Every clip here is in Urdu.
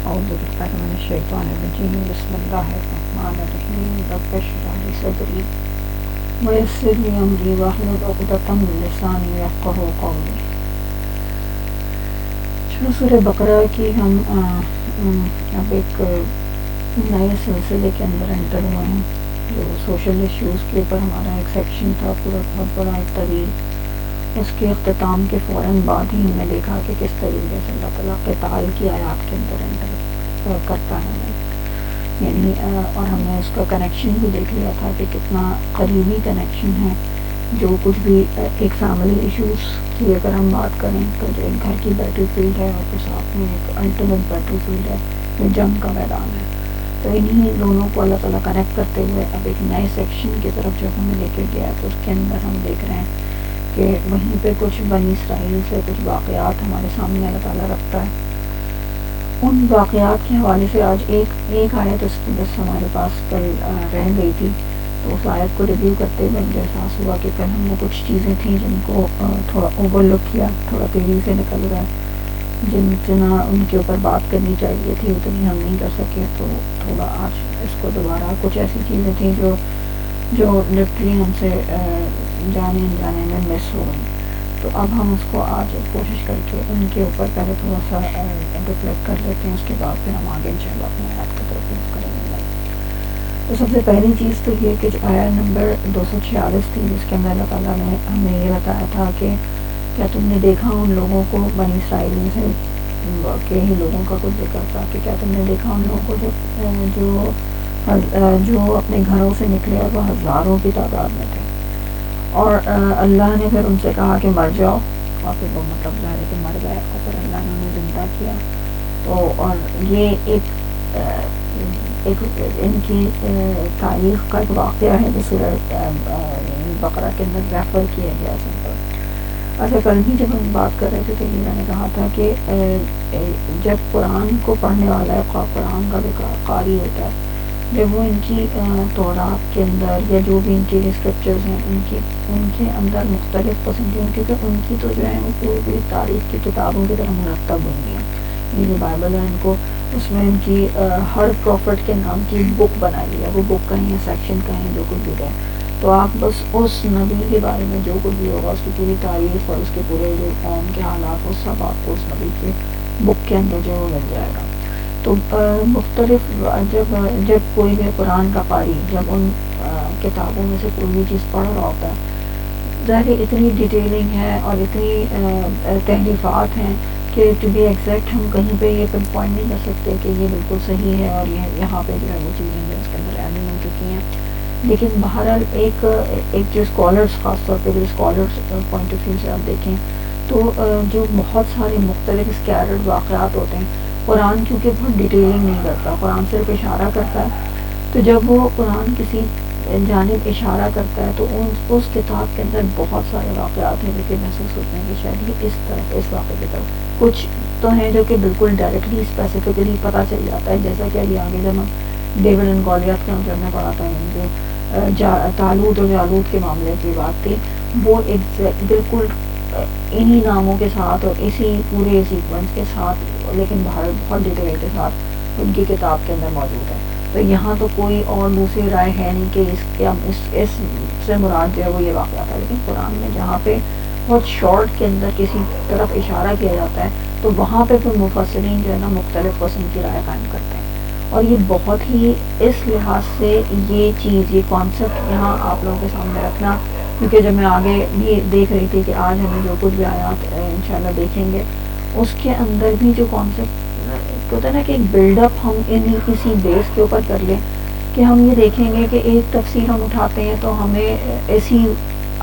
اعوذ باللہ من الشیطان الرجیم بسم اللہ الرحمن الرحیم رب اشرح لی صدری ویسر لی امری واحلل عقدۃ من لسانی یفقہوا قولی۔ سورہ بقرہ کی ہم اب ایک نئے سلسلے کے اندر انٹر ہوئے ہیں، جو سوشل ایشوز کے اوپر ہمارا ایک سیکشن تھا پورا بہت بڑا ایک طویل۔ اس کے اختتام کے فوراً بعد ہی ہم نے دیکھا کہ کس طریقے سے اللہ تعالیٰ قتال کی آیات کے اندر انٹر کرتا ہے، یعنی اور ہم نے اس کا کنیکشن بھی دیکھ لیا تھا کہ کتنا قریبی کنیکشن ہے۔ جو کچھ بھی ایک فیملی ایشوز کی اگر ہم بات کریں تو جو ایک گھر کی بیٹل فیلڈ ہے اور پھر ساتھ میں ایک الٹیمیٹ بیٹل فیلڈ ہے، جو جنگ کا میدان ہے، تو انہی دونوں کو اللہ تعالیٰ کنیکٹ کرتے ہوئے اب ایک نئے سیکشن کی طرف جب ہمیں لے کے گیا تو اس کے اندر ہم دیکھ رہے ہیں کہ وہیں پہ کچھ بنی اسرائیل سے کچھ واقعات ہمارے سامنے اللہ تعالیٰ رکھتا ہے۔ ان واقعات کے حوالے سے آج ایک آیت اس کی بس ہمارے پاس کل رہ گئی تھی، تو اس آیت کو ریویو کرتے ہوئے مجھے احساس ہوا کہ کل ہم نے کچھ چیزیں تھیں جن کو تھوڑا اوور لک کیا، تھوڑا تیزی سے نکل رہا ہے، جتنا ان کے اوپر بات کرنی چاہیے تھی اتنی ہم نہیں کر سکے، تو تھوڑا آج اس کو دوبارہ کچھ ایسی چیزیں تھیں جو لٹرلی ہم سے جانے انجانے میں مس ہو گئی، تو اب ہم اس کو آج کوشش کر کے ان کے اوپر پہلے تھوڑا سا ریفلیکٹ کر لیتے ہیں، اس کے بعد پھر ہم آگے انشاءاللہ اپنے آیات کی طرف موو کریں گے۔ تو سب سے پہلی چیز تو یہ کہ جو آیت نمبر 246 تھی، جس کے اندر اللہ تعالیٰ نے ہمیں یہ بتایا تھا کہ کیا تم نے دیکھا ان لوگوں کو، بنی اسرائیل میں سے کے ہی لوگوں کا کچھ ذکر تھا کہ کیا تم نے دیکھا ان لوگوں کو جو اپنے گھروں سے نکلے اور وہ ہزاروں کی تعداد میں تھے، اور اللہ نے پھر ان سے کہا کہ مر جاؤ، اور پھر وہ مطلب ظاہر ہے کہ مر گئے، اور پھر اللہ نے انہیں زندہ کیا۔ تو اور یہ ایک ان کی تاریخ کا ایک واقعہ ہے جو سورہ بقرہ کے اندر ریفر کیا گیا سمپل۔ اچھا، کل بھی جب ہم بات کر رہے تھے تو یہ میں نے کہا تھا کہ جب قرآن کو پڑھنے والا ہے، قرآن کا بھی قاری ہوتا ہے، جب وہ ان کی تورات کے اندر یا جو بھی ان کی اسکرپچرز ہیں ان کے اندر مختلف قسم کی، کیونکہ ان کی تو جو ہے وہ پوری پوری تاریخ کی کتابوں کی طرح مرتب ہوئی ہیں، یہ جو بائبل ہے ان کو اس میں ان کی ہر پروفٹ کے نام کی بک بنائی ہے، وہ بک کہیں ہے، سیکشن کہیں، جو کچھ بھی ہے، تو آپ بس اس نبی کے بارے میں جو کچھ بھی ہوگا، اس کی پوری تاریخ اور اس کے پورے جو قوم کے حالات، وہ سب آپ کو اس نبی کے بک کے اندر جو ہے وہ مل جائے گا۔ تو مختلف جب کوئی بھی قرآن کا قاری جب ان کتابوں میں سے کوئی بھی چیز پڑھ رہا ہوتا ہے، ظاہر اتنی ڈیٹیلنگ ہے اور اتنی تحریفات ہیں کہ ٹو بی ایگزیکٹ ہم کہیں پہ یہ پن پوائنٹ نہیں کر سکتے کہ یہ بالکل صحیح ہے اور یہ یہاں پہ جو ہے وہ چیزیں جو اس کے اندر ایڈ ہو چکی ہیں، لیکن بہرحال ایک جو اسکالرس، خاص طور پہ جو اسکالرس پوائنٹ آف ویو سے آپ دیکھیں تو جو بہت سارے مختلف اسکیرڈ واقعات ہوتے ہیں، قرآن کیونکہ بہت ڈیٹیلنگ نہیں کرتا، قرآن صرف اشارہ کرتا ہے، تو جب وہ قرآن کسی جانب اشارہ کرتا ہے تو اس کتاب کے اندر بہت سارے واقعات ہیں جو کہ محسوس ہوتے ہیں کہ شاید یہ اس طرف، اس واقعے کی طرف، کچھ تو ہیں جو کہ بالکل ڈائریکٹلی اسپیسیفکلی پتہ چل جاتا ہے، جیسا کہ ابھی آگے جب ہم ڈیوڈ اینڈ گولیات کا ہم نے پڑھا تھا، جو طالوت اور جالوت کے معاملے کی بات تھی، وہ بالکل انہی ناموں کے ساتھ اور اسی پورے سیکوینس کے ساتھ، لیکن بہت ڈیٹیل کے ساتھ ان کی کتاب کے اندر موجود ہے۔ تو یہاں تو کوئی اور دوسری رائے ہے نہیں کہ اس سے مراد جو ہے وہ یہ واقعہ تھا، لیکن قرآن میں جہاں پہ بہت شارٹ کے اندر کسی طرف اشارہ کیا جاتا ہے تو وہاں پہ پھر مفسرین جو ہے نا مختلف قسم کی رائے قائم کرتے ہیں، اور یہ بہت ہی اس لحاظ سے یہ چیز، یہ کانسیپٹ یہاں آپ لوگوں کے سامنے رکھنا، کیونکہ جب میں آگے بھی دیکھ رہی تھی کہ آج ہمیں جو کچھ بھی آیات انشاءاللہ دیکھیں گے، اس کے اندر بھی جو کانسیپٹ ہوتا ہے نا کہ ایک بلڈ اپ ہم کسی بیس کے اوپر کر لیں، کہ ہم یہ دیکھیں گے کہ ایک تفسیر ہم اٹھاتے ہیں تو ہمیں ایسی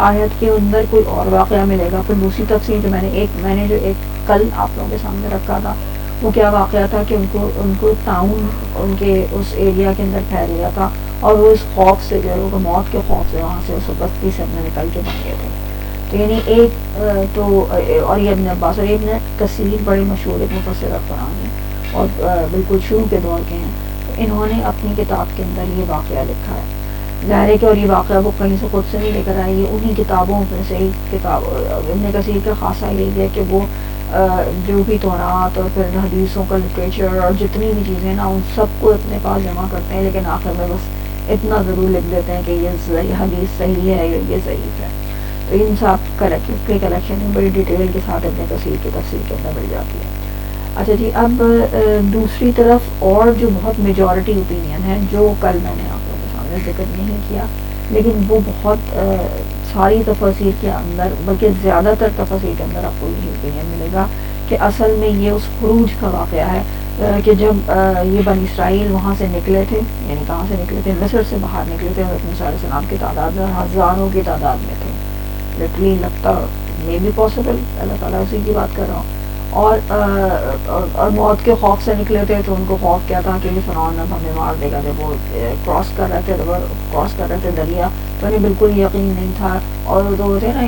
آیت کے اندر کوئی اور واقعہ ملے گا، پھر دوسری تفسیر جو میں نے جو ایک کل آپ لوگوں کے سامنے رکھا تھا، وہ کیا واقعہ تھا کہ ان کو تعاون ان کے اس ایریا کے اندر پھیل گیا تھا، اور وہ اس خوف سے جو ہے وہ موت کے خوف سے وہاں سے اس بستی سے اپنے نکل کے بن گئے تھے۔ تو یعنی ایک تو اور یہ ابن عباس اور ابن کثیر بڑے مشہور ایک مفسر قرآن ہیں اور بالکل شروع کے دور کے ہیں، تو انہوں نے اپنی کتاب کے اندر یہ واقعہ لکھا ہے، ظاہر ہے کہ اور یہ واقعہ وہ کہیں سے خود سے نہیں لے کر آئی ہے، انہی کتابوں میں سے ہی کتاب ابن کثیر کا خاصہ یہی ہے کہ وہ جو بھی تورات اور پھر حدیثوں کا لٹریچر اور جتنی بھی چیزیں نا ان سب کو اپنے پاس جمع کرتے ہیں، لیکن آخر میں بس اتنا ضرور لکھ دیتے ہیں کہ یہ حدیث صحیح ہے یا یہ ضعیف ہے. تو ان سب کی کلیکشن بڑی ڈیٹیل کے ساتھ ابن کثیر کی تفسیر کے اندر مل جاتی ہے. اچھا جی، اب دوسری طرف اور جو بہت میجورٹی اوپینین ہے، جو کل میں نے آپ لوگوں کے سامنے ذکر نہیں کیا، لیکن وہ بہت ساری تفاسیر کے اندر بلکہ زیادہ تر تفاسیر کے اندر آپ کو یہی اوپینین ملے گا کہ اصل میں یہ اس خروج کا واقعہ ہے کہ جب یہ بنی اسرائیل وہاں سے نکلے تھے، یعنی کہاں سے نکلے تھے، مصر سے باہر نکلے تھے، اور موسیٰ علیہ السلام کی تعداد میں ہزاروں کی تعداد میں تھے. لٹرلی لگتا میں بھی پاسبل، اللہ تعالیٰ اسی کی بات کر رہا ہوں. اور موت کے خوف سے نکلے تھے، تو ان کو خوف کیا تھا کہ یہ فرعون اب ہمیں مار دے گا. جب وہ کراس کر رہے تھے دریا، تو انہیں بالکل یقین نہیں تھا. اور تو ہوتے نا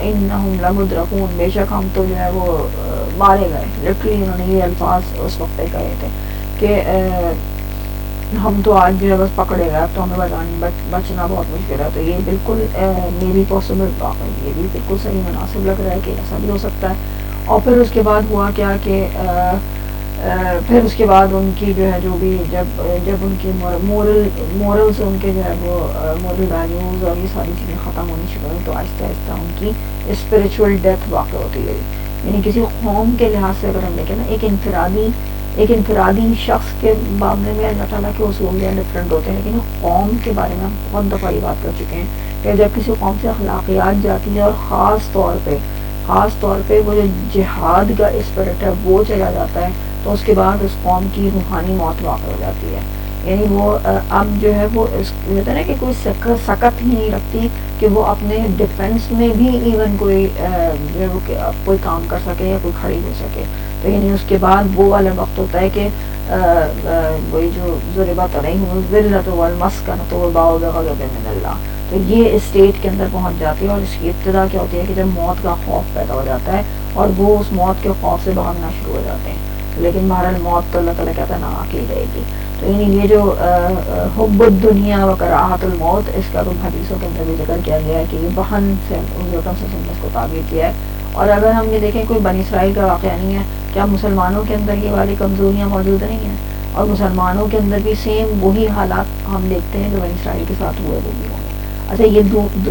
انہم لمدرکون، بے شک ہم تو جو ہے وہ مارے گئے. لٹرلی انہوں نے یہ الفاظ اس وقت پہ کہے تھے کہ ہم تو آج جو ہے بس پکڑے گئے، اب تو ہمیں بچنا بہت مشکل ہے. تو یہ بالکل میری پاسبل واقعی یہ بھی بالکل صحیح مناسب لگ رہا ہے کہ ایسا بھی ہو سکتا ہے. اور پھر اس کے بعد ہوا کیا کہ پھر اس کے بعد ان کی جو ہے جو بھی جب ان کی مورلز ان کے جو ہے وہ مورل ویلیوز اور یہ ساری چیزیں ختم ہونی شروع ہوئی، تو آہستہ آہستہ ان کی اسپریچول ڈیتھ واقع ہوتی گئی. یعنی کسی قوم کے لحاظ سے اگر ہم دیکھیں نا، ایک انفرادی شخص کے معاملے میں اللہ تعالیٰ کے اصول ڈفرینٹ ہوتے ہیں، لیکن قوم کے بارے میں ہم بہت دفعہ یہ بات کر چکے ہیں کہ جب کسی قوم سے اخلاقیات جاتی ہے، اور خاص طور پہ وہ جو جہاد کا اسپرٹ ہے وہ چلا جاتا ہے، تو اس کے بعد اس قوم کی روحانی موت واقع ہو جاتی ہے. یعنی وہ اب جو ہے وہ کہتے ہیں نا کہ کوئی سکت ہی نہیں رکھتی کہ وہ اپنے ڈیفنس میں بھی ایون کوئی جو ہے وہ کوئی کام کر سکے یا کوئی کھڑی ہو سکے. تو یعنی اس کے بعد وہ والا وقت ہوتا ہے کہ وہی جو ضربت علیہم الذلۃ والمسکنۃ وباؤوا بغضب من اللہ. تو یہ اسٹیٹ کے اندر پہنچ جاتی ہے، اور اس کی ابتدا کیا ہوتی ہے کہ جب موت کا خوف پیدا ہو جاتا ہے اور وہ اس موت کے خوف سے بھاگنا شروع ہو جاتے ہیں. لیکن بہرحال موت تو اللہ تعالیٰ کہتا ہے نہ آتی رہے گی. تو یعنی یہ جو حب الدنیا و کراہت الموت، اس کا تو حدیثوں کے اندر بھی ذکر کیا گیا ہے کہ یہ بہن سے اس کو تعبیر کیا ہے. اور اگر ہم یہ دیکھیں کوئی بنی اسرائیل کا واقعہ نہیں ہے، کیا مسلمانوں کے اندر یہ والی کمزوریاں موجود نہیں ہیں؟ اور مسلمانوں کے اندر بھی سیم وہی حالات ہم دیکھتے ہیں جو بنی اسرائیل کے ساتھ ہوئے وہ بھی ہوں گے. اچھا، یہ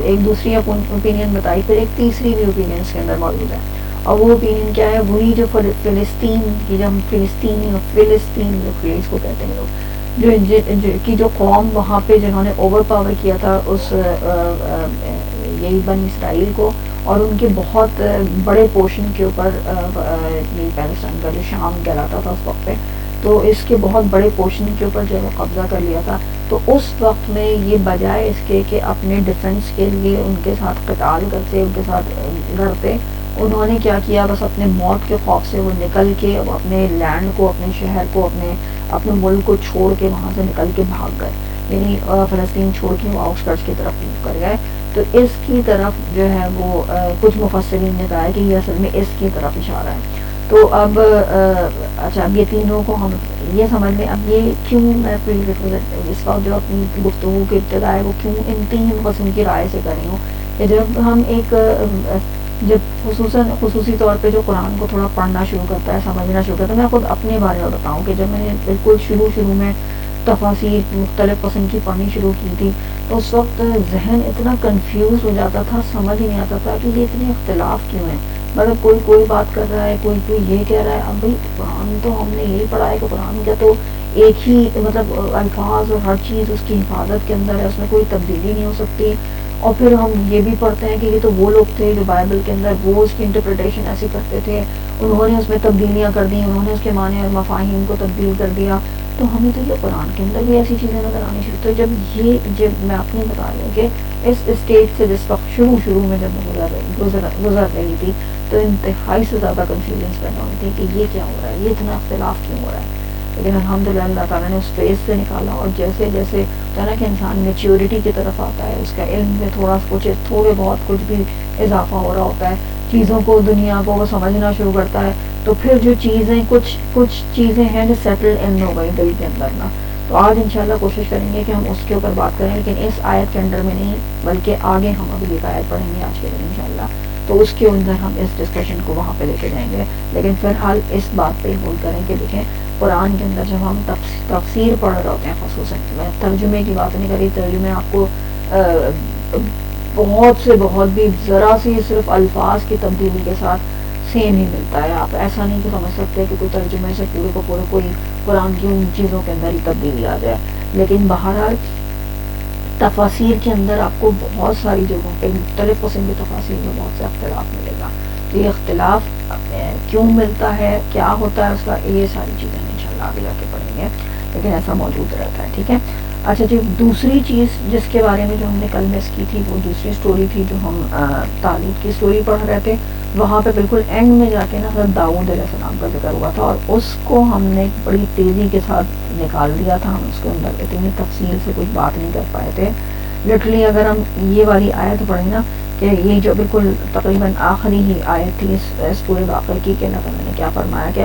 ایک دوسری اوپینین بتائی، پھر ایک تیسری بھی اوپینین اس کے اندر موجود ہے. اور وہ اوپینین کیا ہے؟ وہی جو فلسطین کی، جب فلسطین جو اس کو کہتے ہیں لوگ، جو قوم وہاں پہ جنہوں نے اوور پاور کیا تھا اس یہی بنی اسرائیل کو، اور ان کے بہت بڑے پورشن کے اوپر پیلسٹائن کا جو شام کہلاتا تھا اس وقت پہ، تو اس کے بہت بڑے پورشن کے اوپر جو ہے قبضہ کر لیا تھا. تو اس وقت میں یہ بجائے اس کے کہ اپنے ڈیفنس کے لیے ان کے ساتھ قتال کرتے، ان کے ساتھ لڑتے، انہوں نے کیا کیا؟ بس اپنے موت کے خوف سے وہ نکل کے اپنے لینڈ کو، اپنے شہر کو، اپنے ملک کو چھوڑ کے وہاں سے نکل کے بھاگ گئے. یعنی فلسطین چھوڑ کے وہ آؤٹسکرٹس کی طرف موو کر گئے. تو اس کی طرف جو ہے وہ کچھ مفسرین نے کہا ہے کہ یہ اصل میں اس کی طرف اشارہ ہے. تو اب اچھا، اب یہ تینوں کو ہم یہ سمجھ لیں. اب یہ کیوں میں اس وقت جو اپنی گفتگو کی ابتدا ہے وہ کیوں ان تین قسم کی رائے سے کر رہی ہوں کہ جب ہم جب خصوصی طور پہ جو قرآن کو تھوڑا پڑھنا شروع کرتا ہے، سمجھنا شروع کرتا ہے، میں خود اپنے بارے میں بتاؤں کہ جب میں نے بالکل شروع میں تفاسیر مختلف قسم کی پڑھنی شروع کی تھی، تو اس وقت ذہن اتنا کنفیوز ہو جاتا تھا، سمجھ ہی نہیں آتا تھا کہ یہ اتنے اختلاف کیوں ہیں. مطلب کوئی بات کر رہا ہے، کوئی یہ کہہ رہا ہے. اب بھائی قرآن تو ہم نے یہی پڑھا ہے کہ قرآن کا تو ایک ہی مطلب الفاظ اور ہر چیز اس کی حفاظت کے اندر ہے، اس میں کوئی تبدیلی نہیں ہو سکتی. اور پھر ہم یہ بھی پڑھتے ہیں کہ یہ تو وہ لوگ تھے جو بائبل کے اندر وہ اس کی انٹرپریٹیشن ایسی کرتے تھے، انہوں نے اس میں تبدیلیاں کر دی، انہوں نے اس کے معنی اور مفاہیم کو تبدیل کر دیا. تو ہمیں تو یہ قرآن کے اندر بھی ایسی چیزیں نظر آنی شروع. تو جب میں اپنی بتا رہی ہوں کہ اس اسٹیج سے جس وقت شروع میں جب میں گزر رہی تھی، تو انتہائی سے زیادہ کنفیوژنس پیدا ہوئی تھی کہ یہ کیا ہو رہا ہے، یہ اتنا اختلاف کیوں ہو رہا ہے. لیکن الحمدللہ اللہ تعالیٰ نے اس فیز سے نکالا، اور جیسے طرح کہ انسان میچیورٹی کی طرف آتا ہے، اس کا علم میں تھوڑے بہت کچھ بھی اضافہ ہو رہا ہوتا ہے، چیزوں کو، دنیا کو وہ سمجھنا شروع کرتا ہے، تو پھر جو چیزیں کچھ چیزیں ہیں جو سیٹل ان ہو گئی دل کے اندر نا. تو آج انشاءاللہ کوشش کریں گے کہ ہم اس کے اوپر بات کریں، لیکن اس آیت کے اندر میں نہیں، بلکہ آگے ہم ابھی ایک آیت پڑھیں گے آج کے دن انشاءاللہ. تو اس کے اندر ہم اس ڈسکشن کو وہاں پہ لے کے جائیں گے. لیکن فی الحال اس بات پہ غور کریں کہ دیکھیں قرآن کے اندر جب ہم تفسیر پڑھ رہے ہوتے ہیں، خصوصاً میں ترجمے کی بات نہیں کری، ترجمے آپ کو بہت سے بہت بھی ذرا سی صرف الفاظ کی تبدیلی کے ساتھ سیم ہی ملتا ہے. آپ ایسا نہیں کہ سمجھ سکتے کہ کوئی ترجمے سے پورے کو پورے کوئی قرآن کی ان چیزوں کے اندر ہی تبدیلی آ جائے. لیکن بہرحال تفاسیر کے اندر آپ کو بہت ساری جگہوں پہ مختلف قسم کی تفاسیر میں بہت سے اختلاف ملے گا. تو یہ اختلاف کیوں ملتا ہے، کیا ہوتا ہے اس کا، یہ ساری چیزیں انشاءاللہ آگے جا کے پڑھیں گے، لیکن ایسا موجود رہتا ہے. ٹھیک ہے. اچھا جی، دوسری چیز جس کے بارے میں جو ہم نے کل مس کی تھی، وہ دوسری سٹوری تھی جو ہم طالوت کی سٹوری پڑھ رہے تھے. وہاں پہ بالکل اینڈ میں جا کے نا حضرت داؤد علیہ السلام کا ذکر ہوا تھا، اور اس کو ہم نے بڑی تیزی کے ساتھ نکال دیا تھا. ہم اس کے اندر اتنی تفصیل سے کچھ بات نہیں کر پائے تھے. لٹرلی اگر ہم یہ والی آیت پڑھیں نا، کہ یہ جو بالکل تقریباً آخری ہی آیت تھی اس پورے واقعے کی، کہ اللہ تعالیٰ نے کیا فرمایا کہ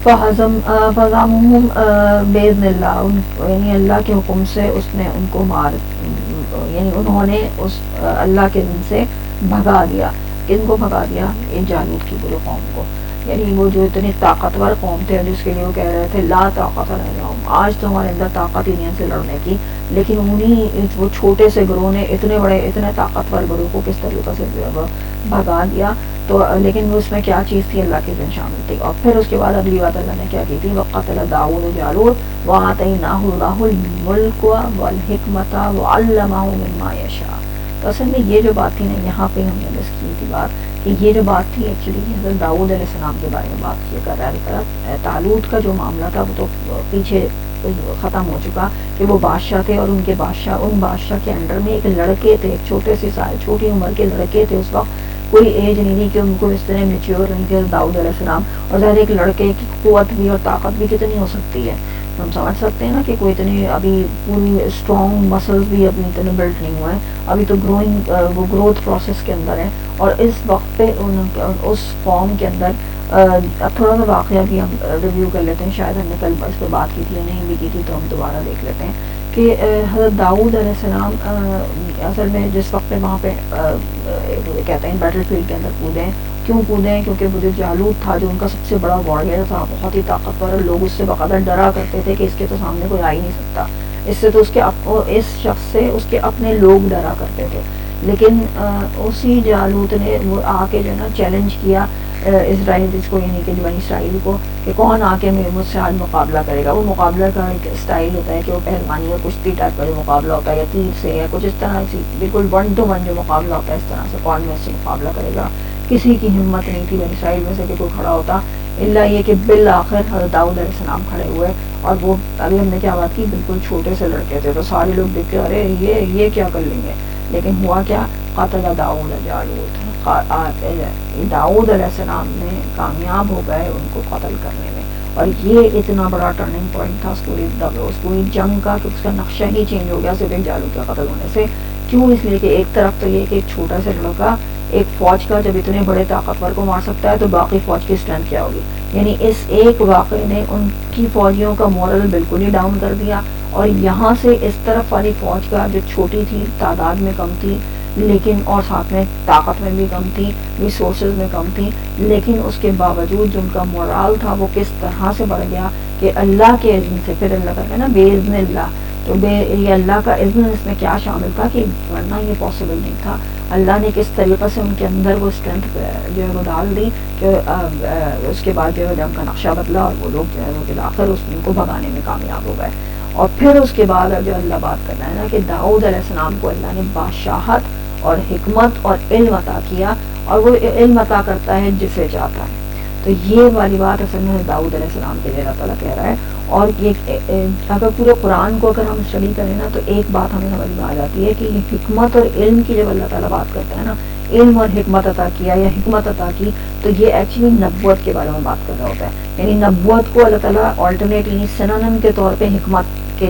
فَهَزَمُوهُمْ بِإِذْنِ اللَّهِ، یعنی اللہ کے حکم سے اس نے ان کو یعنی انہوں نے اس اللہ کے دن سے بھگا دیا. کن کو بھگا دیا؟ یہ جالوت کی پورے قوم کو. یعنی وہ جو اتنے طاقتور قوم تھے جس کے لیے وہ کہہ رہے تھے لا طاقت لنا اليوم، آج تو ہمارے اندر طاقت ہی نہیں ہے سے لڑنے کی. لیکن انہیں وہ چھوٹے سے گروہ نے اتنے طاقتور گروہ کو کس طریقے سے بھگا دیا. تو لیکن اس میں کیا چیز تھی؟ اللہ کے دن شامل تھی. اور پھر اس کے بعد اگلی بات اللہ نے کیا کی تھی؟ وَقَتَلَ داؤد جالوت وَآتَيْنَاهُ اللَّهُ الْمُلْكَ وَالْحِكْمَةَ وَعَلَّمَهُ مِمَّا يَشَاءُ. تو اصل میں یہ جو بات تھی نا، یہاں پہ ہم نے مس کی تھی بات، کہ یہ جو بات تھی ایکچولی حضرت داؤد علیہ السلام کے بارے میں بات کیا کر رہا ہے. طالوت کا جو معاملہ تھا وہ تو پیچھے ختم ہو چکا، کہ وہ بادشاہ تھے اور ان بادشاہ کے انڈر میں ایک لڑکے تھے، ایک چھوٹی عمر کے لڑکے تھے. اس وقت کوئی ایج نہیں تھی کہ ان کو اس طرح میچیور نہیں تھے داؤد علیہ السلام. اور ظاہر ایک لڑکے کی قوت بھی اور طاقت بھی کتنی ہو سکتی ہے، ہم سمجھ سکتے ہیں نا کہ کوئی اتنے ابھی پوری اسٹرانگ مسلز بھی اپنی اتنے بلڈ نہیں ہوئے ہیں، ابھی تو وہ گروتھ پروسیس کے اندر ہیں. اور اس وقت پہ اس قوم کے اندر اب تھوڑا سا واقعہ بھی ہم ریویو کر لیتے ہیں. شاید ہم نے کل اس پہ بات کی تھی یا نہیں بھی کی تھی، تو ہم دوبارہ دیکھ لیتے ہیں کہ حضرت داؤد علیہ السلام اصل میں جس وقت پہ وہاں پہ کہتے ہیں بیٹل فیلڈ کے اندر کودیں. کیوں کودیں؟ کیونکہ وہ جو جالوت تھا جو ان کا سب سے بڑا وارڈیر تھا، بہت ہی طاقتور، لوگ اس سے باقاعدہ ڈرا کرتے تھے کہ اس کے تو سامنے کوئی آ ہی نہیں سکتا، اس سے تو اس شخص سے اس کے اپنے لوگ ڈرا کرتے تھے. لیکن اسی جالوت نے وہ آ کے جو ہے نا چیلنج کیا اسرائیل جس کو، یعنی کہ بنی اسرائیل کو، کہ کون آ کے مجھ سے آج مقابلہ کرے گا. وہ مقابلہ کا ایک اسٹائل ہوتا ہے کہ وہ پہلوانی اور کشتی ٹائپ کا جو مقابلہ ہوتا ہے، یا تیر سے یا کچھ اس طرح سے بالکل 1 to 1 جو مقابلہ ہوتا ہے، اس طرح سے کون میں اس سے مقابلہ کرے گا. کسی کی ہمت نہیں تھی بنی اسرائیل میں سے کہ کوئی کھڑا ہوتا، الا یہ کہ بالآخر حضرت داؤد علیہ السلام کھڑے ہوئے. اور وہ ابھی ہم نے کیا بات کی، بالکل چھوٹے سے لڑکے تھے، تو سارے لوگ دیکھ کے ارے یہ کیا کر لیں گے. لیکن ہوا کیا؟ قتل داؤد جالوت، داؤد علیہ السلام نے کامیاب ہو گئے ان کو قتل کرنے میں. اور یہ اتنا بڑا ٹرننگ پوائنٹ تھا اس پوری جنگ کا، کہ اس کا نقشہ ہی چینج ہو گیا صرف ایک جالوت کا قتل ہونے سے. کیوں؟ اس لیے کہ ایک طرف تو یہ کہ ایک چھوٹا سا لڑکا ایک فوج کا جب اتنے بڑے طاقتور کو مار سکتا ہے، تو باقی فوج کی اسٹرینتھ کیا ہوگی. یعنی اس ایک واقعے نے ان کی فوجیوں کا مورل بالکل ہی ڈاؤن کر دیا. اور یہاں سے اس طرف والی فوج کا جو چھوٹی تھی، تعداد میں کم تھی، لیکن اور ساتھ میں طاقت میں بھی کم تھی، ریسورسز میں کم تھی، لیکن اس کے باوجود جو ان کا مورال تھا وہ کس طرح سے بڑھ گیا کہ اللہ کے اذن سے، پھر اللہ کا نا بِإِذْنِ اللہ، تو یہ اللہ کا اذن اس میں کیا شامل تھا کہ ورنہ یہ پاسبل نہیں تھا. اللہ نے کس طریقے سے ان کے اندر وہ اسٹرینتھ جو ہے وہ ڈال دی کہ اس کے بعد جو ہے جنگ کا نقشہ بدلا، اور وہ لوگ جو ہے وہ بالآخر ان کو بھگانے میں کامیاب ہو گئے. اور پھر اس کے بعد جو اللہ بات کر رہا ہے نا کہ داؤد علیہ السلام کو اللہ نے بادشاہت اور حکمت اور علم عطا کیا، اور وہ علم عطا کرتا ہے جسے چاہتا ہے. تو یہ والی بات اصل میں داؤد علیہ السلام کے لیے اللہ تعالیٰ کہہ رہا ہے. اور یہ اگر پورے قرآن کو اگر ہم اسٹڈی کریں نا، تو ایک بات ہمیں سمجھ میں آ جاتی ہے کہ یہ حکمت اور علم کی جب اللہ تعالیٰ بات کرتا ہے نا، علم اور حکمت عطا کیا یا حکمت عطا کی، تو یہ ایکچولی نبوت کے بارے میں بات کر رہا ہوتا ہے. یعنی نبوت کو اللہ تعالیٰ آلٹرنیٹ یعنی سنونم کے طور پہ حکمت کے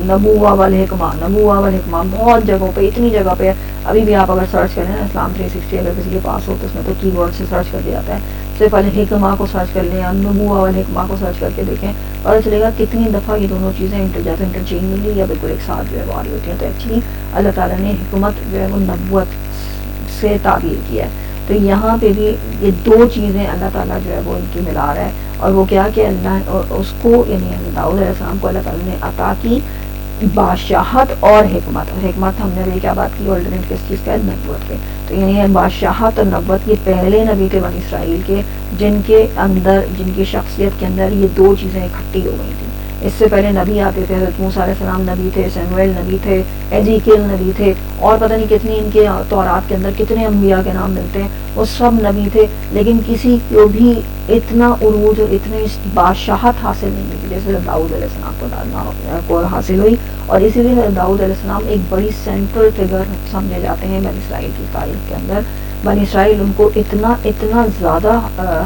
نبوہ والحکمہ بہت جگہوں پہ، اتنی جگہ پہ ابھی بھی آپ اگر سرچ کریں نا اسلام 360 اگر کسی کے پاس ہو تو اس میں تو کی ورڈ سے سرچ کر دیا جاتا ہے. صرف الحکمہ کو سرچ کر لیں یا نبوہ والحکمہ کو سرچ کر کے دیکھیں، پتہ چلے گا کتنی دفعہ یہ دونوں چیزیں جیسے انٹرچینجلی یا بالکل ایک ساتھ جو ہے وہ آ رہی ہوتی ہیں. تو ایکچولی اللہ تعالیٰ نے حکمت جو ہے وہ نبوت سے تعبیر کیا ہے. تو یہاں پہ بھی یہ دو چیزیں اللہ تعالیٰ جو ہے وہ ان کی ملا رہا ہے. اور وہ کیا کہ اللہ اس کو یعنی داؤد علیہ السلام کو اللہ تعالیٰ نے عطا کی بادشاہت اور حکمت. اور حکمت ہم نے بھی کیا بات کی آلریڈی کس چیز کا ہے؟ نبوت کے. تو یعنی بادشاہت اور نبوت یہ پہلے نبی تھے بنی اسرائیل کے جن کے اندر جن کی شخصیت کے اندر یہ دو چیزیں اکٹھی ہو گئی تھیں. اس سے پہلے نبی آتے تھے، حضرت موسیٰ علیہ السلام نبی تھے، سیموئیل نبی تھے، ایزیکیل نبی تھے، اور پتہ نہیں کتنی ان کے تورات کے اندر کتنے انبیاء کے نام ملتے ہیں، وہ سب نبی تھے. لیکن کسی کو بھی اتنا عروج اور اتنی بادشاہت حاصل نہیں ہوئی جیسے داؤد علیہ السلام کو حاصل ہوئی. اور اسی لیے داؤد علیہ السلام ایک بڑی سینٹرل فگر سمجھے جاتے ہیں بنی اسرائیل کی تاریخ کے اندر. بنی اسرائیل ان کو اتنا زیادہ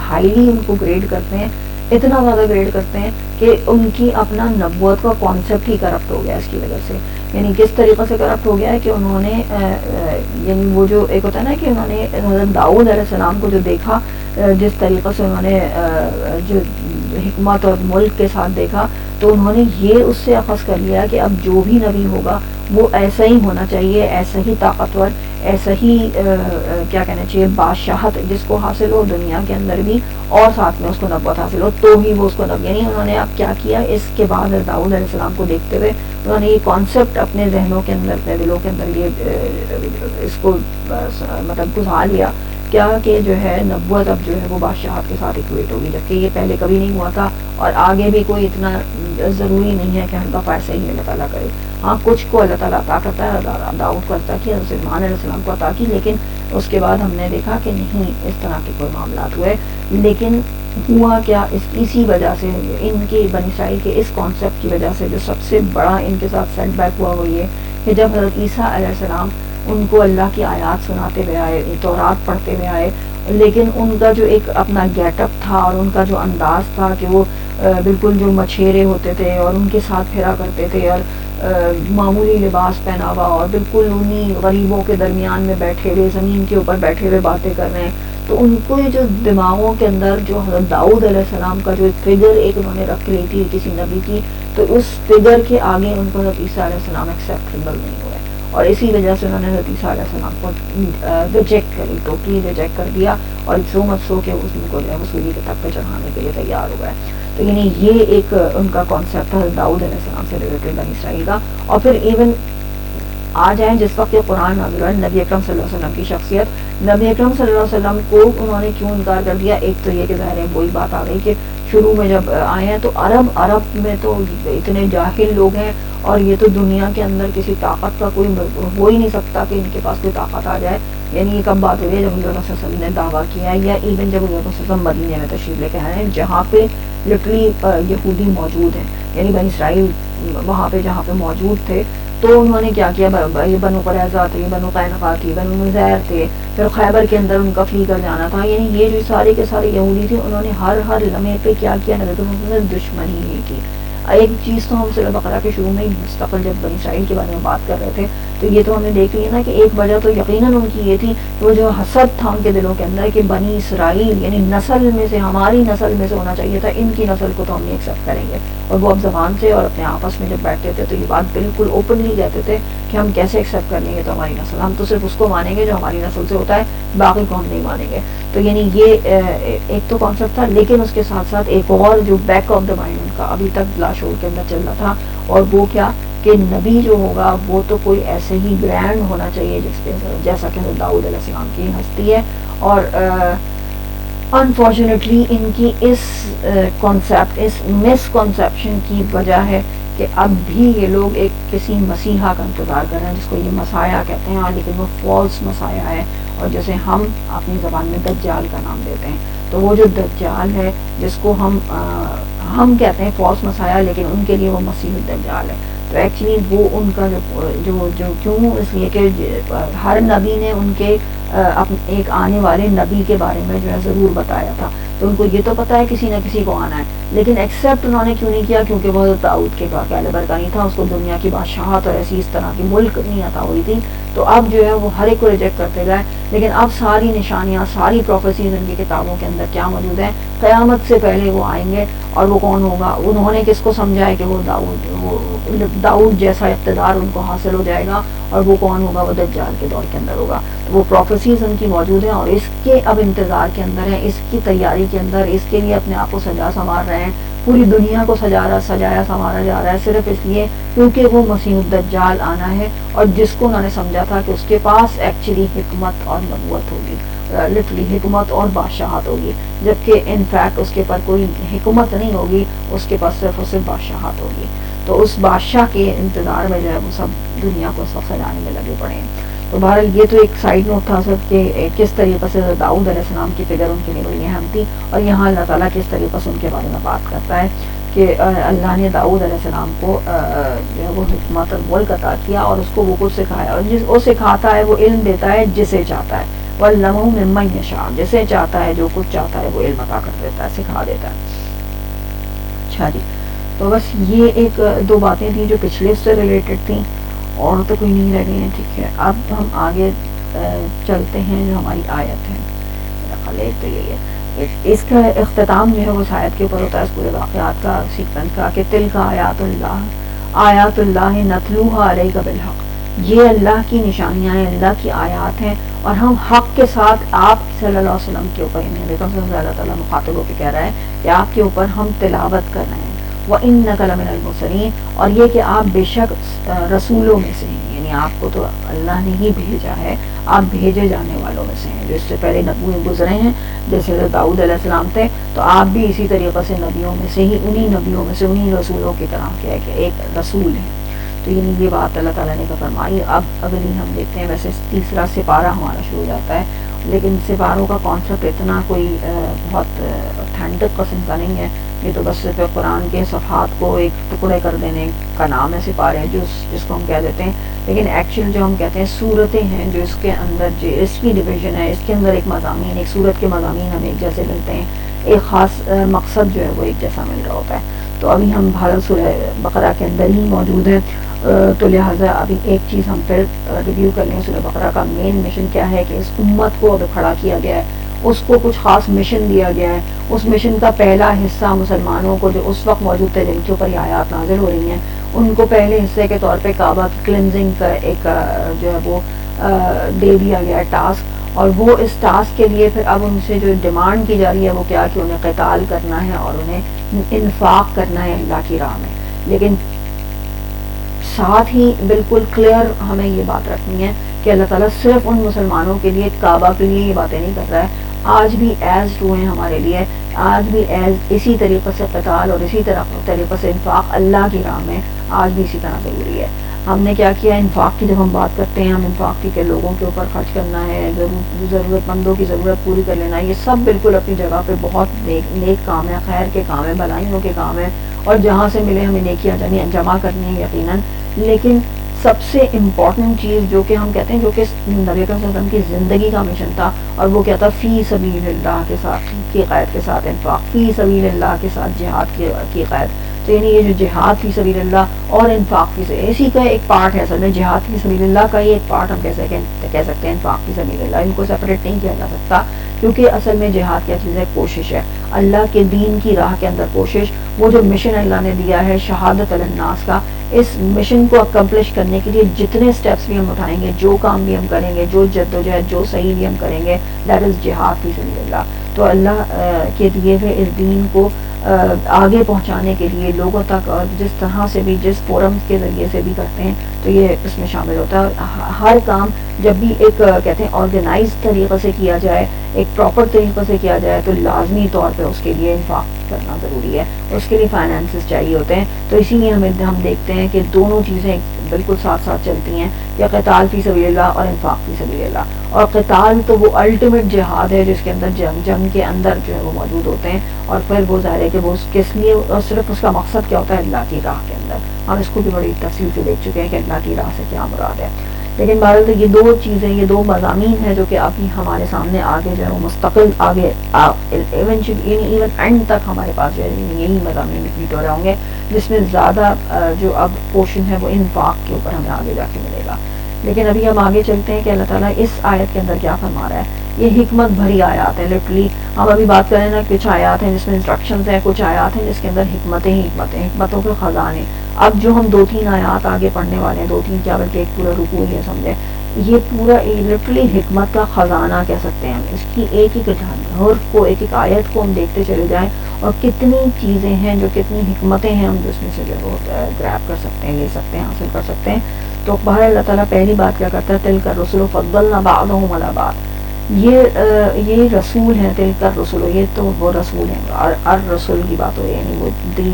ہائیلی ان کو گریڈ کرتے ہیں، اتنا زیادہ گریڈ کرتے ہیں کہ ان کی اپنا نبوت کا کانسیپٹ ہی کرپٹ ہو گیا اس کی وجہ سے. یعنی کس طریقے سے کرپٹ ہو گیا ہے کہ انہوں نے یعنی وہ جو ایک ہوتا ہے نا کہ انہوں نے حضرت داؤد علیہ السلام کو جو دیکھا، جس طریقے سے انہوں نے جو حکمت اور ملک کے ساتھ دیکھا، تو انہوں نے یہ اس سے اخذ کر لیا کہ اب جو بھی نبی ہوگا وہ ایسا ہی ہونا چاہیے، ایسا ہی طاقتور، ایسا ہی کیا کہنا چاہیے بادشاہت جس کو حاصل ہو دنیا کے اندر بھی، اور ساتھ میں اس کو نبوت حاصل ہو تو ہی وہ اس کو یعنی انہوں نے اب کیا کیا، اس کے بعد داؤد علیہ السلام کو دیکھتے ہوئے انہوں نے یہ کانسیپٹ اپنے ذہنوں کے اندر، اپنے دلوں کے اندر یہ اس کو مطلب گزار لیا کیا کہ جو ہے نبوت اب جو ہے وہ بادشاہت کے ساتھ اکویٹ ہوگی، جبکہ یہ پہلے کبھی نہیں ہوا تھا اور آگے بھی کوئی اتنا ضروری نہیں ہے کہ ہم کا ایسا ہی اللہ تعالیٰ کرے. ہاں کچھ کو اللہ تعالیٰ عطا کرتا ہے، داؤد کو عطا کیا، سلیمان علیہ السلام کو عطا کی، لیکن اس کے بعد ہم نے دیکھا کہ نہیں اس طرح کے کوئی معاملات ہوئے. لیکن ہوا کیا، اسی وجہ سے ان کی بنی اسرائیل کے اس کانسیپٹ کی وجہ سے جو سب سے بڑا ان کے ساتھ سیٹ بیک ہوا وہ یہ کہ جب حضرت عیسیٰ علیہ السلام ان کو اللہ کی آیات سناتے ہوئے آئے، تورات پڑھتے ہوئے آئے، لیکن ان کا جو ایک اپنا گیٹ اپ تھا اور ان کا جو انداز تھا کہ وہ بالکل جو مچھیرے ہوتے تھے اور ان کے ساتھ پھرا کرتے تھے اور معمولی لباس پہنا ہوا اور بالکل انہی غریبوں کے درمیان میں بیٹھے ہوئے، زمین کے اوپر بیٹھے ہوئے باتیں کر رہے ہیں، تو ان کو جو دماغوں کے اندر جو حضرت داؤد علیہ السلام کا جو فگر ایک انہوں نے رکھ لی تھی کسی نبی کی، تو اس فگر کے آگے ان کو حضرت عیسیٰ علیہ السلام ایکسیپٹیبل نہیں ہوئے. اور اسی وجہ سے انہوں نے حضرت عیسیٰ علیہ السلام کو ریجیکٹ کری، ٹوٹلی ریجیکٹ کر دیا، اور سو مت سو کہ اس کو جو ہے وصولی کے تک پہ چڑھانے کے لیے تیار ہو گئے. تو یعنی یہ ایک ان کا کانسیپٹ ہے داؤد علیہ السلام سے ریلیٹڈ بنی اسرائیل کا. اور پھر ایون آ جائیں جس وقت یہ قرآن نازل ہوا، نبی اکرم صلی اللہ علیہ وسلم کی شخصیت، نبی اکرم صلی اللہ علیہ وسلم کو انہوں نے کیوں انکار کر دیا؟ ایک تو یہ کہ ظاہر ہے وہی بات آ گئی کہ شروع میں جب آئے ہیں تو عرب میں تو اتنے جاہل لوگ ہیں، اور یہ تو دنیا کے اندر کسی طاقت کا کوئی ہو ہی نہیں سکتا کہ ان کے پاس کوئی طاقت آ جائے. یعنی یہ کب بات ہوئی ہے؟ جب حضرت صلی اللہ علیہ وسلم نے دعویٰ کیا، یا ایون جب حضرت صلی اللہ علیہ وسلم مدینے میں تشریف لے کے آئے ہیں جہاں پہ لٹرلی یہودی موجود ہیں، یعنی بنی اسرائیل وہاں پہ جہاں پہ موجود تھے، تو انہوں نے کیا کیا، یہ بنو قریظہ تھے، بنو قینقاع تھی، بنو نذیر تھے، پھر خیبر کے اندر ان کا فلی کر جانا تھا. یعنی یہ جو سارے کے سارے یہودی تھے، انہوں نے ہر لمحے پہ کیا کیا، نبی نے دشمنی ہی کی. ایک چیز تو ہم سورہ بقرہ کے شروع میں ہی مستقل جب بنی اسرائیل کے بارے میں بات کر رہے تھے تو یہ تو ہم نے دیکھ لیا نا کہ ایک وجہ تو یقیناً ان کی یہ تھی کہ وہ جو حسد تھا ان کے دلوں کے اندر کہ بنی اسرائیل یعنی نسل میں سے، ہماری نسل میں سے ہونا چاہیے تھا، ان کی نسل کو تو ہم نہیں ایکسیپٹ کریں گے. اور وہ اب زبان سے اور اپنے آپس میں جب بیٹھتے تھے تو یہ بات بالکل اوپنلی کہتے تھے کہ ہم کیسے ایکسیپٹ کر لیں گے تو ہماری نسل، ہم تو صرف اس کو مانیں گے جو ہماری نسل سے ہوتا ہے، باقی کو ہم نہیں مانیں گے. تو یعنی یہ ایک تو کانسیپٹ تھا. لیکن اس کے ساتھ ساتھ ایک اور جو back of the mind in کا ابھی تک لاشعور کے اندر چل رہا تھا، اور وہ کیا کہ نبی جو ہوگا وہ تو کوئی ایسے ہی گرینڈ ہونا چاہیے جس پہ جیسا کہ داؤد علیہ السلام کی ہستی ہے. اور انفارچونیٹلی ان کی اس کانسیپٹ، اس مس کنسیپشن کی وجہ ہے کہ اب بھی یہ لوگ ایک کسی مسیحا کا انتظار کر رہے ہیں جس کو یہ مسیحا کہتے ہیں، لیکن وہ فالس مسیحا ہے، اور جسے ہم اپنی زبان میں دجال کا نام دیتے ہیں. تو وہ جو دجال ہے جس کو ہم کہتے ہیں فالس مسیحا، لیکن ان کے لیے وہ مسیح الدجال ہے. تو ایکچولی وہ ان کا جو کیوں، اس لیے کہ ہر نبی نے ان کے ایک آنے والے نبی کے بارے میں جو ہے ضرور بتایا تھا، تو ان کو یہ تو پتا ہے کسی نہ کسی کو آنا ہے، لیکن ایکسیپٹ انہوں نے کیوں نہیں کیا؟ کیونکہ وہ داؤد کے کیلیبر کا نہیں تھا، اس کو دنیا کی بادشاہت اور ایسی اس طرح کی ملک نہیں عطا ہوئی تھی. تو اب جو ہے وہ ہر ایک کو ریجیکٹ کرتے گئے. لیکن اب ساری نشانیاں، ساری پروفیسیز ان کی کتابوں کے اندر کیا موجود ہیں؟ قیامت سے پہلے وہ آئیں گے. اور وہ کون ہوگا؟ انہوں نے کس کو سمجھا ہے کہ وہ داؤد جیسا اقتدار ان کو حاصل ہو جائے گا، اور وہ کون ہوگا؟ وہ دجال کے دور کے اندر ہوگا. تو وہ پروفیسی سیزن کی موجود ہیں اور اس کے اب انتظار کے اندر ہیں، اس کی تیاری کے اندر، اس کے لیے اپنے آپ کو سجا سنوار رہے ہیں. پوری دنیا کو سجایا سنوارا جا رہا ہے صرف اس لیے کیونکہ وہ مسیح الدجال آنا ہے، اور جس کو انہوں نے سمجھا تھا کہ اس کے پاس ایکچولی حکمت اور نبوت ہوگی، لٹرلی حکمت اور بادشاہت ہوگی، جبکہ ان فیکٹ اس کے پر کوئی حکمت نہیں ہوگی، اس کے پاس صرف اور صرف بادشاہت ہوگی. تو اس بادشاہ کے انتظار میں جو ہے وہ سب دنیا کو اس وقت سجانے میں لگے پڑے ہیں. تو بہرحال یہ تو ایک سائڈ نوٹ تھا صرف کہ کس طریقے سے داؤد علیہ السلام کی فگر ان کے لیے بڑی اہم تھی، اور یہاں اللہ تعالیٰ کس طریقے سے ان کے بارے میں بات کرتا ہے کہ اللہ نے داؤد علیہ السلام کو جو ہے وہ حکمت اور ملک عطا کیا، اور اس کو وہ کچھ سکھایا، اور جس وہ سکھاتا ہے وہ علم دیتا ہے جسے چاہتا ہے، وَعَلَّمَهُ مِمَّن يَشَاءُ، جسے چاہتا ہے جو کچھ چاہتا ہے وہ علم عطا کر دیتا ہے، سکھا دیتا ہے. اچھا جی، تو بس یہ ایک دو باتیں تھیں جو پچھلے سے ریلیٹڈ تھیں، اور تو کوئی نہیں رہ گئی ہیں. ٹھیک ہے، اب ہم آگے چلتے ہیں. جو ہماری آیت ہے میرا خیال ہے تو یہی ہے، اس کا اختتام جو ہے وہ اس آیت کے اوپر ہوتا ہے، اس پورے واقعات کا سیکوینس کا، کہ تلک آیات اللہ نتلوہا علیک بالحق، یہ اللہ کی نشانیاں ہیں، اللہ کی آیات ہیں، اور ہم حق کے ساتھ آپ صلی اللہ علیہ وسلم کے اوپر، یعنی اللہ تعالیٰ مخاطب ہو کے کہہ رہا ہے کہ آپ کے اوپر ہم تلاوت کر رہے ہیں. وَإِنَّكَ لَمِنَ الْمُرْسَلِينَ، اور یہ کہ آپ بے شک رسولوں میں سے ہیں، یعنی آپ کو تو اللہ نے ہی بھیجا ہے، آپ بھیجے جانے والوں میں سے ہیں. جو اس سے پہلے نبی گزرے ہیں جیسے داؤد علیہ السلام تھے، تو آپ بھی اسی طریقے سے نبیوں میں سے ہی، انہی نبیوں میں سے، انہی رسولوں کی طرح کیا ہے کہ ایک رسول ہے. تو یعنی یہ بات اللہ تعالیٰ نے فرمائی. اب اگلی ہم دیکھتے ہیں، ویسے تیسرا سپارہ ہمارا شروع ہو جاتا ہے، لیکن سپاروں کا کانسیپٹ اتنا کوئی بہت اوتھینٹک قسم کا نہیں ہے، یہ تو بس صرف قرآن کے صفحات کو ایک ٹکڑے کر دینے کا نام ہے سپارے، جس کو ہم کہہ دیتے ہیں. لیکن ایکچوئل جو ہم کہتے ہیں صورتیں ہیں، جو اس کے اندر جو اس کی ڈویژن ہے، اس کے اندر ایک مضامین، ایک صورت کے مضامین ہمیں ایک جیسے ملتے ہیں، ایک خاص مقصد جو ہے وہ ایک جیسا مل رہا ہوتا ہے. تو ابھی ہم بھارت سورہ بقرہ کے اندر ہی موجود ہیں، تو لہٰذا ابھی ایک چیز ہم پھر ریویو کر لیں. سورہ بقرہ کا مین مشن کیا ہے کہ اس امت کو اب کھڑا کیا گیا ہے، اس کو کچھ خاص مشن دیا گیا ہے. اس مشن کا پہلا حصہ مسلمانوں کو جو اس وقت موجود تھے جن کے اوپر یہ آیات نازل ہو رہی ہیں، ان کو پہلے حصے کے طور پہ کعبہ کی کلینزنگ کا ایک جو ہے وہ دے دیا گیا ہے ٹاسک، اور وہ اس ٹاسک کے لیے پھر اب ان سے جو ڈیمانڈ کی جا رہی ہے وہ کیا کہ انہیں قتال کرنا ہے اور انہیں انفاق کرنا ہے اللہ کی راہ میں. لیکن ساتھ ہی بالکل کلیئر ہمیں یہ بات رکھنی ہے کہ اللہ تعالیٰ صرف ان مسلمانوں کے لیے کعبہ کے لیے یہ باتیں نہیں کر رہا ہے، آج بھی ایز ٹرو ہیں ہمارے لیے، آج بھی ایز اسی طریقے سے قتال اور اسی طریقے سے انفاق اللہ کی راہ میں آج بھی اسی طرح ضروری ہے. ہم نے کیا کیا، انفاق کی جب ہم بات کرتے ہیں، ہم انفاق کی کہ لوگوں کے اوپر خرچ کرنا ہے، ضرورت مندوں کی ضرورت پوری کر لینا، یہ سب بالکل اپنی جگہ پہ بہت نیک کام ہے، خیر کے کام ہے، بھلائیوں کے کام ہے، اور جہاں سے ملے ہمیں نیکیاں جمع کرنی ہے یقیناً. لیکن سب سے امپورٹنٹ چیز جو کہ ہم کہتے ہیں، جو کہ نبی اکرم صلی اللہ علیہ وسلم کی زندگی کا مشن تھا، اور وہ کیا تھا، فی سبیل اللہ کے ساتھ کی قید کے ساتھ انفاق، فی سبیل اللہ کے ساتھ جہاد کی قید. تو یعنی یہ جو جہاد فی سبیل اللہ اور انفاق فی سبیل، اسی کا ایک پارٹ ہے اصل میں، جہاد فی سبیل اللہ کا یہ ایک پارٹ ہم کہہ سکتے ہیں انفاق فی سبیل اللہ. ان کو سپریٹ نہیں کیا جا سکتا، کیونکہ اصل میں جہاد کیا چیز ہے، کوشش ہے، اللہ کے دین کی راہ کے اندر کوشش. وہ جو مشن اللہ نے دیا ہے شہادت علی الناس کا، اس مشن کو اکمپلش کرنے کے لیے جتنے سٹیپس بھی ہم اٹھائیں گے، جو کام بھی ہم کریں گے، جو جدوجہد، جو صحیح بھی ہم کریں گے، دیٹ از جہاد فی سبیل اللہ. تو اللہ کے دیے ہوئے اس دین کو آگے پہنچانے کے لیے لوگوں تک، اور جس طرح سے بھی، جس فورم کے ذریعے سے بھی کرتے ہیں، تو یہ اس میں شامل ہوتا ہے. ہر کام جب بھی ایک کہتے ہیں آرگنائز طریقے سے کیا جائے، ایک پراپر طریقے سے کیا جائے، تو لازمی طور پہ اس کے لیے انفاق کرنا ضروری ہے، اس کے لیے فائنانسز چاہیے ہوتے ہیں. تو اسی لیے ہم دیکھتے ہیں کہ دونوں چیزیں بالکل ساتھ ساتھ چلتی ہیں، کہ قتال فی سبیل اللہ اور انفاق فی سبیل اللہ. اور قتال تو وہ الٹیمیٹ جہاد ہے جس کے اندر جنگ کے اندر جو ہے وہ موجود ہوتے ہیں، اور پھر وہ ظاہر ہے کہ وہ کس لیے، اور صرف اس کا مقصد کیا ہوتا ہے، اللہ کی راہ کے اندر. ہم اس کو بھی بڑی تفصیل سے دیکھ چکے ہیں کہ اللہ کی راہ سے کیا مراد ہے. لیکن بہرحال تو یہ دو چیزیں، یہ دو مضامین ہیں جو کہ ابھی ہمارے سامنے آگے جو ہے وہ مستقل آگے ایون اینڈ تک ہمارے پاس جو ہے یہی مضامین ریپیٹ ہو رہے ہوں گے، جس میں زیادہ جو اب پورشن ہے وہ انفاق کے اوپر ہمیں آگے جا کے ملے گا. لیکن ابھی ہم آگے چلتے ہیں کہ اللہ تعالیٰ اس آیت کے اندر کیا فرما رہا ہے. یہ حکمت بھری آیات ہیں، لٹرلی ہم ابھی بات کریں نا، کچھ آیات ہیں جس میں انسٹرکشنز ہیں، کچھ آیات ہیں جس کے اندر حکمتوں کے خزانے. اب جو ہم 2-3 آیات آگے پڑھنے والے ہیں، 2-3 کیا بلکہ ایک پورا رکوع یہ سمجھیں، یہ پورا لٹرلی حکمت کا خزانہ کہہ سکتے ہیں ہم. اس کی ایک ایک حرف کو، ایک ایک آیت کو ہم دیکھتے چلے جائیں، اور کتنی چیزیں ہیں جو کتنی حکمتیں ہیں ہم جو اس میں سے جو وہ گریب کر سکتے ہیں، لے سکتے ہیں، حاصل کر سکتے ہیں. تو باہر اللہ تعالیٰ پہلی بات کیا کرتا ہے، تلک الرسل فضلنا بعضهم علی بعض. یہ رسول ہیں، تلک الرسل، یہ تو وہ رسول ہیں. الرسول کی بات ہو رہی ہے، یعنی وہ دی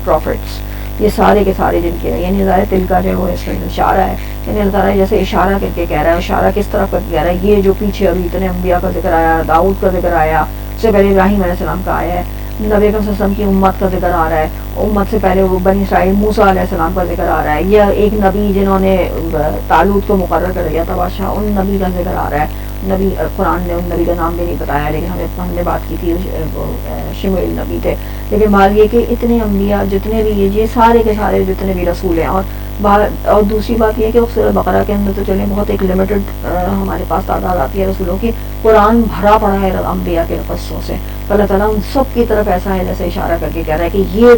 پروفٹس، یہ سارے کے سارے جن کے، یعنی ظاہر تل کا جو ہے وہ اس میں اشارہ ہے، یعنی اللہ تعالیٰ جیسے اشارہ کر کے کہہ رہا ہے. اشارہ کس طرح کر کے کہہ رہا ہے؟ یہ جو پیچھے ابھی اتنے انبیاء کا ذکر آیا، داؤد کا ذکر آیا، اس سے پہلے ابراہیم علیہ السلام کا آیا ہے، نبی اکرم صلی اللہ علیہ وسلم کی امت کا ذکر آ رہا ہے، امت سے پہلے وہ بنی اسرائیل موسیٰ علیہ السلام کا ذکر آ رہا ہے، یا ایک نبی جنہوں نے طالوت کو مقرر کر دیا تھا بادشاہ، ان نبی کا ذکر آ رہا ہے. نبی قرآن نے ان نبی کا نام بھی نہیں بتایا، لیکن ہم نے بات کی تھی شموئیل نبی تھے. لیکن بات یہ کہ اتنے انبیاء جتنے بھی یہ سارے کے سارے جتنے بھی رسول ہیں. اور دوسری بات یہ کہ سورہ بقرہ کے اندر تو چلیں بہت ایک لمیٹڈ ہمارے پاس تعداد آتی ہے رسولوں کی، قرآن بھرا پڑا ہے انبیاء کے قصوں سے. اللہ تعالیٰ ان سب کی طرف ایسا ہے جیسے اشارہ کر کے کہہ رہا ہے کہ یہ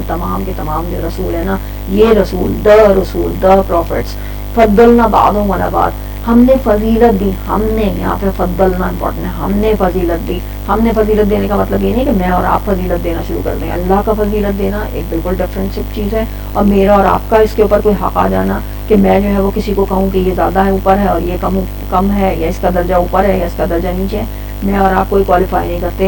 تمام کے تمام جو رسول ہیں نا، یہ رسول دا پروفٹس فضلنا بعضهم علی بعض، ہم نے فضیلت دی. ہم نے یہاں پہ فضلنا امپورٹنٹ ہے، ہم نے فضیلت دی. ہم نے فضیلت دینے کا مطلب یہ نہیں کہ میں اور آپ فضیلت دینا شروع کر دیں. اللہ کا فضیلت دینا ایک بالکل ڈفرینٹ چیز ہے، اور میرا اور آپ کا اس کے اوپر کوئی حق آ جانا کہ میں جو ہے وہ کسی کو کہوں کہ یہ زیادہ ہے اوپر ہے اور یہ کم ہے، یا اس کا درجہ اوپر ہے یا اس کا درجہ نیچے ہے. میں اور آپ کوئی کوالیفائی نہیں کرتے.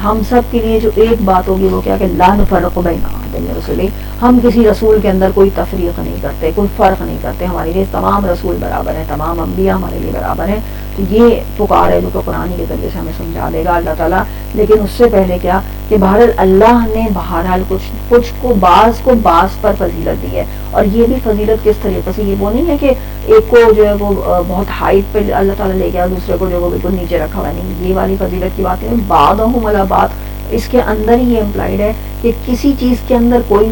ہم سب کے لیے جو ایک بات ہوگی وہ کیا کہ لا نفرق بین احد من رسلہ، ہم کسی رسول کے اندر کوئی تفریق نہیں کرتے، کوئی فرق نہیں کرتے. ہمارے لیے تمام رسول برابر ہیں، تمام انبیاء ہمارے لیے برابر ہیں. تو یہ پکار ہے جو کہ قرآن کے ذریعے سے ہمیں سمجھا دے گا اللہ تعالیٰ. لیکن اس سے پہلے کیا کہ بہرحال اللہ نے بہرحال کچھ کو بعض پر فضیلت دی ہے. اور یہ بھی فضیلت کس طریقے سے، یہ وہ نہیں ہے کہ ایک کو جو ہے وہ بہت ہائٹ پہ اللہ تعالیٰ لے گیا، دوسرے کو جو ہے وہ بالکل نیچے رکھا ہوا نہیں. یہ والی فضیلت کی بات ہے بعضهم علی بعض. اس کے اندر یہ امپلائڈ ہے کہ کسی چیز کے اندر کوئی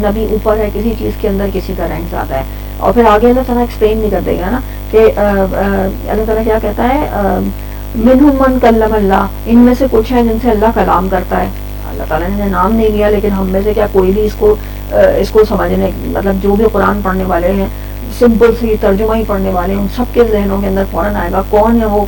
نبی اوپر ہے، کسی چیز کے اندر کسی کا رینک زیادہ ہے. اور پھر آگے اللہ تعالیٰ ایکسپلین نہیں کر دے گا نا کہ اللہ تعالیٰ کیا کہتا ہے، منہم من کلم اللہ، ان میں سے کچھ ہیں جن سے اللہ کلام کرتا ہے. اللہ تعالیٰ نے نام نہیں لیا، لیکن ہم میں سے کیا کوئی بھی اس کو سمجھنے، مطلب جو بھی قرآن پڑھنے والے ہیں، سمپل سی ترجمہ ہی پڑھنے والے ہیں، ان سب کے ذہنوں کے اندر فوراً آئے گا کون ہے وہ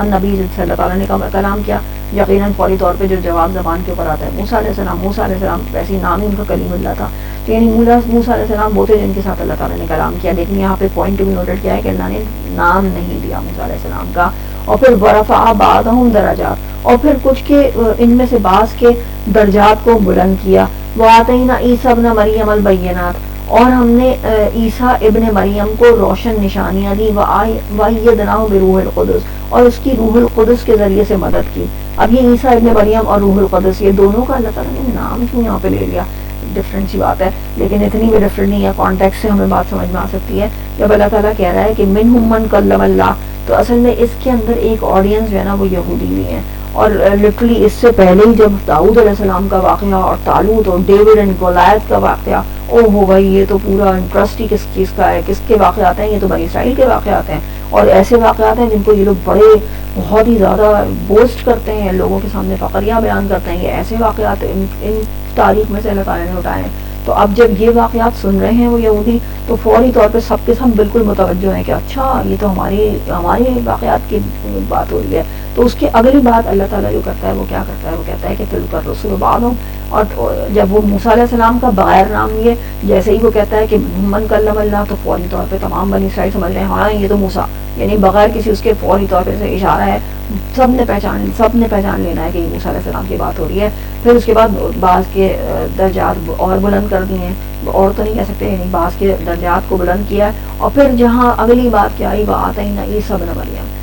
نبی جن سے اللہ تعالیٰ نے کلام کیا. یقیناً فوری طور پہ جو جواب زبان کے اوپر آتا ہے موسیٰ علیہ السلام ویسے ہی نام ہی ان کا کلیم اللہ تھا. یعنی موسیٰ علیہ السلام وہ تھے جن کے ساتھ اللہ تعالیٰ نے کلام کیا. لیکن یہاں پہ پوائنٹ بھی نوٹڈ کیا ہے کہ اللہ نے نام نہیں دیا موسیٰ علیہ السلام کا. اور پھر ورفع بعضهم درجات، اور پھر کچھ کے ان میں سے بعض کے درجات کو بلند کیا. وآتینا عیسیٰ ابن مریم البینات، اور ہم نے عیسیٰ ابن مریم کو روشن نشانیاں دی. وَأَيَّدْنَاهُ بِرُوحِ الْقُدُسِ، اور اس کی روح القدس کے ذریعے سے مدد کی. اب یہ عیسیٰ ابن مریم اور روح القدس، یہ دونوں کا اللہ تعالیٰ نے نام کیوں یہاں پہ لے لیا؟ ڈفرینٹ سی بات ہے، لیکن اتنی بھی ڈفرینٹ نہیں ہے. کانٹیکسٹ سے ہمیں بات سمجھ میں آ سکتی ہے. جب اللہ تعالیٰ کہہ رہا ہے کہ منہم من کلم اللہ، تو اصل میں اس کے اندر ایک آڈینس جو ہے نا وہ یہودی بھی ہیں. اور لٹرلی اس سے پہلے ہی جب داؤد علیہ السلام کا واقعہ اور طالوت اور ڈیوڈ اینڈ گولیت کا واقعہ، او ہو بھائی یہ تو پورا انٹرسٹ ہی کس چیز کا ہے، کس کے واقعات ہیں؟ یہ تو بنی اسرائیل کے واقعات ہیں. اور ایسے واقعات ہیں جن کو یہ لوگ بہت ہی زیادہ بوسٹ کرتے ہیں، لوگوں کے سامنے فقریہ بیان کرتے ہیں. یہ ایسے واقعات ان تاریخ میں سے اللہ تعالیٰ نے اٹھائے ہیں. تو اب جب یہ واقعات سن رہے ہیں وہ یہودی، تو فوری طور پہ سب کے سب بالکل متوجہ ہیں کہ اچھا یہ تو ہمارے واقعات کی بات ہو رہی ہے. تو اس کی اگلی بات اللہ تعالیٰ جو کرتا ہے وہ کیا کرتا ہے، وہ کہتا ہے کہ تلک الرسل بعضهم. اور جب وہ موسیٰ علیہ السلام کا بغیر نام لیے جیسے ہی وہ کہتا ہے کہ من کلم اللہ، تو فوری طور پہ تمام بنی اسرائیل سمجھ رہے ہیں ہاں یہ تو موسیٰ، یعنی بغیر کسی اس کے فوری طور پہ سے اشارہ ہے. سب نے پہچان لینا ہے کہ یہ موسیٰ علیہ السلام کی بات ہو رہی ہے. پھر اس کے بعد بعض کے درجات اور بلند کر دیے ہیں، اور تو نہیں کہہ سکتے، یعنی بعض کے درجات کو بلند کیا ہے. اور پھر جہاں اگلی بات کیا آئی، وآتینا عیسیٰ ابن مریم،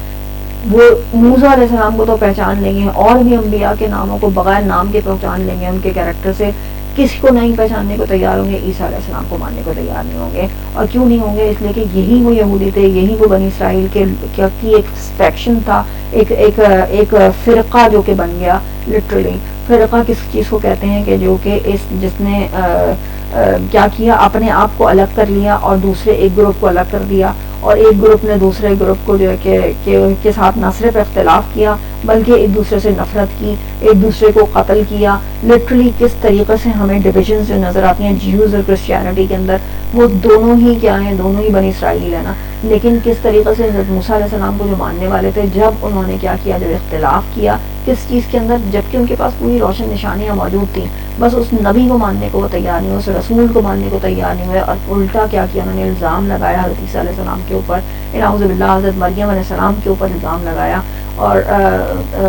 وہ موسیٰ علیہ السلام کو تو پہچان لیں گے، اور بھی انبیاء کے ناموں کو بغیر نام کے پہچان لیں گے، ان کے کیریکٹر سے. کسی کو نہیں پہچاننے کو تیار ہوں گے، عیسیٰ علیہ السلام کو ماننے کو تیار نہیں ہوں گے. اور کیوں نہیں ہوں گے؟ اس لیے کہ یہی وہ یہودی تھے، یہی وہ بنی اسرائیل کے کی ایک سیکشن تھا، ایک فرقہ جو کہ بن گیا. لٹرلی فرقہ کس چیز کو کہتے ہیں کہ جو کہ جس نے کیا کیا، اپنے آپ کو الگ کر لیا اور دوسرے ایک گروپ کو الگ کر دیا. اور ایک گروپ نے دوسرے گروپ کو جو ہے کہ کے ساتھ نہ صرف اختلاف کیا بلکہ ایک دوسرے سے نفرت کی، ایک دوسرے کو قتل کیا. لٹرلی کس طریقے سے ہمیں ڈویژنز جو نظر آتی ہیں جیوز اور کرسچینٹی کے اندر، وہ دونوں ہی کیا ہیں، دونوں ہی بنی اسرائیل ہے نا، لیکن کس طریقے سے حضرت موسیٰ علیہ السلام کو جو ماننے والے تھے، جب انہوں نے کیا کیا، جب اختلاف کیا کس چیز کے اندر، جبکہ ان کے پاس پوری روشن نشانیاں موجود تھیں، بس اس نبی کو ماننے کو وہ تیار نہیں ہوئے، اس رسول کو ماننے کو تیار نہیں ہوئے، اور الٹا کیا کیا، انہوں نے الزام لگایا حضرت عیسیٰ علیہ السلام کے اوپر، نعوذ باللہ حضرت مریم علیہ السلام کے اوپر الزام لگایا، اور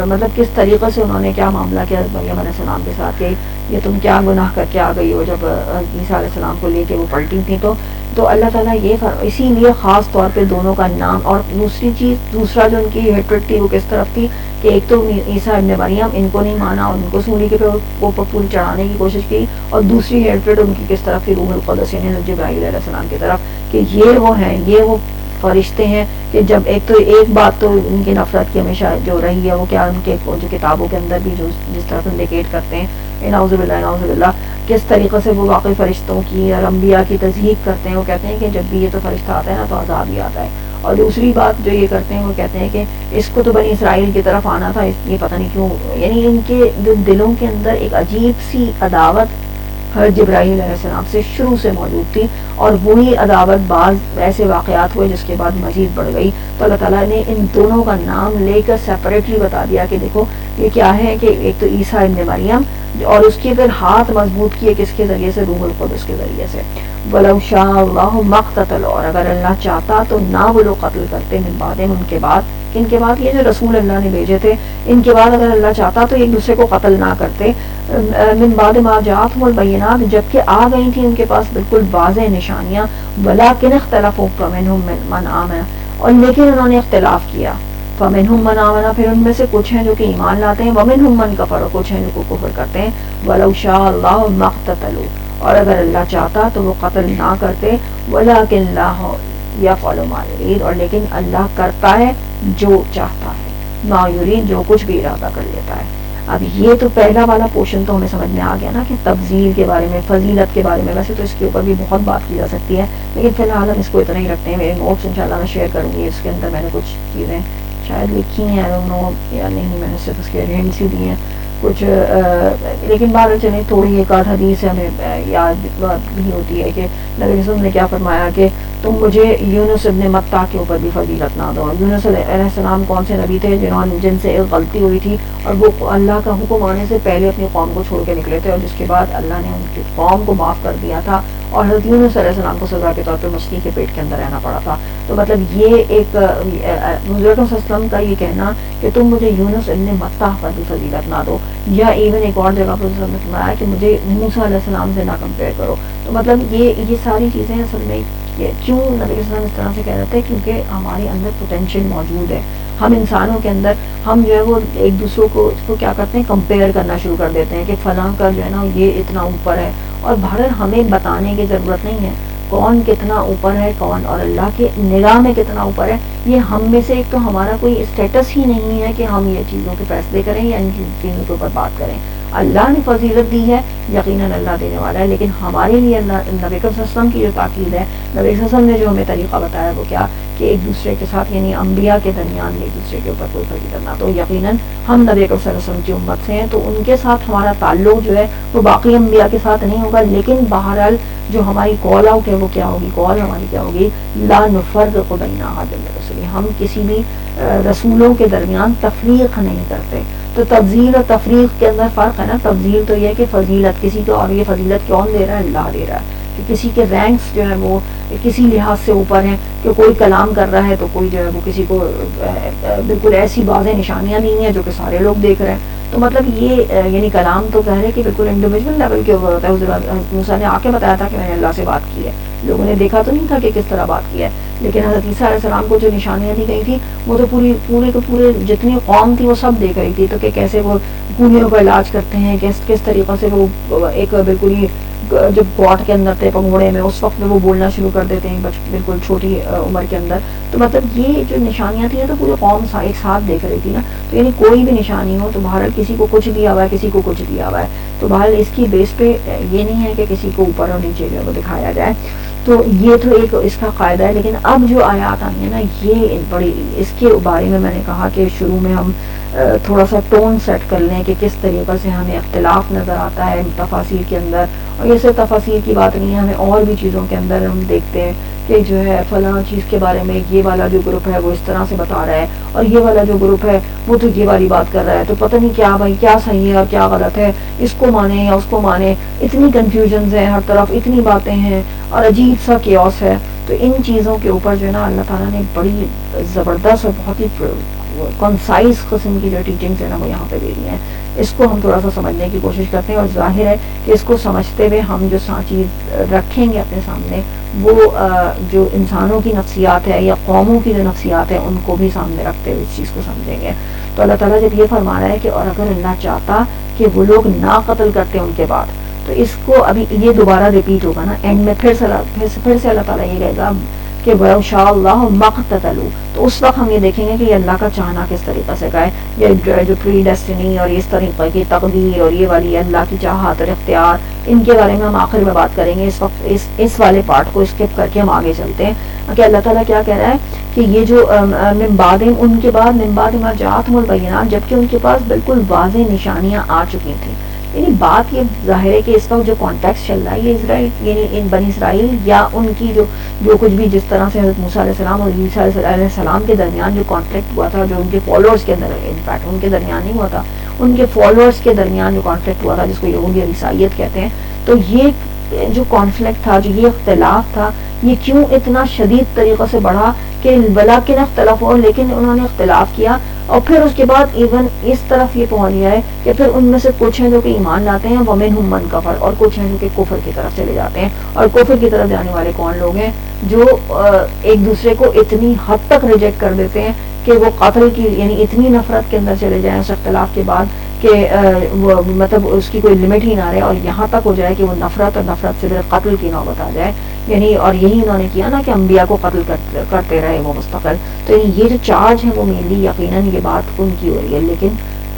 مطلب کس طریقے سے انہوں نے کیا معاملہ کیا حضرت مریم علیہ السلام کے ساتھ کہ یہ تم کیا گناہ کر کے آ گئی ہو، جب عیسیٰ علیہ السلام کو لے کے وہ پلٹی تھیں، تو اللہ تعالیٰ یہ اسی لیے خاص طور پہ دونوں کا نام، اور دوسری چیز، دوسرا جو ان کی ہیٹریٹ تھی وہ کس طرف تھی کہ ایک تو عیسیٰ ابن مریم، ان کو نہیں مانا اور ان کو سولی کے پہ پھول چڑھانے کی کوشش کی، اور دوسری ہیٹریٹ ان کی کس طرف تھی، روح القدس یعنی جبرائیل علیہ السلام کی طرف، کہ یہ وہ ہیں، یہ وہ فرشتے ہیں کہ جب ایک تو ایک بات تو ان کی نفرت کی ہمیشہ جو رہی ہے وہ کیا، ان کے جو کتابوں کے اندر بھی جو جس طرح انڈیکیٹ کرتے ہیں، نعوذ باللہ نعوذ باللہ، کس طریقے سے وہ واقعی فرشتوں کی اور انبیاء کی تضحیق کرتے ہیں، وہ کہتے ہیں کہ جب بھی یہ تو فرشتہ آتا ہے نا تو عذاب ہی آتا ہے، اور دوسری بات جو یہ کرتے ہیں وہ کہتے ہیں کہ اس کو تو بنی اسرائیل کی طرف آنا تھا، یہ پتہ نہیں کیوں، یعنی ان کے دلوں کے اندر ایک عجیب سی عداوت جبرائیل علیہ السلام سے شروع سے موجود تھی، اور وہی عداوت بعض ایسے واقعات ہوئے جس کے بعد مزید بڑھ گئی، تو اللہ تعالیٰ نے ان دونوں کا نام لے کر سیپریٹلی بتا دیا کہ دیکھو یہ کیا ہے، کہ ایک تو عیسیٰ ابن مریم، اور اس کے پھر ہاتھ مضبوط کیے کس کے ذریعے سے، روح القدس کے ذریعے سے، وَلَوْ شَاءَ اللَّهُ مَا اقْتَتَلُوا، اور اگر اللہ چاہتا تو نہ وہ لوگ قتل کرتے، من بعدہم، ان کے بعد، ان کے بعد یہ جو رسول اللہ نے بھیجے تھے ان کے بعد اگر اللہ چاہتا تو ایک دوسرے کو قتل نہ کرتے، من بعد ما جاءتهم البینات، جبکہ آ گئی تھی ان کے پاس بالکل واضح نشانیاں، وَلَٰكِنِ اخْتَلَفُوا فَمِنْهُم مَّنْ آمَنَ، اور لیکن انہوں نے اختلاف کیا، فَمِنْهُم مَّنْ آمَنَ، پھر ان میں سے کچھ ہیں جو کہ ایمان لاتے ہیں، وَمِنْهُم مَّنْ كَفَرَ، کچھ ہیں جو کفر کرتے ہیں، وَلَوْ شَاءَ اللَّهُ مَا اقْتَتَلُوا، اور اگر اللہ چاہتا تو وہ قتل نہ کرتے، وَلَٰكِنَّ اللَّهَ يَفْعَلُ مَا يُرِيدُ، اور لیکن اللہ کرتا ہے جو چاہتا ہے، ما یرید، جو کچھ بھی ارادہ کر لیتا ہے۔ اب یہ تو پہلا والا پورشن تو ہمیں سمجھ میں آ گیا نا کہ تفضیل کے بارے میں، فضیلت کے بارے میں، ویسے تو اس کے اوپر بھی بہت بات کی جا سکتی ہے، لیکن فی الحال ہم اس کو اتنا ہی رکھتے ہیں۔ میرے نوٹس انشاءاللہ میں شیئر کروں گی، اس کے اندر میں نے کچھ چیزیں شاید لکھی ہیں یا نہیں، میں نے صرف اس کے ہنٹس ہی دیے ہیں کچھ، لیکن بہرحال چلیں تھوڑی ایک آدھ حدیث ہمیں یاد بھی ہوتی ہے کہ نبی صلی اللہ علیہ وسلم نے کیا فرمایا کہ تم مجھے یونس ابن متیٰ کے اوپر بھی فضیلت نہ دو۔ یونس علیہ السلام کون سے نبی تھے جن سے ایک غلطی ہوئی تھی، اور وہ اللہ کا حکم آنے سے پہلے اپنی قوم کو چھوڑ کے نکلے تھے، اور جس کے بعد اللہ نے ان کی قوم کو معاف کر دیا تھا، اور حضرت یونس علیہ السلام کو سزا کے طور پہ مچھلی کے پیٹ کے اندر رہنا پڑا تھا۔ تو مطلب یہ ایک حضرت صلی اللہ علیہ وسلم کا یہ کہنا کہ تم مجھے یونس ابن متیٰ پر بھی فضیلت نہ دو، یا ایون ایک اور جگہ پر نے فرمایا کہ مجھے موسیٰ علیہ السلام سے نہ کمپیئر کرو۔ تو مطلب یہ ساری چیزیں اصل میں کیوں نبی صلی اللہ علیہ وسلم اس طرح سے کہہ رہے تھے، کیونکہ ہمارے اندر پوٹینشیل موجود ہے، ہم انسانوں کے اندر ہم جو ہے وہ ایک دوسروں کو کیا کرتے ہیں، کمپیئر کرنا شروع کر دیتے ہیں کہ فلاں کا جو ہے نا یہ اتنا اوپر ہے، اور بہرحال ہمیں بتانے کی ضرورت نہیں ہے کون کتنا اوپر ہے، کون اور اللہ کے نگاہ میں کتنا اوپر ہے، یہ ہم میں سے ایک تو ہمارا کوئی اسٹیٹس ہی نہیں ہے کہ ہم یہ چیزوں کے فیصلے کریں یا ان چیزوں کے اوپر بات کریں۔ اللہ نے فضیلت دی ہے، یقیناً اللہ دینے والا ہے، لیکن ہمارے لیے اللہ نبی صلی اللہ علیہ وسلم کی جو تاکید ہے، نبی صلی اللہ علیہ وسلم نے جو ہمیں طریقہ بتایا وہ کیا کہ ایک دوسرے کے ساتھ یعنی انبیاء کے درمیان ایک دوسرے کے اوپر کوئی فضیلت نہ، تو یقیناً ہم نبی صلی اللہ علیہ وسلم کی امت سے ہیں، تو ان کے ساتھ ہمارا تعلق جو ہے وہ باقی انبیاء کے ساتھ نہیں ہوگا، لیکن بہرحال جو ہماری کال آؤٹ ہے وہ کیا ہوگی، کال ہماری کیا ہوگی، لا نفرق بین احد من رسلہ، ہم کسی بھی رسولوں کے درمیان تفریق نہیں کرتے۔ تو تفضیل اور تفریق کے اندر فرق ہے نا، تفضیل تو یہ ہے کہ فضیلت کسی کو، اور یہ فضیلت کون دے رہا ہے، اللہ دے رہا ہے، کہ کسی کے رینکس جو ہے وہ کسی لحاظ سے اوپر ہیں، کہ کوئی کلام کر رہا ہے تو کوئی جو ہے وہ کسی کو بالکل ایسی واضح نشانیاں دی ہیں جو کہ سارے لوگ دیکھ رہے ہیں، تو مطلب یہ یعنی کلام تو ظاہر ہے کہ بالکل انڈیویجول لیول کے اوپر ہوتا ہے۔ حضرت موسیٰ نے آ کے بتایا تھا کہ میں نے اللہ سے بات کی ہے، لوگوں نے دیکھا تو نہیں تھا کہ کس طرح بات کی ہے، لیکن حضرت عیسیٰ علیہ السلام کو جو نشانیاں دی گئی تھی وہ تو پورے جتنی قوم تھی وہ سب دیکھ رہی تھی، تو کہ کیسے وہ کونیوں کا علاج کرتے ہیں، کس طریقے سے وہ ایک بالکل ہی جب کوارٹ کے اندر تھے پنگوڑے میں اس وقت میں وہ بولنا شروع کر دیتے ہیں بالکل چھوٹی عمر کے اندر، تو مطلب یہ جو نشانیاں تھیں تو پوری قوم ایک ساتھ دیکھ رہی تھی نا، تو یعنی کوئی بھی نشانی ہو تو بہرحال کسی کو کچھ دیا ہوا ہے، کسی کو کچھ دیا ہوا ہے، تو بہرحال اس کی بیس پہ یہ نہیں ہے کہ کسی کو اوپر اور نیچے جو ہے وہ دکھایا جائے، تو یہ تو ایک اس کا قاعدہ ہے۔ لیکن اب جو آیات آئی ہیں نا یہ بڑی، اس کے بارے میں نے کہا کہ شروع میں ہم تھوڑا سا ٹون سیٹ کر لیں کہ کس طریقے سے ہمیں اختلاف نظر آتا ہے تفاسیر کے اندر. اور یہ صرف تفاسیر کی بات نہیں ہے, ہمیں اور بھی چیزوں کے اندر ہم دیکھتے ہیں کہ جو ہے فلاں چیز کے بارے میں یہ والا جو گروپ ہے وہ اس طرح سے بتا رہا ہے, اور یہ والا جو گروپ ہے وہ تو یہ والی بات کر رہا ہے, تو پتہ نہیں کیا بھائی کیا صحیح ہے اور کیا غلط ہے, اس کو مانیں یا اس کو مانیں. اتنی کنفیوژنز ہیں ہر طرف, اتنی باتیں ہیں اور عجیب سا کیوس ہے. تو ان چیزوں کے اوپر جو ہے نا اللہ تعالیٰ نے بڑی زبردست اور بہت ہی کنسائز قسم کی جو ٹیچنگز ہیں نا وہ یہاں پہ دے دی ہیں. اس کو ہم تھوڑا سا سمجھنے کی کوشش کرتے ہیں, اور ظاہر ہے کہ اس کو سمجھتے ہوئے ہم جو چیز رکھیں گے اپنے سامنے وہ جو انسانوں کی نفسیات ہے یا قوموں کی جو نفسیات ہے ان کو بھی سامنے رکھتے ہوئے اس چیز کو سمجھیں گے. تو اللہ تعالیٰ جب یہ فرما رہا ہے کہ اور اگر اللہ چاہتا کہ وہ لوگ نہ قتل کرتے ان کے بعد, تو اس کو ابھی یہ دوبارہ ریپیٹ ہوگا نا اینڈ میں پھر سے اللہ تعالیٰ یہ کہے گا کہ وَإِنْ شَاءَ اللَّهُ مَا اقْتَتَلُوا. تو اس وقت ہم یہ دیکھیں گے کہ یہ اللہ کا چاہنا کس طریقے سے کا ہے, یہ جو پری ڈیسٹنی اور اس طریقے کی تقدیر اور یہ والی اللہ کی چاہت اور اختیار, ان کے بارے میں ہم آخر میں بات کریں گے. اس وقت اس والے پارٹ کو اسکپ کر کے ہم آگے چلتے ہیں کہ اللہ تعالیٰ کیا کہہ رہا ہے کہ یہ جو من بعد ان کے بعد من بعد ما جاءتهم البینات, جبکہ ان کے پاس بالکل واضح نشانیاں آ چکی تھیں. یعنی بات یہ ظاہر ہے کہ اس وقت جو کانٹیکس چل رہا ہے یہ اسرائیل یعنی ان بنی اسرائیل یا ان کی جو کچھ بھی جس طرح سے حضرت موسیٰ علیہ السلام اور عیسیٰ علیہ السلام کے درمیان جو کانفلکٹ ہوا تھا, جو ان کے فالوورز کے اندر, انفیکٹ ان کے درمیان نہیں ہوا تھا, ان کے فالوورز کے درمیان جو کانفلکٹ ہوا تھا جس کو یہودی اور عیسائیت کہتے ہیں, تو یہ جو کانفلکٹ تھا, جو یہ اختلاف تھا, یہ کیوں اتنا شدید طریقے سے بڑھا کہ ولیکن اختلافوں, لیکن انہوں نے اختلاف کیا اور پھر اس کے بعد ایون اس طرف یہ پہنچ گیا ہے کہ پھر ان میں سے کچھ ہیں جو کہ ایمان لاتے ہیں وَمِنْهُمْ مَنْ كَفَرَ, اور کچھ ہیں جو کہ کفر کی طرف چلے جاتے ہیں. اور کفر کی طرف جانے والے کون لوگ ہیں؟ جو ایک دوسرے کو اتنی حد تک ریجیکٹ کر دیتے ہیں کہ وہ قتل کی یعنی اتنی نفرت کے اندر چلے جائیں اس اختلاف کے بعد کہ وہ مطلب اس کی کوئی لمٹ ہی نہ رہے, اور یہاں تک ہو جائے کہ وہ نفرت اور نفرت سے قتل کی نوبت آ جائے. یعنی اور یہی انہوں نے کیا نا کہ انبیاء کو قتل کرتے رہے وہ مستقل. تو یہ جو چارج ہے وہ مینلی یقیناً یہ بات ان کی ہو رہی ہے, لیکن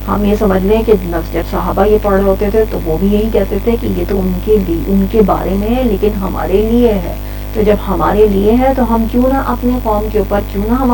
ہم یہ سمجھ لیں کہ جب صحابہ یہ پڑھ رہے ہوتے تھے تو وہ بھی یہی کہتے تھے کہ یہ تو ان کے بارے میں ہے لیکن ہمارے لیے ہے. تو جب ہمارے لیے ہے تو ہم کیوں نہ اپنے قوم کے اوپر, کیوں نہ ہم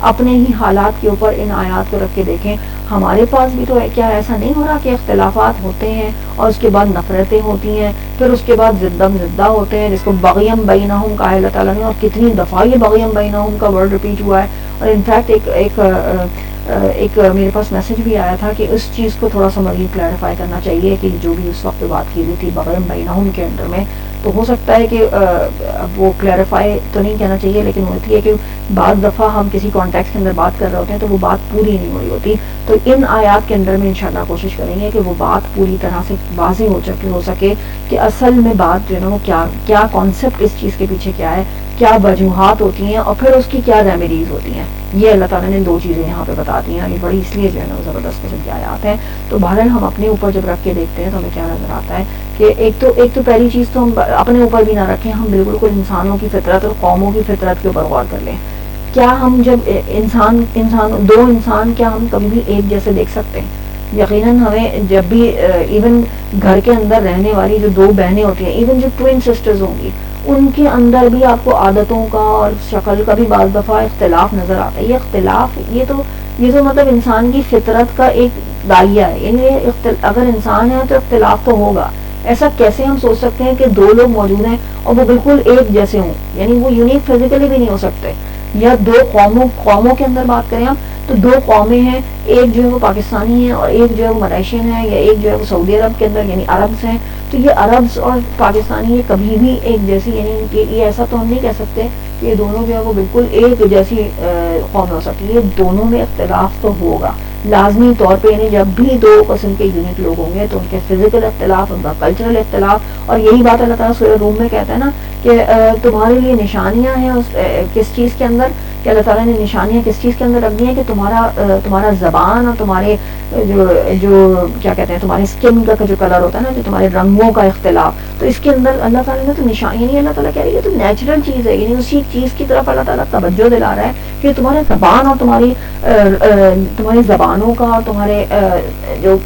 اپنے ہی حالات کے اوپر ان آیات کو رکھ کے دیکھیں. ہمارے پاس بھی تو کیا ایسا نہیں ہو رہا کہ اختلافات ہوتے ہیں اور اس کے بعد نفرتیں ہوتی ہیں, پھر اس کے بعد زدہ ہوتے ہیں, جس کو بغیم بینہم کہا ہے اللہ تعالیٰ نے, اور کتنی دفعہ یہ بغیم بینہم کا ورڈ ریپیٹ ہوا ہے. اور انفیکٹ ایک میرے پاس میسج بھی آیا تھا کہ اس چیز کو تھوڑا سا مزید کلیریفائی کرنا چاہیے کہ جو بھی اس وقت بات کی گئی تھی بغیم بینہم کے انڈر میں, تو ہو سکتا ہے کہ اب وہ کلیریفائی تو نہیں کہنا چاہیے, لیکن ہوتی ہے کہ بعض دفعہ ہم کسی کانٹیکس کے اندر بات کر رہے ہوتے ہیں تو وہ بات پوری نہیں ہو رہی ہوتی. تو ان آیات کے اندر میں انشاءاللہ کوشش کریں گے کہ وہ بات پوری طرح سے واضح ہو سکے کہ اصل میں بات جو ہے نا وہ کیا کانسیپٹ اس چیز کے پیچھے کیا ہے, کیا وجوہات ہوتی ہیں اور پھر اس کی کیا ریمیڈیز ہوتی ہیں. یہ اللہ تعالیٰ نے 2 چیزیں یہاں پہ بتا دی ہیں. یہ بڑی اس لیے جو ہے نا زبردست قسم کی آیات ہیں. تو بہرحال ہم اپنے اوپر جب رکھ کے دیکھتے ہیں تو ہمیں کیا نظر آتا ہے کہ ایک تو پہلی چیز تو ہم اپنے اوپر بھی نہ رکھیں, ہم بالکل انسانوں کی فطرت اور قوموں کی فطرت کے اوپر غور کر لیں. کیا ہم جب دو انسان کیا ہم کبھی بھی ایک جیسے دیکھ سکتے ہیں؟ یقیناً ہمیں جب بھی ایون گھر کے اندر رہنے والی جو 2 بہنیں ہوتی ہیں, ایون جو ٹوئن سسٹرز ہوں گی, ان کے اندر بھی آپ کو عادتوں کا اور شکل کا بھی بعض دفعہ اختلاف نظر آتا ہے. یہ اختلاف یہ تو مطلب انسان کی فطرت کا ایک دائیہ ہے. یعنی اگر انسان ہے تو اختلاف تو ہوگا. ایسا کیسے ہم سوچ سکتے ہیں کہ 2 لوگ موجود ہیں اور وہ بالکل ایک جیسے ہوں؟ یعنی وہ یونیک فزیکلی بھی نہیں ہو سکتے. یا 2 قوموں کے اندر بات کریں ہم تو 2 قومیں ہیں, ایک جو ہے وہ پاکستانی ہے اور ایک جو ہے وہ ملیشین ہے, یا ایک جو ہے وہ سعودی عرب کے اندر یعنی عربس ہیں. تو یہ عربس اور پاکستانی یہ کبھی بھی ایک جیسی یعنی کہ یہ ایسا تو ہم نہیں کہہ سکتے کہ یہ دونوں جو ہے وہ بالکل ایک جیسی قوم ہو سکتی ہے. دونوں میں اختلاف تو ہوگا لازمی طور پہ. یعنی جب بھی 2 قسم کے یونٹ لوگ ہوں گے تو ان کے فزیکل اختلاف, ان کا کلچرل اختلاف, اور یہی بات اللہ تعالیٰ سورہ روم میں کہتا ہے نا کہ تمہارے لیے نشانیاں ہیں کس چیز کے اندر, کہ اللہ تعالیٰ نے نشانیاں کس چیز کے اندر رکھ دی ہیں کہ تمہارا زبان اور تمہارے جو کیا کہتے ہیں تمہارے اسکن کا جو کلر ہوتا ہے نا, جو تمہارے رنگوں کا اختلاف. تو اس کے اندر اللہ تعالیٰ نے تو نشان, یعنی اللہ تعالیٰ کہہ رہی ہے تو نیچرل چیز ہے. یعنی اسی چیز کی طرف اللہ تعالیٰ توجہ دلا رہا ہے کہ تمہارے زبان اور تمہاری زبانوں کا اور تمہارے جو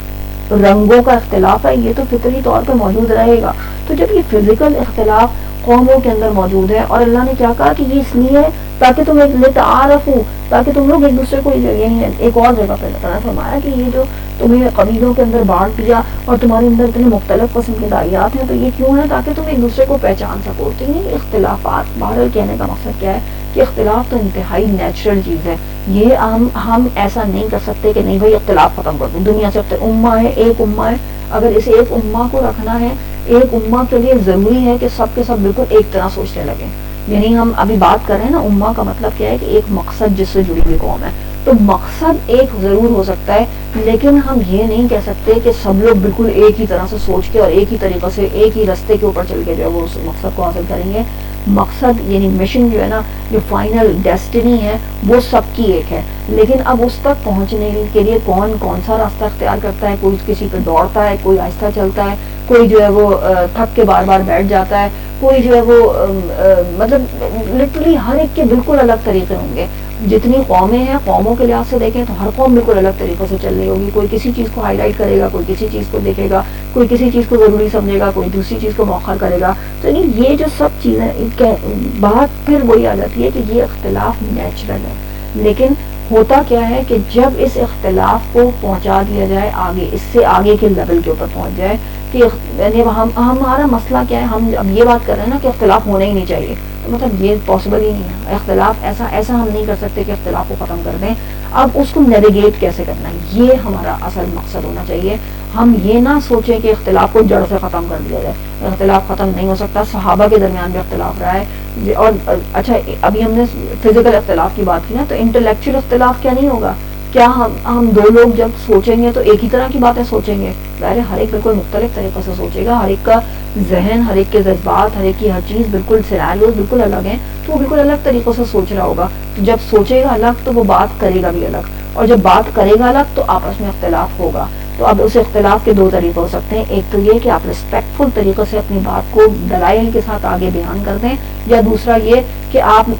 رنگوں کا اختلاف ہے یہ تو فطری طور پہ موجود رہے گا. تو جب یہ فزیکل اختلاف قوموں کے اندر موجود ہے. اور اللہ نے کیا کہا کہ یہ اس لیے تاکہ تم ایک لتعارفوا، تاکہ تم لوگ ایک دوسرے کو، یعنی ایک اور جگہ پہ اللہ فرمایا کہ یہ جو تمہیں قبیلوں کے اندر بانٹ دیا اور تمہارے اندر اتنے مختلف قسم کے داعیات ہیں، تو یہ کیوں ہے؟ تاکہ تم ایک دوسرے کو پہچان سکو. تو یہ اختلافات، بہرحال کہنے کا مقصد کیا ہے کہ اختلاف تو انتہائی نیچرل چیز ہے. یہ ہم ایسا نہیں کر سکتے کہ نہیں بھائی اختلاف ختم کر دیں. دنیا سے امہ ہے، ایک امہ ہے، اگر اسے ایک امہ کو رکھنا ہے، ایک امہ کے لیے ضروری ہے کہ سب کے سب بالکل ایک طرح سوچنے لگیں. یعنی ہم ابھی بات کر رہے ہیں نا، امہ کا مطلب کیا ہے کہ ایک مقصد جس سے جڑی ہوئی قوم ہے. تو مقصد ایک ضرور ہو سکتا ہے، لیکن ہم یہ نہیں کہہ سکتے کہ سب لوگ بالکل ایک ہی طرح سے سوچ کے اور ایک ہی طریقے سے ایک ہی راستے کے اوپر چل کے جو ہے وہ اس مقصد کو حاصل کریں گے. مقصد یعنی مشن جو ہے نا، جو فائنل ڈیسٹنی ہے، وہ سب کی ایک ہے. لیکن اب اس تک پہنچنے کے لیے کون سا راستہ اختیار کرتا ہے. کوئی کسی پہ دوڑتا ہے، کوئی آہستہ چلتا ہے، کوئی جو ہے وہ تھک کے بار بار بیٹھ جاتا ہے، کوئی جو ہے وہ مطلب لٹرلی ہر ایک کے بالکل الگ طریقے ہوں گے. جتنی قومیں ہیں، قوموں کے لحاظ سے دیکھیں تو ہر قوم بالکل الگ طریقے سے چل رہی ہوگی. کوئی کسی چیز کو ہائی لائٹ کرے گا، کوئی کسی چیز کو دیکھے گا، کوئی کسی چیز کو ضروری سمجھے گا، کوئی دوسری چیز کو مؤخر کرے گا. تو یہ جو سب چیزیں بات پھر وہی آ جاتی ہے کہ یہ اختلاف نیچرل ہے. لیکن ہوتا کیا ہے کہ جب اس اختلاف کو پہنچا دیا جائے آگے، اس سے آگے کے لیول کے اوپر پہنچ جائے کہ یعنی ہمارا مسئلہ کیا ہے، ہم اب یہ بات کر رہے ہیں نا کہ اختلاف ہونا ہی نہیں چاہیے، تو مطلب یہ پاسبل ہی نہیں ہے. اختلاف ایسا ہم نہیں کر سکتے کہ اختلاف کو ختم کر دیں. اب اس کو نیویگیٹ کیسے کرنا ہے، یہ ہمارا اصل مقصد ہونا چاہیے. ہم یہ نہ سوچیں کہ اختلاف کو جڑ سے ختم کر دیا جائے. اختلاف ختم نہیں ہو سکتا. صحابہ کے درمیان بھی اختلاف رہا ہے. اور اچھا، ابھی ہم نے فزیکل اختلاف کی بات کی نا، تو انٹلیکچوئل اختلاف کیا نہیں ہوگا؟ کیا ہم دو لوگ جب سوچیں گے تو ایک ہی طرح کی باتیں سوچیں گے؟ ظاہر ہے ہر ایک بالکل مختلف طریقے سے سوچے گا. ہر ایک کا ذہن، ہر ایک کے جذبات، ہر ایک کی ہر چیز بالکل سیناریوز بالکل الگ ہیں، تو وہ بالکل الگ طریقوں سے سوچ رہا ہوگا. تو جب سوچے گا الگ تو وہ بات کرے گا بھی الگ، اور جب بات کرے گا الگ تو آپس میں اختلاف ہوگا. تو اب اس اختلاف کے دو طریقے ہو سکتے ہیں. ایک تو یہ کہ آپ رسپیکٹفل طریقے سے اپنی بات کو دلائل کے ساتھ آگے بیان کر دیں، یا دوسرا یہ کہ آپ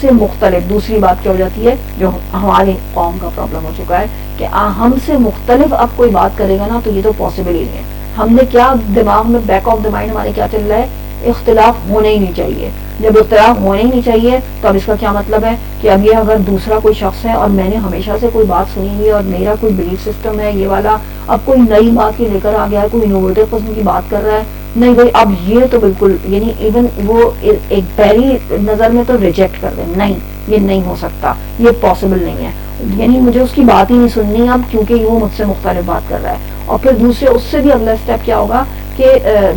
سے مختلف دوسری بات کیا ہو جاتی ہے، جو ہماری قوم کا پرابلم ہو چکا ہے کہ ہم سے مختلف اب کوئی بات کرے گا نا تو یہ تو پاسبل ہی نہیں ہے. ہم نے کیا دماغ میں بیک آف دا مائنڈ ہمارے کیا چل رہا ہے، اختلاف ہونے ہی نہیں چاہیے. جب اختلاف ہونے ہی نہیں چاہیے تو اب اس کا کیا مطلب ہے کہ اب یہ اگر دوسرا کوئی شخص ہے اور میں نے ہمیشہ سے کوئی بات سنی ہوئی اور میرا کوئی بلیف سسٹم ہے یہ والا، اب کوئی نئی بات کی لے کر آ گیا ہے، کوئی انوویٹو قسم کی بات کر رہا ہے، نہیں بھائی اب یہ تو بالکل یعنی ایون وہ ایک پہلی نظر میں تو ریجیکٹ کر دیں، نہیں یہ نہیں ہو سکتا، یہ پاسبل نہیں ہے، یعنی مجھے اس کی بات ہی نہیں سننی اب کیونکہ وہ مجھ سے مختلف بات کر رہا ہے. اور پھر دوسرے اس سے بھی اگلا اسٹیپ کیا ہوگا کہ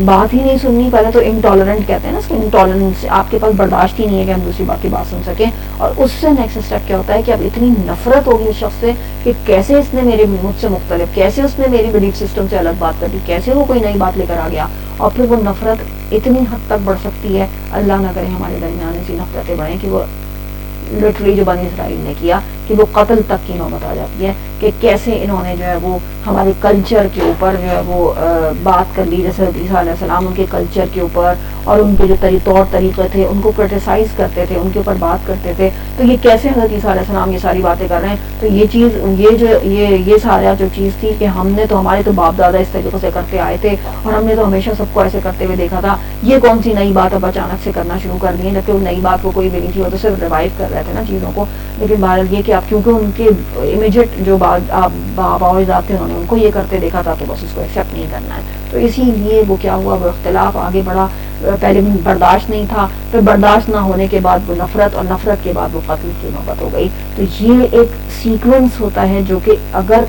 بات ہی نہیں سننی. پہلے تو انٹالرنٹ کہتے ہیں نا اس کو، انٹالرنس، آپ کے پاس برداشت ہی نہیں ہے کہ ہم دوسری بات کی بات سن سکیں. اور اس سے نیکسٹ اسٹیپ کیا ہوتا ہے کہ اب اتنی نفرت ہوگی اس شخص سے کہ کیسے اس نے مجھ سے مختلف، کیسے اس نے میری بلیف سسٹم سے الگ بات کر دی، کیسے وہ کوئی نئی بات لے کر آ گیا. اور پھر وہ نفرت اتنی حد تک بڑھ سکتی ہے، اللہ نہ کرے ہمارے درمیان ایسی نفرتیں بڑھیں کہ وہ لٹرلی جو بنی اسرائیل نے کیا کہ وہ قتل تک کی نوبت آ جاتی ہے کہ کیسے انہوں نے جو ہے وہ ہمارے کلچر کے اوپر جو ہے وہ بات کر لی. جیسے عیسیٰ علیہ السلام ان کے کلچر کے اوپر اور ان کے جو طور طریقے تھے ان کو کرٹیسائز کرتے تھے، ان کے اوپر بات کرتے تھے. تو یہ کیسے حضرت عیسیٰ علیہ السلام یہ ساری باتیں کر رہے ہیں؟ تو یہ چیز یہ سارا جو چیز تھی کہ ہم نے تو ہمارے تو باپ دادا اس طریقے سے کرتے آئے تھے اور ہم نے تو ہمیشہ سب کو ایسے کرتے ہوئے دیکھا تھا. یہ کون سی نئی بات اب اچانک سے کرنا شروع کر دی ہے؟ جبکہ وہ نئی بات کو کوئی بھی نہیں تھی، وہ تو صرف ریوائو کر رہے تھے نا چیزوں کو. لیکن بہرحال یہ کہ آپ کیونکہ ان کے امیجیٹ جو بابا اجداد تھے انہوں نے ان کو یہ کرتے دیکھا تھا تو بس اس کو ایکسیپٹ نہیں کرنا ہے. تو اسی لیے وہ کیا ہوا، وہ اختلاف آگے بڑھا. پہلے برداشت نہیں تھا، پھر برداشت نہ ہونے کے بعد وہ نفرت، اور نفرت کے بعد وہ قتل کی نوبت ہو گئی. تو یہ ایک سیکوینس ہوتا ہے جو کہ اگر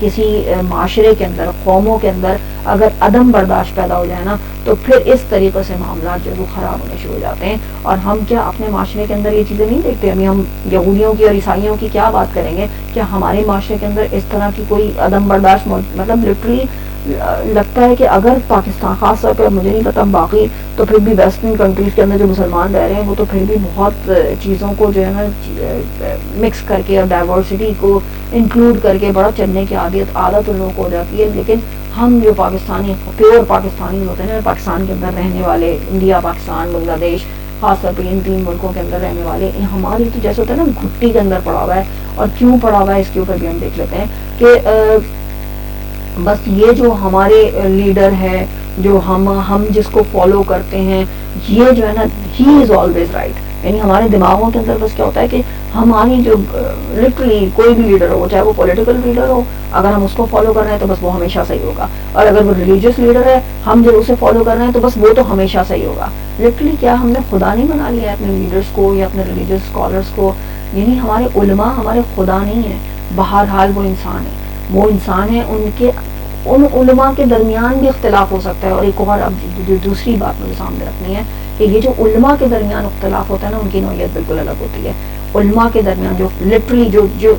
کسی معاشرے کے اندر، قوموں کے اندر اگر عدم برداشت پیدا ہو جائے نا تو پھر اس طریقے سے معاملات جو ہے وہ خراب ہونے شروع ہو جاتے ہیں. اور ہم کیا اپنے معاشرے کے اندر یہ چیزیں نہیں دیکھتے؟ ابھی ہم یہودیوں کی اور عیسائیوں کی کیا بات کریں گے؟ کیا ہمارے معاشرے کے اندر اس طرح کی کوئی عدم برداشت مطلب لٹرلی لگتا ہے کہ اگر پاکستان، خاص طور پہ مجھے نہیں پتا باقی تو پھر بھی ویسٹرن کنٹریز کے اندر جو مسلمان رہ رہے ہیں وہ تو پھر بھی بہت چیزوں کو جو ہے نا مکس کر کے اور ڈائیورسٹی کو انکلوڈ کر کے بڑا چلنے کی عادت ان لوگوں کو ہو جاتی ہے. لیکن ہم جو پاکستانی پیور پاکستانی ہوتے ہیں نا، پاکستان کے اندر رہنے والے، انڈیا، پاکستان، بنگلہ دیش، خاص طور پہ ان 3 ملکوں کے اندر رہنے والے، ہماری تو جیسے ہوتا ہے نا گھٹی کے اندر پڑا ہوا ہے. اور کیوں پڑا ہوا ہے اس کے اوپر بھی ہم دیکھ لیتے ہیں کہ بس یہ جو ہمارے لیڈر ہے، جو ہم جس کو فالو کرتے ہیں، یہ جو ہے نا ہی از آلویز رائٹ. یعنی ہمارے دماغوں کے اندر بس کیا ہوتا ہے کہ ہماری جو لٹرلی کوئی بھی لیڈر ہو، چاہے وہ پولیٹیکل لیڈر ہو، اگر ہم اس کو فالو کر رہے ہیں تو بس وہ ہمیشہ صحیح ہوگا، اور اگر وہ ریلیجیس لیڈر ہے ہم جب اسے فالو کر رہے ہیں تو بس وہ تو ہمیشہ صحیح ہوگا. لٹرلی کیا ہم نے خدا نہیں بنا لیا ہے اپنے لیڈرس کو یا اپنے ریلیجیس اسکالرس کو؟ یعنی ہمارے علماء ہمارے خدا نہیں ہیں. بہرحال وہ انسان ہے، وہ انسان ہے. ان علماء کے درمیان بھی اختلاف ہو سکتا ہے. اور ایک اور اب دوسری بات مجھے سامنے رکھنی ہے کہ یہ جو علماء کے درمیان اختلاف ہوتا ہے نا، ان کی نوعیت بالکل الگ ہوتی ہے. علماء کے درمیان جو لٹرلی جو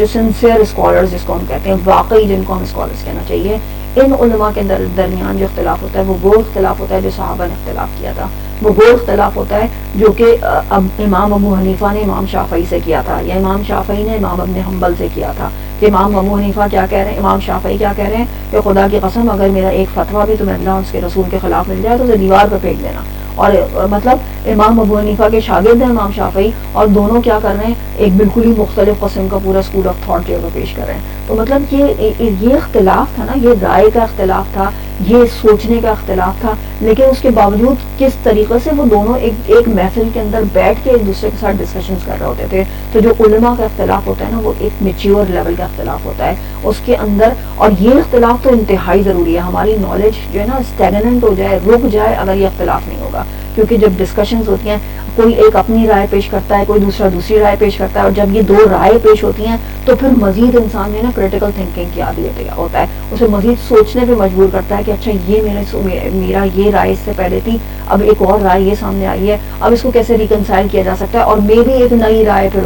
سنسیئر اسکالرز جس کو ہم کہتے ہیں، واقعی جن کو ہم اسکالرز کہنا چاہیے، ان علماء کے درمیان جو اختلاف ہوتا ہے وہ اختلاف ہوتا ہے جو صحابہ نے اختلاف کیا تھا. وہ اختلاف ہوتا ہے جو کہ اب امام ابو حنیفہ نے امام شافعی سے کیا تھا، یا امام شافعی نے امام ابن حنبل سے کیا تھا. کہ امام ابو حنیفہ کیا کہہ رہے ہیں، امام شافعی کیا کہہ رہے ہیں کہ خدا کی قسم اگر میرا ایک فتویٰ بھی تمہیں اللہ اس کے رسول کے خلاف مل جائے تو اسے دیوار پہ پھینک دینا. اور مطلب امام ابو حنیفہ کے شاگرد ہیں امام شافعی، اور دونوں کیا کر رہے ہیں، ایک بالکل ہی مختلف قسم کا پورا اسکول آف تھاٹ جو ہے پیش کر رہے ہیں. تو مطلب یہ اختلاف تھا نا، یہ رائے کا اختلاف تھا، یہ سوچنے کا اختلاف تھا. لیکن اس کے باوجود کس طریقے سے وہ دونوں ایک محفل کے اندر بیٹھ کے ایک دوسرے کے ساتھ ڈسکشنز کر رہے ہوتے تھے. تو جو علماء کا اختلاف ہوتا ہے نا، وہ ایک میچیور لیول کا اختلاف ہوتا ہے اس کے اندر. اور یہ اختلاف تو انتہائی ضروری ہے. ہماری نالج جو ہے نا اسٹیگننٹ ہو جائے، رک جائے اگر یہ اختلاف نہیں ہوگا. کیونکہ جب ڈسکشنز ہوتی ہیں، کوئی ایک اپنی رائے پیش کرتا ہے، کوئی دوسرا دوسری رائے پیش کرتا ہے، اور جب یہ دو رائے پیش ہوتی ہیں تو پھر مزید انسان جو ہے نا کریٹیکل تھنکنگ کی عادی ہوتا ہے. اسے مزید سوچنے پہ مجبور کرتا ہے کہ اچھا یہ میرا یہ رائے اس سے پہلے تھی، اب ایک اور رائے یہ سامنے آئی ہے، اب اس کو کیسے ریکنسائل کیا جا سکتا ہے، اور مے بھی ایک نئی رائے پھر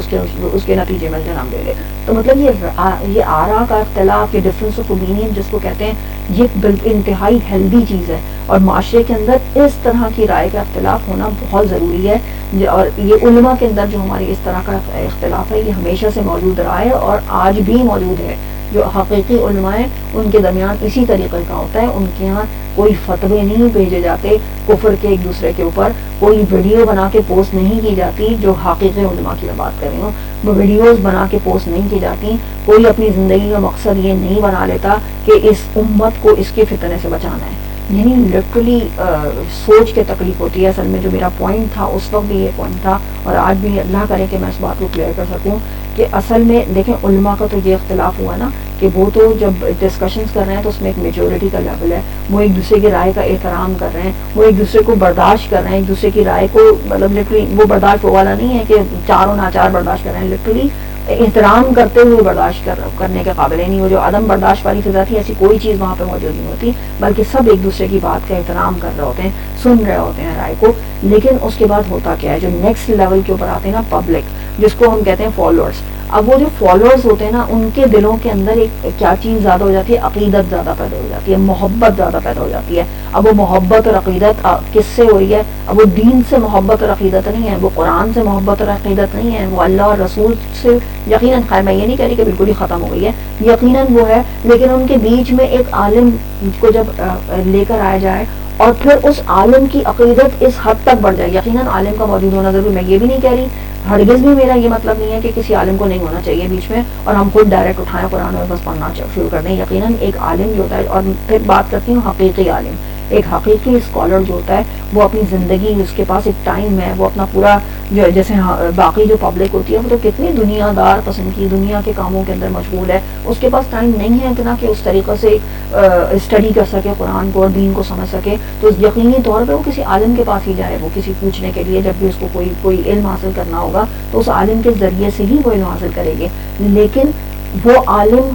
اس کے نتیجے میں جنم لے لے. تو مطلب یہ آرا کا اختلاف، یہ ڈفرینس آف اوپینین جس کو کہتے ہیں، یہ انتہائی ہیلدی چیز ہے. اور معاشرے کے اندر اس طرح کی رائے کا اختلاف ہونا بہت ضروری ہے. اور یہ علماء کے اندر جو ہماری اس طرح کا اختلاف ہے، یہ ہمیشہ سے موجود رہا ہے اور آج بھی موجود ہے. جو حقیقی علماء ہیں ان کے درمیان اسی طریقے کا ہوتا ہے. ان کے ہاں کوئی فتوے نہیں بھیجے جاتے کفر کے ایک دوسرے کے اوپر، کوئی ویڈیو بنا کے پوسٹ نہیں کی جاتی. جو حقیقی علماء کی بات کر رہی ہوں، وہ ویڈیوز بنا کے پوسٹ نہیں کی جاتی. کوئی اپنی زندگی کا مقصد یہ نہیں بنا لیتا کہ اس امت کو اس کے فتنے سے بچانا ہے. یعنی لٹرلی سوچ کے تکلیف ہوتی ہے. اصل میں جو میرا پوائنٹ تھا اس وقت بھی یہ پوائنٹ تھا، اور آج بھی اللہ کرے کہ میں اس بات کو کلیئر کر سکوں کہ اصل میں دیکھیں علماء کا تو یہ اختلاف ہوا نا کہ وہ تو جب ڈسکشنز کر رہے ہیں تو اس میں ایک میجورٹی کا لیول ہے. وہ ایک دوسرے کی رائے کا احترام کر رہے ہیں، وہ ایک دوسرے کو برداشت کر رہے ہیں، ایک دوسرے کی رائے کو مطلب لٹرلی وہ برداشت والا نہیں ہے کہ چاروں ناچار برداشت کر رہے ہیں. لٹرلی احترام کرتے ہوئے برداشت کرنے کے قابل نہیں. وہ جو عدم برداشت والی فضا تھی، ایسی کوئی چیز وہاں پہ موجود نہیں ہوتی، بلکہ سب ایک دوسرے کی بات کا احترام کر رہے ہوتے ہیں، سن رہے ہوتے ہیں رائے کو. لیکن اس کے بعد ہوتا کیا ہے، جو نیکسٹ لیول کے اوپر آتے ہیں نا پبلک، جس کو ہم کہتے ہیں فالوورز. اب وہ جو فالوورز ہوتے ہیں نا، ان کے دلوں کے اندر ایک کیا چیز زیادہ ہو جاتی ہے، عقیدت زیادہ پیدا ہو جاتی ہے، محبت زیادہ پیدا ہو جاتی ہے. اب وہ محبت اور عقیدت کس سے ہو رہی ہے؟ اب وہ دین سے محبت اور عقیدت نہیں ہے، وہ قرآن سے محبت اور عقیدت نہیں ہے، وہ اللہ اور رسول سے یقیناً، خیر میں یہ نہیں کہہ رہی کہ بالکل ہی ختم ہو گئی ہے، یقیناً وہ ہے. لیکن ان کے بیچ میں ایک عالم کو جب لے کر آیا جائے اور پھر اس عالم کی عقیدت اس حد تک بڑھ جائے، یقیناً عالم کا موجود ہونا ضروری. میں یہ بھی نہیں کہہ رہی، ہرگز بھی میرا یہ مطلب نہیں ہے کہ کسی عالم کو نہیں ہونا چاہیے بیچ میں اور ہم خود ڈائریکٹ اٹھائیں قرآن اور بس پڑھنا شروع کر دیں. یقیناً ایک عالم جو ہوتا ہے، اور پھر بات کرتی ہوں حقیقی عالم، ایک حقیقی اسکالر جو ہوتا ہے، وہ اپنی زندگی، اس کے پاس ایک ٹائم ہے، وہ اپنا پورا جو جیسے باقی جو پبلک ہوتی ہے وہ تو کتنی دنیا دار قسم کی دنیا کے کاموں کے اندر مشغول ہے، اس کے پاس ٹائم نہیں ہے اتنا کہ اس طریقے سے اسٹڈی کر سکے قرآن کو اور دین کو سمجھ سکے. تو یقینی طور پہ وہ کسی عالم کے پاس ہی جائے، وہ کسی پوچھنے کے لیے جب بھی اس کو کوئی علم حاصل کرنا ہوگا تو اس عالم کے ذریعے سے ہی وہ علم حاصل کرے گی. لیکن وہ عالم،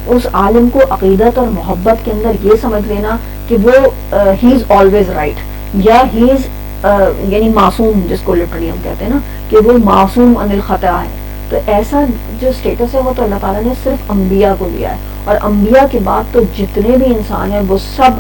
اس عالم کو عقیدت اور محبت کے اندر یہ سمجھ لینا کہ وہ ہی از آلویز رائٹ، یا ہی از یعنی معصوم، جس کو لٹرلی ہم کہتے ہیں نا کہ وہ معصوم عن الخطا ہے. تو ایسا جو اسٹیٹس ہے وہ تو اللہ تعالیٰ نے صرف انبیاء کو دیا ہے. اور انبیاء کے بعد تو جتنے بھی انسان ہیں وہ سب،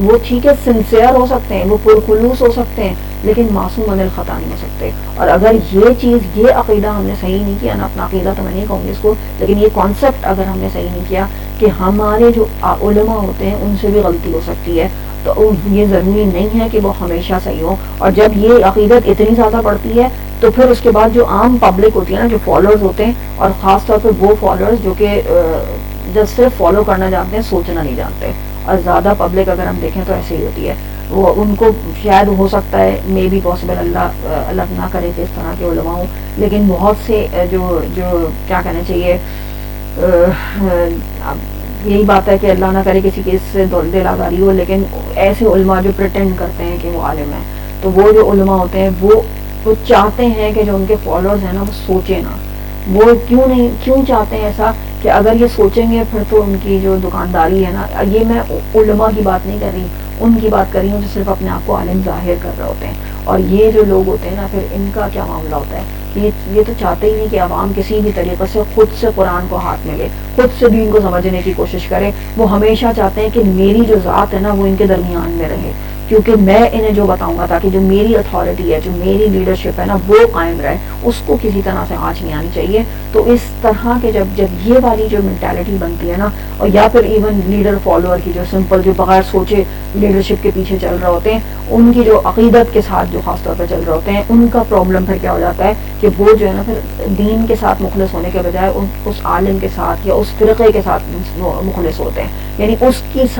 وہ ٹھیک ہے سنسیئر ہو سکتے ہیں، وہ پرخلوص ہو سکتے ہیں، لیکن معصوم عن الخطا نہیں ہو سکتے. اور اگر یہ چیز، یہ عقیدہ ہم نے صحیح نہیں کیا نا، اپنا عقیدہ تو میں نہیں کہوں گی اس کو، لیکن یہ کانسیپٹ اگر ہم نے صحیح نہیں کیا کہ ہمارے جو علماء ہوتے ہیں ان سے بھی غلطی ہو سکتی ہے، تو یہ ضروری نہیں ہے کہ وہ ہمیشہ صحیح ہو. اور جب یہ عقیدت اتنی زیادہ بڑھتی ہے تو پھر اس کے بعد جو عام پبلک ہوتی ہے نا، جو فالوورز ہوتے ہیں، اور خاص طور پہ وہ فالوورز جو کہ جو صرف فالو کرنا جانتے ہیں، سوچنا نہیں جانتے. اور زیادہ پبلک اگر ہم دیکھیں تو ایسے ہی ہوتی ہے. وہ ان کو شاید ہو سکتا ہے مے بی پاسبل، اللہ نہ کرے کہ اس طرح کے علماء ہوں، لیکن بہت سے جو کیا کہنا چاہیے، یہی بات ہے کہ اللہ نہ کرے کسی کی اس سے دل آزاری ہو، لیکن ایسے علماء جو پریٹینڈ کرتے ہیں کہ وہ عالم ہیں، تو وہ جو علماء ہوتے ہیں وہ چاہتے ہیں کہ جو ان کے فالوورز ہیں نا وہ سوچیں نا. وہ کیوں چاہتے ہیں ایسا کہ اگر یہ سوچیں گے پھر تو ان کی جو دکانداری ہے نا، یہ میں علماء کی بات نہیں کر رہی، ان کی بات کر رہی ہوں جو صرف اپنے آپ کو عالم ظاہر کر رہے ہوتے ہیں. اور یہ جو لوگ ہوتے ہیں نا، پھر ان کا کیا معاملہ ہوتا ہے کہ یہ تو چاہتے ہی نہیں کہ عوام کسی بھی طریقے سے خود سے قرآن کو ہاتھ میں لے، خود سے دین کو سمجھنے کی کوشش کرے. وہ ہمیشہ چاہتے ہیں کہ میری جو ذات ہے نا وہ ان کے درمیان میں رہے، کیونکہ میں انہیں جو بتاؤں گا تاکہ جو میری اتھارٹی ہے، جو میری لیڈرشپ ہے نا وہ قائم رہے، اس کو کسی طرح سے آنچ نہیں آنی چاہیے. تو اس طرح کے جب یہ والی جو مینٹالٹی بنتی ہے نا، اور یا پھر ایون لیڈر فالوور کی جو سمپل، جو بغیر سوچے لیڈرشپ کے پیچھے چل رہے ہوتے ہیں، ان کی جو عقیدت کے ساتھ جو خاص طور پہ چل رہے ہوتے ہیں، ان کا پرابلم پھر کیا ہو جاتا ہے کہ وہ جو ہے نا پھر دین کے ساتھ مخلص ہونے کے بجائے اس عالم کے ساتھ یا اس فرقے کے ساتھ مخلص ہوتے ہیں. یعنی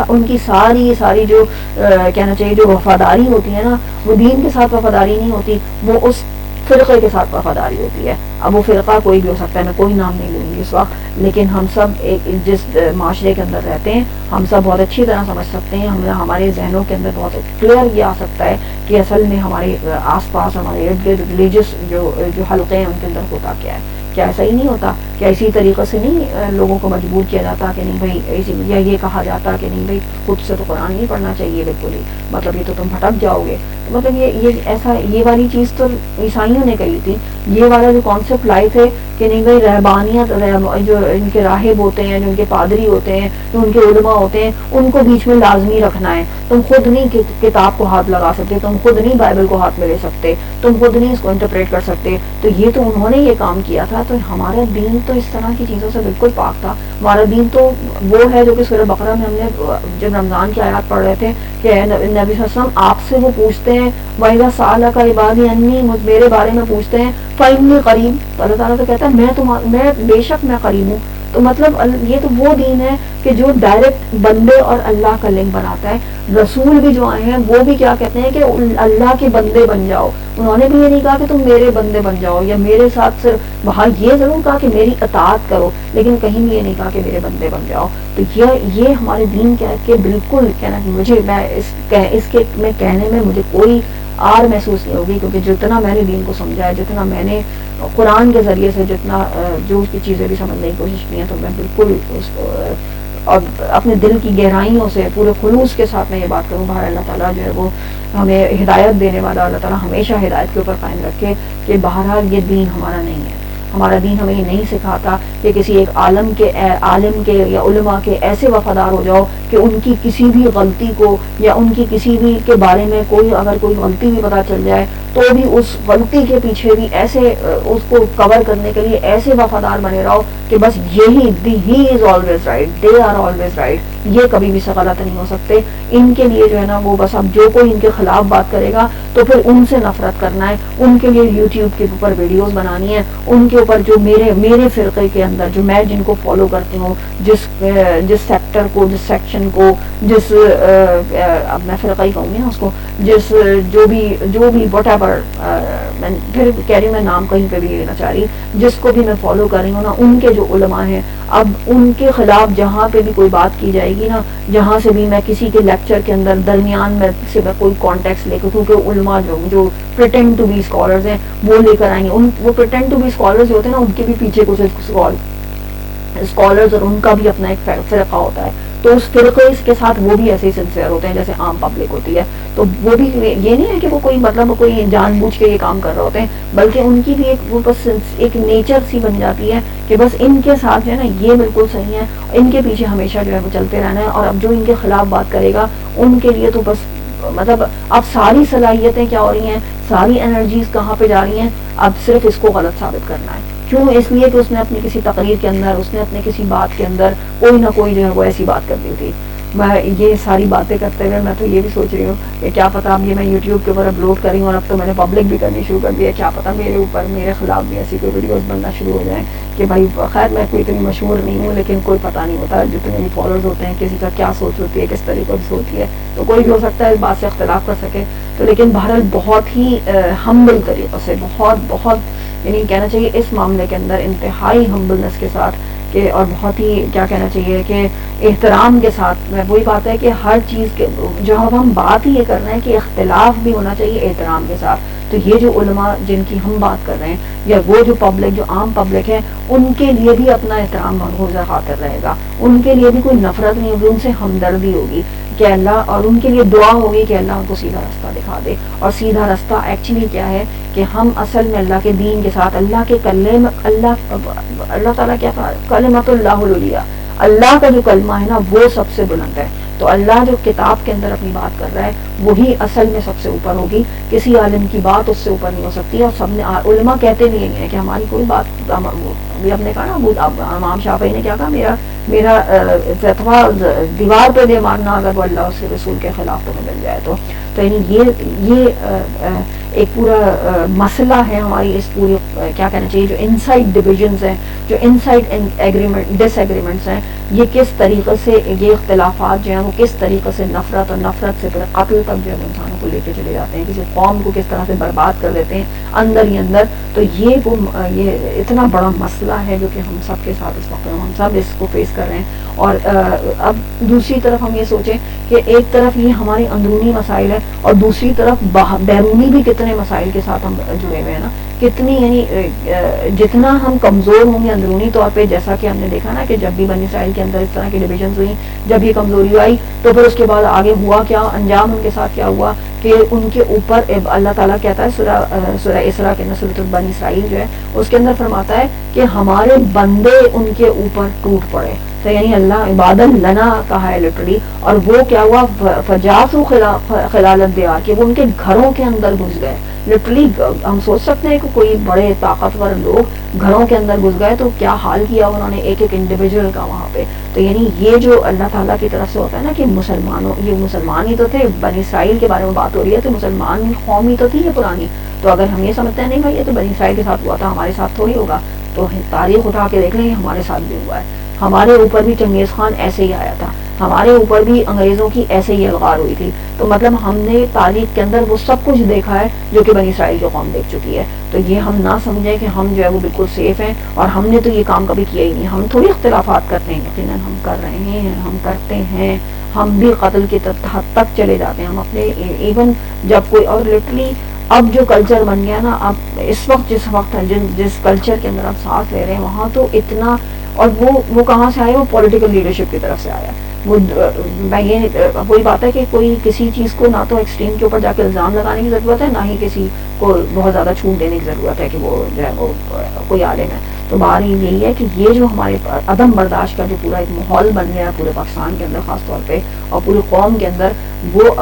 ان کی ساری جو کہنا چاہیے جو وفاداری ہوتی ہے نا، وہ دین کے ساتھ وفاداری نہیں ہوتی، وہ اس فرقے کے ساتھ وفاداری ہوتی ہے. اب وہ فرقہ کوئی بھی ہو سکتا ہے، میں کوئی نام نہیں لوں گی اس وقت، لیکن ہم سب جس معاشرے کے اندر رہتے ہیں، ہم سب بہت اچھی طرح سمجھ سکتے ہیں، ہمارے ذہنوں کے اندر بہت کلیئر یہ آ سکتا ہے کہ اصل میں ہمارے آس پاس، ہمارے ارد گرد ریلیجس جو حلقے ہیں ان کے اندر ہوتا کیا ہے. کیا ایسا ہی نہیں ہوتا؟ کیا اسی طریقے سے نہیں لوگوں کو مجبور کیا جاتا کہ نہیں بھائی، یا یہ کہا جاتا کہ نہیں بھائی خود سے تو قرآن نہیں پڑھنا چاہیے بالکل ہی، مطلب یہ تو تم بھٹک جاؤ گے. مطلب یہ والی چیز تو عیسائیوں نے کہی تھی. یہ والا جو کانسیپٹ لائے تھے کہ نہیں بھائی رہبانیت، جو ان کے راہب ہوتے ہیں، جو ان کے پادری ہوتے ہیں، جو ان کے علماء ہوتے ہیں، ان کو بیچ میں لازمی رکھنا ہے. تم خود نہیں کتاب کو ہاتھ لگا سکتے، تم خود نہیں بائبل کو ہاتھ میں لے سکتے، تم خود نہیں اس کو انٹرپریٹ کر سکتے. تو یہ تو انہوں نے یہ کام کیا تھا. تو ہمارا دین تو اس طرح کی چیزوں سے بالکل پاک تھا. ہمارا دین تو وہ ہے جو کہ سورہ بقرہ میں ہم نے جب رمضان کی آیات پڑھ رہے تھے کہ نبی صلی اللہ علیہ وسلم آپ سے وہ پوچھتے ہیں، وَإِذَا سَأَلَكَ عِبَادِي عَنِّي، میرے بارے میں پوچھتے ہیں، فَإِنِّي قَرِيبٌ، تو اللہ تعالیٰ تو کہتا ہے میں بے شک میں قریب ہوں. تو مطلب یہ تو وہ دین ہے کہ جو ڈائریکٹ بندے اور اللہ کا لنک بناتا ہے. رسول بھی جو آئے ہیں وہ بھی کیا کہتے ہیں کہ اللہ کے بندے بن جاؤ. انہوں نے بھی یہ نہیں کہا کہ تم میرے بندے بن جاؤ یا میرے ساتھ صرف، وہاں یہ ضرور کہا کہ میری اطاعت کرو، لیکن کہیں بھی یہ نہیں کہا کہ میرے بندے بن جاؤ. تو یہ ہمارے دین کے بالکل کہنا کہ مجھے اس کے میں کہنے میں مجھے کوئی آر محسوس نہیں ہوگی، کیونکہ جتنا میں نے دین کو سمجھا ہے، جتنا میں نے قرآن کے ذریعے سے جتنا جو اس کی چیزیں بھی سمجھنے کی کوشش کی ہیں، تو میں بالکل اس اور اپنے دل کی گہرائیوں سے پورے خلوص کے ساتھ میں یہ بات کروں. باہر اللہ تعالیٰ جو ہے وہ ہمیں ہدایت دینے والا، اللہ تعالیٰ ہمیشہ ہدایت کے اوپر قائم رکھے کہ بہرحال یہ دین ہمارا نہیں ہے. ہمارا دین ہمیں یہ نہیں سکھاتا کہ کسی ایک عالم کے یا علماء کے ایسے وفادار ہو جاؤ کہ ان کی کسی بھی غلطی کو یا ان کی کسی بھی کے بارے میں اگر کوئی غلطی بھی پتہ چل جائے تو بھی اس غلطی کے پیچھے بھی ایسے اس کو کور کرنے کے لیے ایسے وفادار بنے رہو کہ بس یہی ہی is always right, they are always right. یہ کبھی بھی غلط نہیں ہو سکتے. ان کے لیے جو ہے نا وہ بس اب جو کوئی ان کے خلاف بات کرے گا تو پھر ان سے نفرت کرنا ہے، ان کے لیے یوٹیوب کے اوپر ویڈیوز بنانی ہے، ان کے اوپر جو میرے فرقے کے اندر جو میں جن کو فالو کرتی ہوں، جس سیکٹر کو، جس سیکشن کو، جس اب میں فرقہ ہی کہوں گی نا اس کو، جس جو بھی وٹ ایور، میں پھر کہہ رہی ہوں، میں نام کہیں پہ بھی لینا چاہ رہی، جس کو بھی میں فالو کر رہی ہوں نا، ان کے جو علماء ہیں، اب ان کے خلاف جہاں پہ بھی کوئی بات کی جائے گی نا، جہاں سے بھی میں کسی کے لیکچر کے اندر درمیان میں سے میں کوئی کانٹیکس لے کے، کیونکہ علماء جو پریٹینڈ ٹو بی اسکالرز ہیں وہ لے کر آئیں گے. وہ پریٹینڈ ٹو بی اسکالرز ہوتے ہیں نا، ان کے بھی پیچھے کچھ اسکالرز اور ان کا بھی اپنا ایک فرقہ ہوتا ہے. تو اس فرقے کے ساتھ وہ بھی ایسے ہی سنسیئر ہوتے ہیں جیسے عام پبلک ہوتی ہے. تو وہ بھی یہ نہیں ہے کہ وہ کوئی جان بوجھ کے یہ کام کر رہے ہوتے ہیں، بلکہ ان کی بھی وہ بس ایک نیچر سی بن جاتی ہے کہ بس ان کے ساتھ جو ہے نا یہ بالکل صحیح ہے، ان کے پیچھے ہمیشہ جو ہے وہ چلتے رہنا ہے. اور اب جو ان کے خلاف بات کرے گا ان کے لیے تو بس مطلب اب ساری صلاحیتیں کیا ہو رہی ہیں، ساری انرجیز کہاں پہ جا رہی ہیں، اب صرف اس کو غلط ثابت کرنا ہے. کیوں؟ اس لیے کہ اس نے اپنی کسی تقریر کے اندر، اس نے اپنے کسی بات کے اندر کوئی نہ کوئی جو ہے وہ ایسی بات کر دی تھی. میں یہ ساری باتیں کرتے ہوئے میں تو یہ بھی سوچ رہی ہوں کہ کیا پتہ اب یہ میں یوٹیوب کے اوپر اپلوڈ کر رہی ہوں اور اب تو میں نے پبلک بھی کرنی شروع کر دی ہے، کیا پتہ میرے اوپر میرے خلاف بھی ایسی کوئی ویڈیوز بننا شروع ہو جائیں کہ بھائی خیر میں کوئی اتنی مشہور نہیں ہوں لیکن کوئی پتہ نہیں ہوتا جتنے بھی فالوورز ہوتے ہیں کسی کا کیا سوچ ہوتی ہے، کس طریقے کی سوچ ہے، تو کوئی بھی ہو سکتا ہے اس بات سے اختلاف کر سکے. تو لیکن بہرحال بہت ہی ہمبل طریقے سے بہت یعنی کہنا چاہیے اس معاملے کے اندر انتہائی ہمبلنس کے ساتھ کہ اور بہت ہی کیا کہنا چاہیے کہ احترام کے ساتھ، وہی بات ہے کہ ہر چیز کے جو ہم بات ہی یہ کر رہے ہیں کہ اختلاف بھی ہونا چاہیے احترام کے ساتھ. تو یہ جو علماء جن کی ہم بات کر رہے ہیں یا وہ جو پبلک جو عام پبلک ہے ان کے لیے بھی اپنا احترام محفوظ خاطر رہے گا، ان کے لیے بھی کوئی نفرت نہیں ہوگی، ان سے ہمدردی ہوگی کہ اللہ، اور ان کے لیے دعا ہوگی کہ اللہ ان کو سیدھا رستہ دکھا دے. اور سیدھا رستہ ایکچولی کیا ہے کہ ہم اصل میں اللہ کے دین کے ساتھ اللہ کے کلمہ، اللہ تعالیٰ کیا کہا، کلمۃ اللہ العلیٰ، اللہ کا جو کلمہ ہے نا وہ سب سے بلند ہے. تو اللہ جو کتاب کے اندر اپنی بات کر رہا ہے وہی اصل میں سب سے اوپر ہوگی، کسی عالم کی بات اس سے اوپر نہیں ہو سکتی. اور سب نے علماء کہتے بھی ہیں کہ ہماری کوئی بات، ابھی ہم نے کہا نا امام شافعی نے کیا کہا، میرا فتویٰ دیوار پہ دے مارنا اگر وہ اللہ اس کے رسول کے خلاف تمہیں مل جائے تو یعنی یہ ایک پورا مسئلہ ہے ہماری اس پوری کیا کہنا چاہیے جو انسائڈ ڈویژنز ہیں، جو انسائڈ ایگریمنٹ ڈس ایگریمنٹس ہیں، یہ کس طریقے سے یہ اختلافات جو ہیں وہ کس طریقے سے نفرت اور نفرت سے پھر قتل تک جو ہے انسانوں کو لے کے چلے جاتے ہیں، کسی قوم کو کس طرح سے برباد کر دیتے ہیں اندر ہی اندر. تو یہ اتنا بڑا مسئلہ ہے جو کہ ہم سب کے ساتھ اس وقت ہم سب اس کو فیس کر رہے ہیں. اور اب دوسری طرف ہم یہ سوچیں کہ ایک طرف یہ ہمارے اندرونی مسائل ہے اور دوسری طرف بیرونی بھی کتنے مسائل کے ساتھ ہم جڑے ہوئے ہیں نا، کتنی یعنی جتنا ہم کمزور ہوں گے اندرونی طور پہ، جیسا کہ ہم نے دیکھا نا کہ جب بھی بنی اسرائیل کے اندر اس طرح کی ڈویژنز ہوئی، جب یہ کمزوری آئی تو پھر اس کے بعد آگے ہوا کیا، انجام ان کے ساتھ کیا ہوا کہ ان کے اوپر اللہ تعالیٰ کہتا ہے سورہ اسراء کے اندر، سورۃ بنی اسرائیل جو ہے اس کے اندر فرماتا ہے کہ ہمارے بندے ان کے اوپر ٹوٹ پڑے. تو یعنی اللہ عبادت لنا کہا ہے لٹرلی، اور وہ کیا ہوا، فجاسو خلالت دیار، کہ وہ ان کے گھروں کے اندر گھس گئے. لٹرلی ہم سوچ سکتے ہیں کہ کوئی بڑے طاقتور لوگ گھروں کے اندر گھس گئے تو کیا حال کیا انہوں نے ایک ایک انڈیویجول کا وہاں پہ. تو یعنی یہ جو اللہ تعالیٰ کی طرف سے ہوتا ہے نا کہ مسلمانوں، یہ مسلمان ہی تو تھے، بنی اسرائیل کے بارے میں بات ہو رہی ہے تو مسلمان قوم ہی تو تھی یہ پرانی. تو اگر ہم یہ سمجھتے ہیں نہیں بھائی یہ تو بنی اسرائیل کے ساتھ ہوا تھا ہمارے ساتھ تھوڑی ہوگا، تو تاریخ اٹھا کے دیکھ لیں یہ ہمارے ساتھ بھی ہوا ہے. ہمارے اوپر بھی چنگیز خان ایسے ہی آیا تھا، ہمارے اوپر بھی انگریزوں کی ایسے ہی الغار ہوئی تھی. تو مطلب ہم نے تاریخ کے اندر وہ سب کچھ دیکھا ہے جو کہ بنی اسرائیل کی قوم دیکھ چکی ہے. تو یہ ہم نہ سمجھیں کہ ہم جو ہے وہ بالکل سیف ہیں اور ہم نے تو یہ کام کبھی کیا ہی نہیں. ہم تھوڑی اختلافات کرتے ہیں، یقیناً ہم کر رہے ہیں، ہم کرتے ہیں، ہم بھی قتل کی حد تک چلے جاتے ہیں. ہم اپنے ایون جب کوئی، اور لٹرلی اب جو کلچر بن گیا نا، اب اس وقت جس کلچر کے اندر ہم سانس لے رہے ہیں وہاں تو اتنا، اور وہ کہاں سے آیا، وہ پولیٹیکل لیڈرشپ کی طرف سے آیا. وہ میں یہ وہی بات ہے کہ کوئی کسی چیز کو نہ تو ایکسٹریم کے اوپر جا کے الزام لگانے کی ضرورت ہے، نہ ہی کسی کو بہت زیادہ چھوٹ دینے کی ضرورت ہے کہ وہ جو ہے وہ کوئی عالم ہے. تو بہرحال یہی ہے کہ یہ جو ہمارے عدم برداشت کا جو پورا ایک ماحول بن گیا ہے پورے پاکستان کے اندر خاص طور پہ اور پوری قوم کے اندر، وہ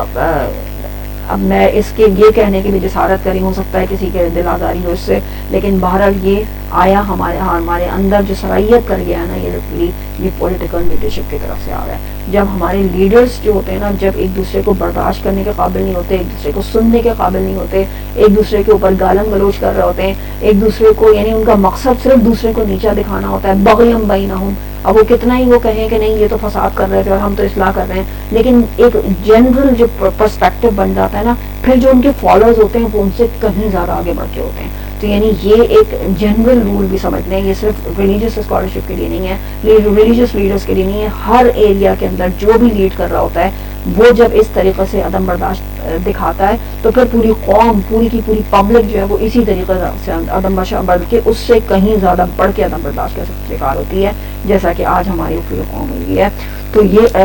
اب میں اس کے یہ کہنے کی بھی جسارت کری، ہو سکتا ہے کسی کے دل آزاری ہو اس سے، لیکن بہرحال یہ آیا ہمارے اندر جو صلاحیت کر گیا ہے نا، یہ پولیٹیکل لیڈرشپ کی طرف سے آ رہا ہے. جب ہمارے لیڈرز جو ہوتے ہیں نا، جب ایک دوسرے کو برداشت کرنے کے قابل نہیں ہوتے، ایک دوسرے کو سننے کے قابل نہیں ہوتے، ایک دوسرے کے اوپر گالم گلوچ کر رہے ہوتے ہیں، ایک دوسرے کو یعنی ان کا مقصد صرف دوسرے کو نیچا دکھانا ہوتا ہے، بغیم بینہم. اب وہ کتنا ہی وہ کہیں کہ نہیں یہ تو فساد کر رہے تھے اور ہم تو اصلاح کر رہے ہیں، لیکن ایک جنرل جو پرسپیکٹو بن جاتا ہے نا، پھر جو ان کے فالوورز ہوتے ہیں وہ ان سے کہیں زیادہ آگے بڑھ کے ہوتے ہیں. تو یعنی یہ ایک جنرل رول بھی سمجھ لیں، یہ صرف ریلیجیس اسکالرشپ کے لیے نہیں ہے، ریلیجیس لیڈرز کے لیے نہیں ہے، ہر ایریا کے اندر جو بھی لیڈ کر رہا ہوتا ہے وہ جب اس طریقے سے عدم برداشت دکھاتا ہے تو پھر پوری قوم، پوری کی پوری پبلک جو ہے وہ اسی طریقے سے عدم برداشت، بلکہ اس سے کہیں زیادہ بڑھ کے عدم برداشت کا شکار ہوتی ہے، جیسا کہ آج ہماری پوری قوم ہوئی ہے. تو یہ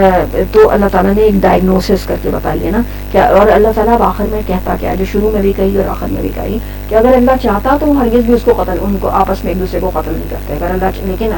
تو اللہ تعالیٰ نے ایک ڈائگنوسس کر کے بتائی ہے نا کیا، اور اللہ تعالیٰ اب آخر میں کہتا کیا ہے، جو شروع میں بھی کہی اور آخر میں بھی کہی کہ اگر اللہ چاہتا تو ہرگز بھی اس کو قتل، ان کو آپس میں ایک دوسرے کو قتل نہیں کرتے اگر اللہ، لیکن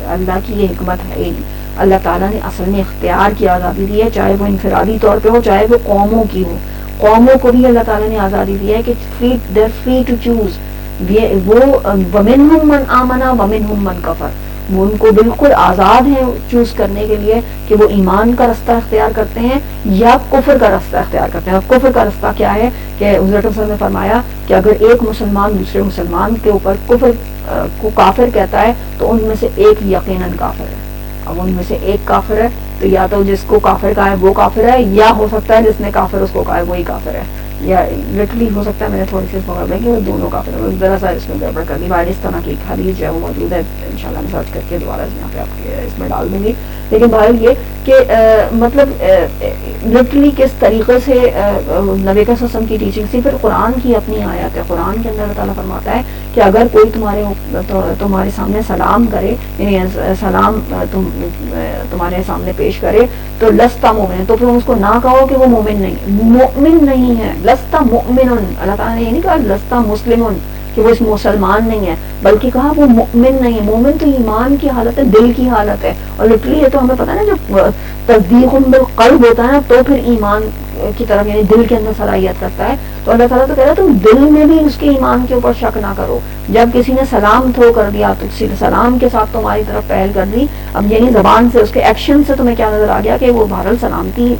اللہ کی یہ حکمت ہے. اللہ تعالیٰ نے اصل میں اختیار کی آزادی دی ہے، چاہے وہ انفرادی طور پہ ہو چاہے وہ قوموں کی ہو. قوموں کو بھی اللہ تعالیٰ نے آزادی دی ہے کہ they're free to choose. وہ وَمِنْهُمْ مَنْ آمَنَ وَمِنْهُمْ مَنْ كَفَرَ. وہ ان کو بالکل آزاد ہیں چوز کرنے کے لیے کہ وہ ایمان کا رستہ اختیار کرتے ہیں یا کفر کا رستہ اختیار کرتے ہیں. اور کفر کا رستہ کیا ہے کہ حضرت صلی اللہ علیہ وسلم نے فرمایا کہ اگر ایک مسلمان دوسرے مسلمان کے اوپر کفر کو کافر کہتا ہے تو ان میں سے ایک یقیناً کافر ہے. اب ان میں سے ایک کافر ہے تو یا تو جس کو کافر کہا ہے وہ کافر ہے, یا ہو سکتا ہے جس نے کافر اس کو کہا ہے وہی کافر ہے, یا لٹرلی ہو سکتا ہے میں نے تھوڑی سی مغرب ہے کہ وہ دونوں کافر ہیں. ذرا سا اس میں گڑبڑ کر دی, باہر اس طرح کی ایک حدیث جو ہے وہ موجود ہے, انشاءاللہ میں سرچ کر کے دوبارہ یہاں پہ آپ کے اس میں ڈال دوں گی. لیکن باہر یہ کہ مطلب لٹرلی کس طریقے سے نبی کا وسلم کی ٹیچنگ تھی. پھر قرآن کی اپنی آیت ہے, قرآن کے اندر اللہ تعالیٰ فرماتا ہے کہ اگر کوئی تمہارے سامنے سلام کرے, یعنی سلام تمہارے سامنے پیش کرے تو لستا مومن, تو پھر اس کو نہ کہو کہ وہ مومن نہیں ہے. لستا مومن, اللہ تعالیٰ نے یہ نہیں کہا لستا مسلم کہ وہ اس مسلمان نہیں ہے, بلکہ کہا وہ مومن نہیں ہے. مومن تو ایمان کی حالت ہے, دل کی حالت ہے. اور لٹرلی یہ تو ہمیں پتہ ہے نا, جب تصدیق بالقلب ہوتا ہے نا تو پھر ایمان کی طرف یعنی دل کے اندر صلاحیت کرتا ہے. تو اللہ تعالیٰ تو کہہ رہا ہے تم دل میں بھی اس کے ایمان کے اوپر شک نہ کرو. جب کسی نے سلام تھرو کر دیا تو سلام کے ساتھ تمہاری طرف پہل کر دی, اب یعنی زبان سے اس کے ایکشن سے تمہیں کیا نظر آ گیا کہ وہ بہرحال سلامتی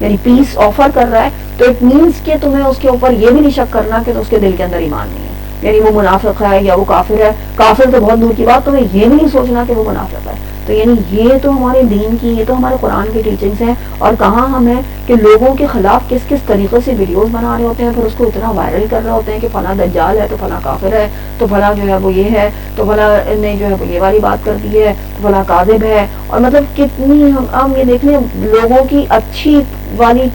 یعنی پیس آفر کر رہا ہے, تو اٹ مینس کہ تمہیں اس کے اوپر یہ بھی نہیں شک کرنا کہ اس کے دل کے اندر ایمان نہیں ہے, یعنی وہ منافق ہے یا وہ کافر ہے. کافر تو بہت دور کی بات, تمہیں یہ نہیں سوچنا کہ وہ منافق ہے. تو یعنی یہ تو ہمارے دین کی, یہ تو ہمارے قرآن کی ٹیچنگز ہیں. اور کہاں ہم ہیں کہ لوگوں کے خلاف کس کس طریقے سے ویڈیوز بنا رہے ہوتے ہیں, پھر اس کو اتنا وائرل کر رہے ہوتے ہیں کہ فلاں دجال ہے تو فلاں کافر ہے, تو فلاں جو ہے وہ یہ ہے, تو فلاں نے جو ہے وہ یہ والی بات کر دی ہے, تو فلاں کاذب ہے. اور مطلب کتنی ہم یہ دیکھ لیں لوگوں کی اچھی والی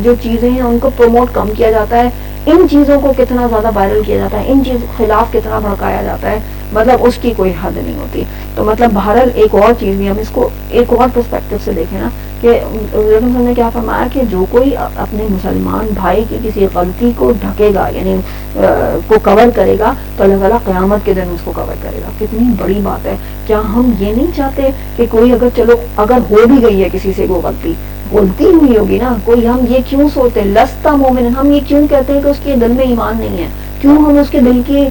جو چیزیں ہیں ان کو پروموٹ کم کیا جاتا ہے, ان چیزوں کو کتنا زیادہ وائرل کیا جاتا ہے, ان چیزوں کے خلاف کتنا بھڑکایا جاتا ہے, مطلب اس کی کوئی حد نہیں ہوتی. تو مطلب بہرحال ایک اور چیز بھی ہم اس کو ایک اور پرسپیکٹو سے دیکھیں نا کہ حضرت نے کیا فرمایا کہ جو کوئی اپنے مسلمان بھائی کی کسی غلطی کو ڈھکے گا یعنی کو کور کرے گا تو اللہ تعالیٰ قیامت کے دن اس کو کور کرے گا. کتنی بڑی بات ہے. کیا ہم یہ نہیں چاہتے کہ کوئی اگر ہو بھی گئی ہے کسی سے وہ غلطی ہوئی ہوگی نا کوئی, ہم یہ کیوں سوچتے لستا مومن, ہم یہ کیوں کہتے ہیں کہ اس کے دل میں ایمان نہیں ہے, کیوں ہم اس کے دل کی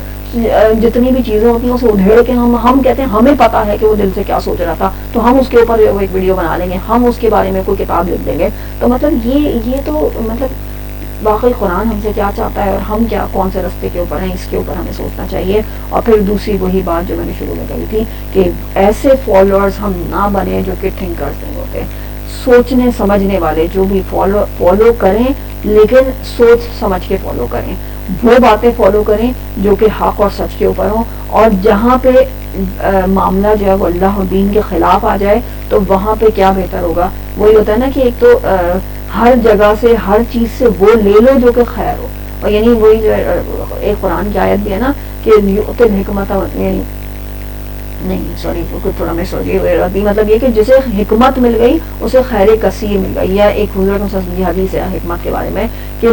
جتنی بھی چیزیں ہوتی ہیں اسے ادھیڑ کے ہم کہتے ہیں ہمیں پتا ہے کہ وہ دل سے کیا سوچ رہا تھا, تو ہم اس کے اوپر ایک ویڈیو بنا لیں گے, ہم اس کے بارے میں کوئی کتاب لکھ دیں گے. تو مطلب یہ تو مطلب واقعی قرآن ہم سے کیا چاہتا ہے اور ہم کیا کون سے رستے کے اوپر ہیں, اس کے اوپر ہمیں سوچنا چاہیے. اور پھر دوسری وہی بات جو میں نے شروع میں کہی تھی کہ ایسے فالوورز ہم نہ بنیں جو کہ تھنکرز نہیں ہوتے, سوچنے سمجھنے والے, جو بھی فالو کریں لیکن سوچ سمجھ کے فالو کریں, وہ باتیں فالو کریں جو کہ حق اور سچ کے اوپر ہوں. اور جہاں پہ معاملہ جو ہے وہ اللہ و دین کے خلاف آ جائے تو وہاں پہ کیا بہتر ہوگا, وہی ہوتا ہے نا کہ ایک تو ہر جگہ سے ہر چیز سے وہ لے لو جو کہ خیر ہو. اور یعنی وہی جو ایک قرآن کی آیت بھی ہے نا کہ حکمت نہیں سوری تھوڑا میں سوچی ہوئی, مطلب یہ کہ جسے حکمت مل گئی اسے خیر کثیر مل گئی. یا ایک حضرت کی حدیث ہے حکمت کے بارے میں کہ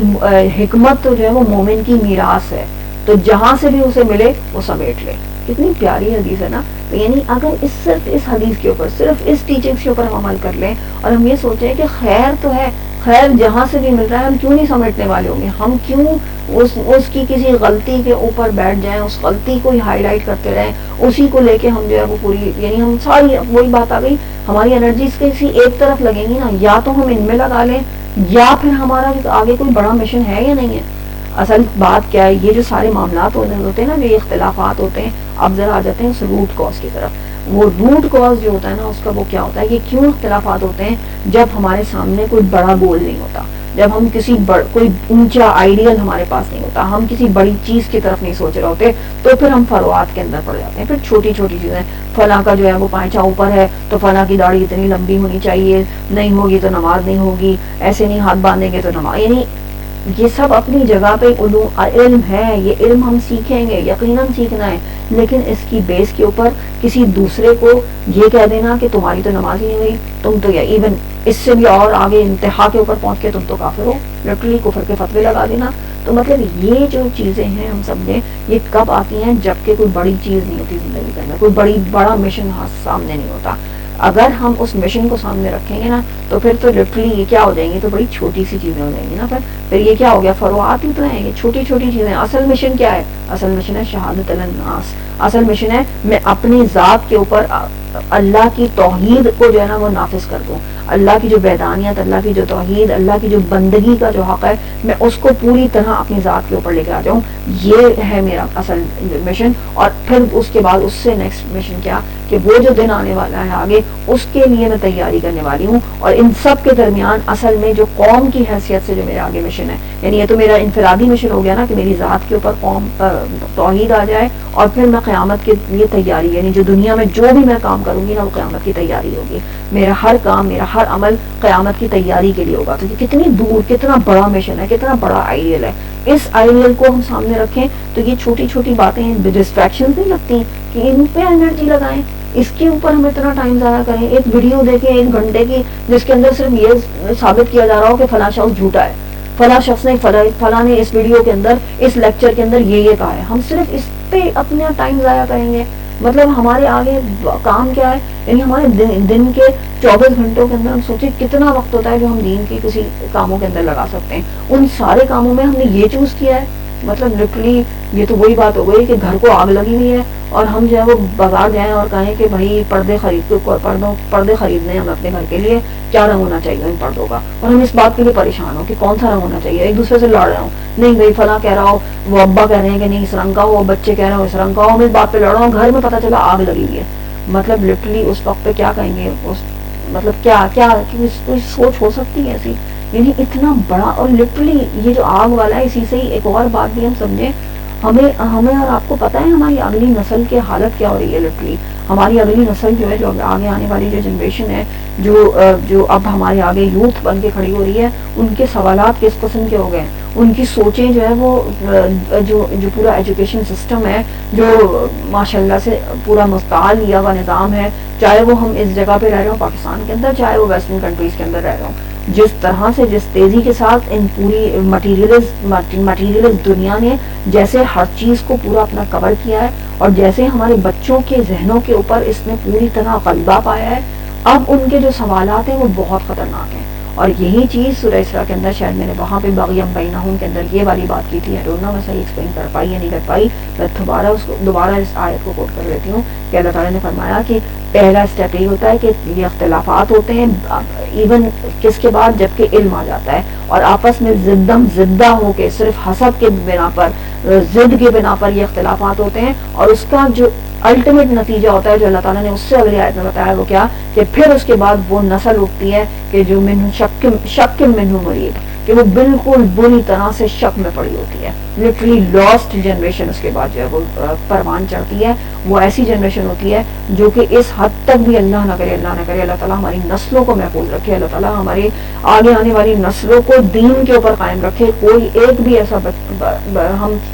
حکمت تو جو ہے وہ مومن کی میراث ہے, تو جہاں سے بھی اسے ملے وہ سمیٹ لے. کتنی پیاری حدیث ہے نا. تو یعنی اگر صرف اس حدیث کے اوپر, صرف اس ٹیچنگز کے اوپر ہم عمل کر لیں اور ہم یہ سوچیں کہ خیر تو ہے, خیر جہاں سے بھی مل رہا ہے ہم کیوں نہیں سمیٹنے والے ہوں گے, ہم کیوں اس کی کسی غلطی کے اوپر بیٹھ جائیں, اس غلطی کو ہی ہائی لائٹ کرتے رہیں, اسی کو لے کے ہم جو ہے وہ پوری یعنی ہم ساری وہی بات آ گئی ہماری انرجیز کسی ایک طرف لگیں گی نا, یا تو ہم ان میں لگا لیں یا پھر ہمارا آگے کوئی بڑا مشن ہے یا نہیں ہے. اصل بات کیا ہے, یہ جو سارے معاملات ہوتے ہیں نا, جو اختلافات ہوتے ہیں, اب ذرا آ جاتے ہیں اس روٹ کاز کی طرف. وہ روٹ کاز جو ہوتا ہے نا اس کا وہ کیا ہوتا ہے, یہ کیوں اختلافات ہوتے ہیں جب ہمارے سامنے کوئی بڑا گول نہیں ہوتا, جب ہم کوئی اونچا آئیڈیل ہمارے پاس نہیں ہوتا, ہم کسی بڑی چیز کی طرف نہیں سوچ رہے ہوتے, تو پھر ہم فروعات کے اندر پڑ جاتے ہیں. پھر چھوٹی چھوٹی چیزیں, فلاں کا جو ہے وہ پائچا اوپر ہے تو فلاں کی داڑھی اتنی لمبی ہونی چاہیے, نہیں ہوگی تو نماز نہیں ہوگی, ایسے نہیں ہاتھ باندھیں گے تو نماز, یعنی یہ سب اپنی جگہ پہ علم ہے, یہ علم ہم سیکھیں گے, یقیناً سیکھنا ہے, لیکن اس کی بیس کے اوپر کسی دوسرے کو یہ کہہ دینا کہ تمہاری تو نماز ہی نہیں ہوئی, تم تو یا ایون اس سے بھی اور آگے انتہا کے اوپر پہنچ کے تم تو کافر ہو, لٹرلی کفر کے فتوے لگا دینا. تو مطلب یہ جو چیزیں ہیں ہم سب نے, یہ کب آتی ہیں جب کہ کوئی بڑی چیز نہیں ہوتی زندگی کے اندر, کوئی بڑا مشن سامنے نہیں ہوتا. اگر ہم اس مشن کو سامنے رکھیں گے نا تو پھر تو لٹرلی یہ کیا ہو جائیں گی، تو بڑی چھوٹی سی چیزیں ہو جائیں گی نا. پھر یہ کیا ہو گیا، فروعات ہی تو ہیں یہ چھوٹی چھوٹی چیزیں. اصل مشن کیا ہے؟ اصل مشن ہے شہادت الناس. اصل مشن ہے میں اپنی ذات کے اوپر اللہ کی توحید کو جو ہے نا وہ نافذ کر دوں. اللہ کی جو بیدانیت، اللہ کی جو توحید، اللہ کی جو بندگی کا جو حق ہے، میں اس کو پوری طرح اپنی ذات کے اوپر لے کے آ جاؤں. یہ ہے میرا اصل مشن. اور پھر اس کے بعد اس سے نیکسٹ مشن کیا کہ وہ جو دن آنے والا ہے آگے، اس کے لیے میں تیاری کرنے والی ہوں. اور ان سب کے درمیان اصل میں جو قوم کی حیثیت سے جو میرے آگے مشن ہے، یعنی یہ تو میرا انفرادی مشن ہو گیا نا کہ میری ذات کے اوپر قوم توحید آ جائے، اور پھر میں قیامت کے لیے تیاری، یعنی جو دنیا میں جو بھی میں کام کروں گی نا وہ قیامت کی تیاری ہوگی. میرا ہر کام، میرا ہر عمل قیامت کی تیاری کے لیے ہوگا. تو یہ کتنی دور، کتنا بڑا مشن ہے، کتنا بڑا آئیڈیل ہے. اس آئیڈیل کو ہم سامنے رکھیں تو یہ چھوٹی چھوٹی باتیں ڈسٹریکشن نہیں لگتی کہ ان پہ انرجی لگائیں، اس کے اوپر ہم اتنا ٹائم ضائع کریں. ایک ویڈیو دیکھیں 1 گھنٹے کی جس کے اندر صرف یہ ثابت کیا جا رہا ہو کہ فلاں شخص جھوٹا ہے، فلاں شخص نے فلاں نے اس ویڈیو کے اندر، اس لیکچر کے اندر یہ کہا ہے. ہم صرف اس پہ اپنا ٹائم ضائع کریں گے. مطلب ہمارے آگے کام کیا ہے؟ یعنی ہمارے دن کے 24 گھنٹوں کے اندر ہم سوچیں کتنا وقت ہوتا ہے جو ہم دین کے کسی کاموں کے اندر لگا سکتے ہیں. ان سارے کاموں میں ہم نے یہ چوز کیا ہے. مطلب لٹرلی یہ تو وہی بات ہو گئی کہ گھر کو آگ لگی ہوئی ہے اور ہم جو ہے وہ بازار جائیں اور کہیں کہ بھائی پردے خریدنے ہیں ہم اپنے گھر کے لیے، کیا رنگ ہونا چاہیے ان پردوں کا، اور ہم اس بات کے لیے پریشان ہوں کہ کون سا رنگ ہونا چاہیے. ایک دوسرے سے لڑ رہے ہوں، نہیں بھائی فلاں کہہ رہا ہو، وہ ابا کہہ رہے ہیں کہ نہیں اس رنگ کا ہو، بچے کہہ رہے ہو اس رنگ کا ہو، ہم اس بات پہ لڑ رہا ہوں، گھر میں پتہ چلا آگ لگی ہوئی ہے. مطلب لٹرلی اس وقت پہ کیا کہیں گے، مطلب کیا کوئی سوچ ہو سکتی ہے ایسی؟ یعنی اتنا بڑا. اور لٹرلی یہ جو آگ والا ہے، اسی سے ہی ایک اور بات بھی ہم سمجھیں، ہمیں اور آپ کو پتہ ہے ہماری اگلی نسل کی حالت کیا ہو رہی ہے. لٹرلی ہماری اگلی نسل جو ہے، جو آگے آنے والی جو جنریشن ہے، جو اب ہمارے آگے یوتھ بن کے کھڑی ہو رہی ہے، ان کے سوالات کس قسم کے ہو گئے ہیں. ان کی سوچیں جو ہے وہ جو پورا ایجوکیشن سسٹم ہے، جو ماشاءاللہ سے پورا مستعار لیا ہوا نظام ہے، چاہے وہ ہم اس جگہ پہ رہ رہے ہوں پاکستان کے اندر، چاہے وہ ویسٹرن کنٹریز کے اندر رہ رہے ہوں، جس طرح سے جس تیزی کے ساتھ ان پوری مٹیریلسٹ دنیا نے جیسے ہر چیز کو پورا اپنا کور کیا ہے، اور جیسے ہمارے بچوں کے ذہنوں کے اوپر اس نے پوری طرح غلبہ پایا ہے، اب ان کے جو سوالات ہیں وہ بہت خطرناک ہیں. اور یہی چیز سورہ اسراء کے اندر شاید میں نے وہاں پہ بغیم بینہم کے اندر یہ والی بات کی تھی. میں صحیح ایکسپلین کر پائی یا نہیں کر پائی، میں دوبارہ اس آیت کو کوٹ کر لیتی ہوں کہ اللہ تعالیٰ نے فرمایا کہ پہلا اسٹیپ یہ ہوتا ہے کہ یہ اختلافات ہوتے ہیں ایون کس کے بعد، جب کہ علم آ جاتا ہے، اور آپس میں زدہ ہو کے صرف حسد کے بنا پر، ضد کے بنا پر یہ اختلافات ہوتے ہیں. اور اس کا جو الٹیمیٹ نتیجہ ہوتا ہے جو اللہ تعالیٰ نے اس سے اگلی آیت میں بتایا وہ کیا، کہ پھر اس کے بعد وہ نسل اٹھتی ہے کہ جو شک منہ مریب، کہ وہ بالکل بری طرح سے شک میں پڑی ہوتی ہے. لٹرلی لاسٹ جنریشن اس کے بعد جو ہے وہ پروان چڑھتی ہے. وہ ایسی جنریشن ہوتی ہے جو کہ اس حد تک بھی اللہ نہ کرے اللہ تعالیٰ ہماری نسلوں کو محفوظ رکھے، اللہ تعالیٰ ہماری آگے آنے والی نسلوں کو دین کے اوپر قائم رکھے. کوئی ایک بھی ایسا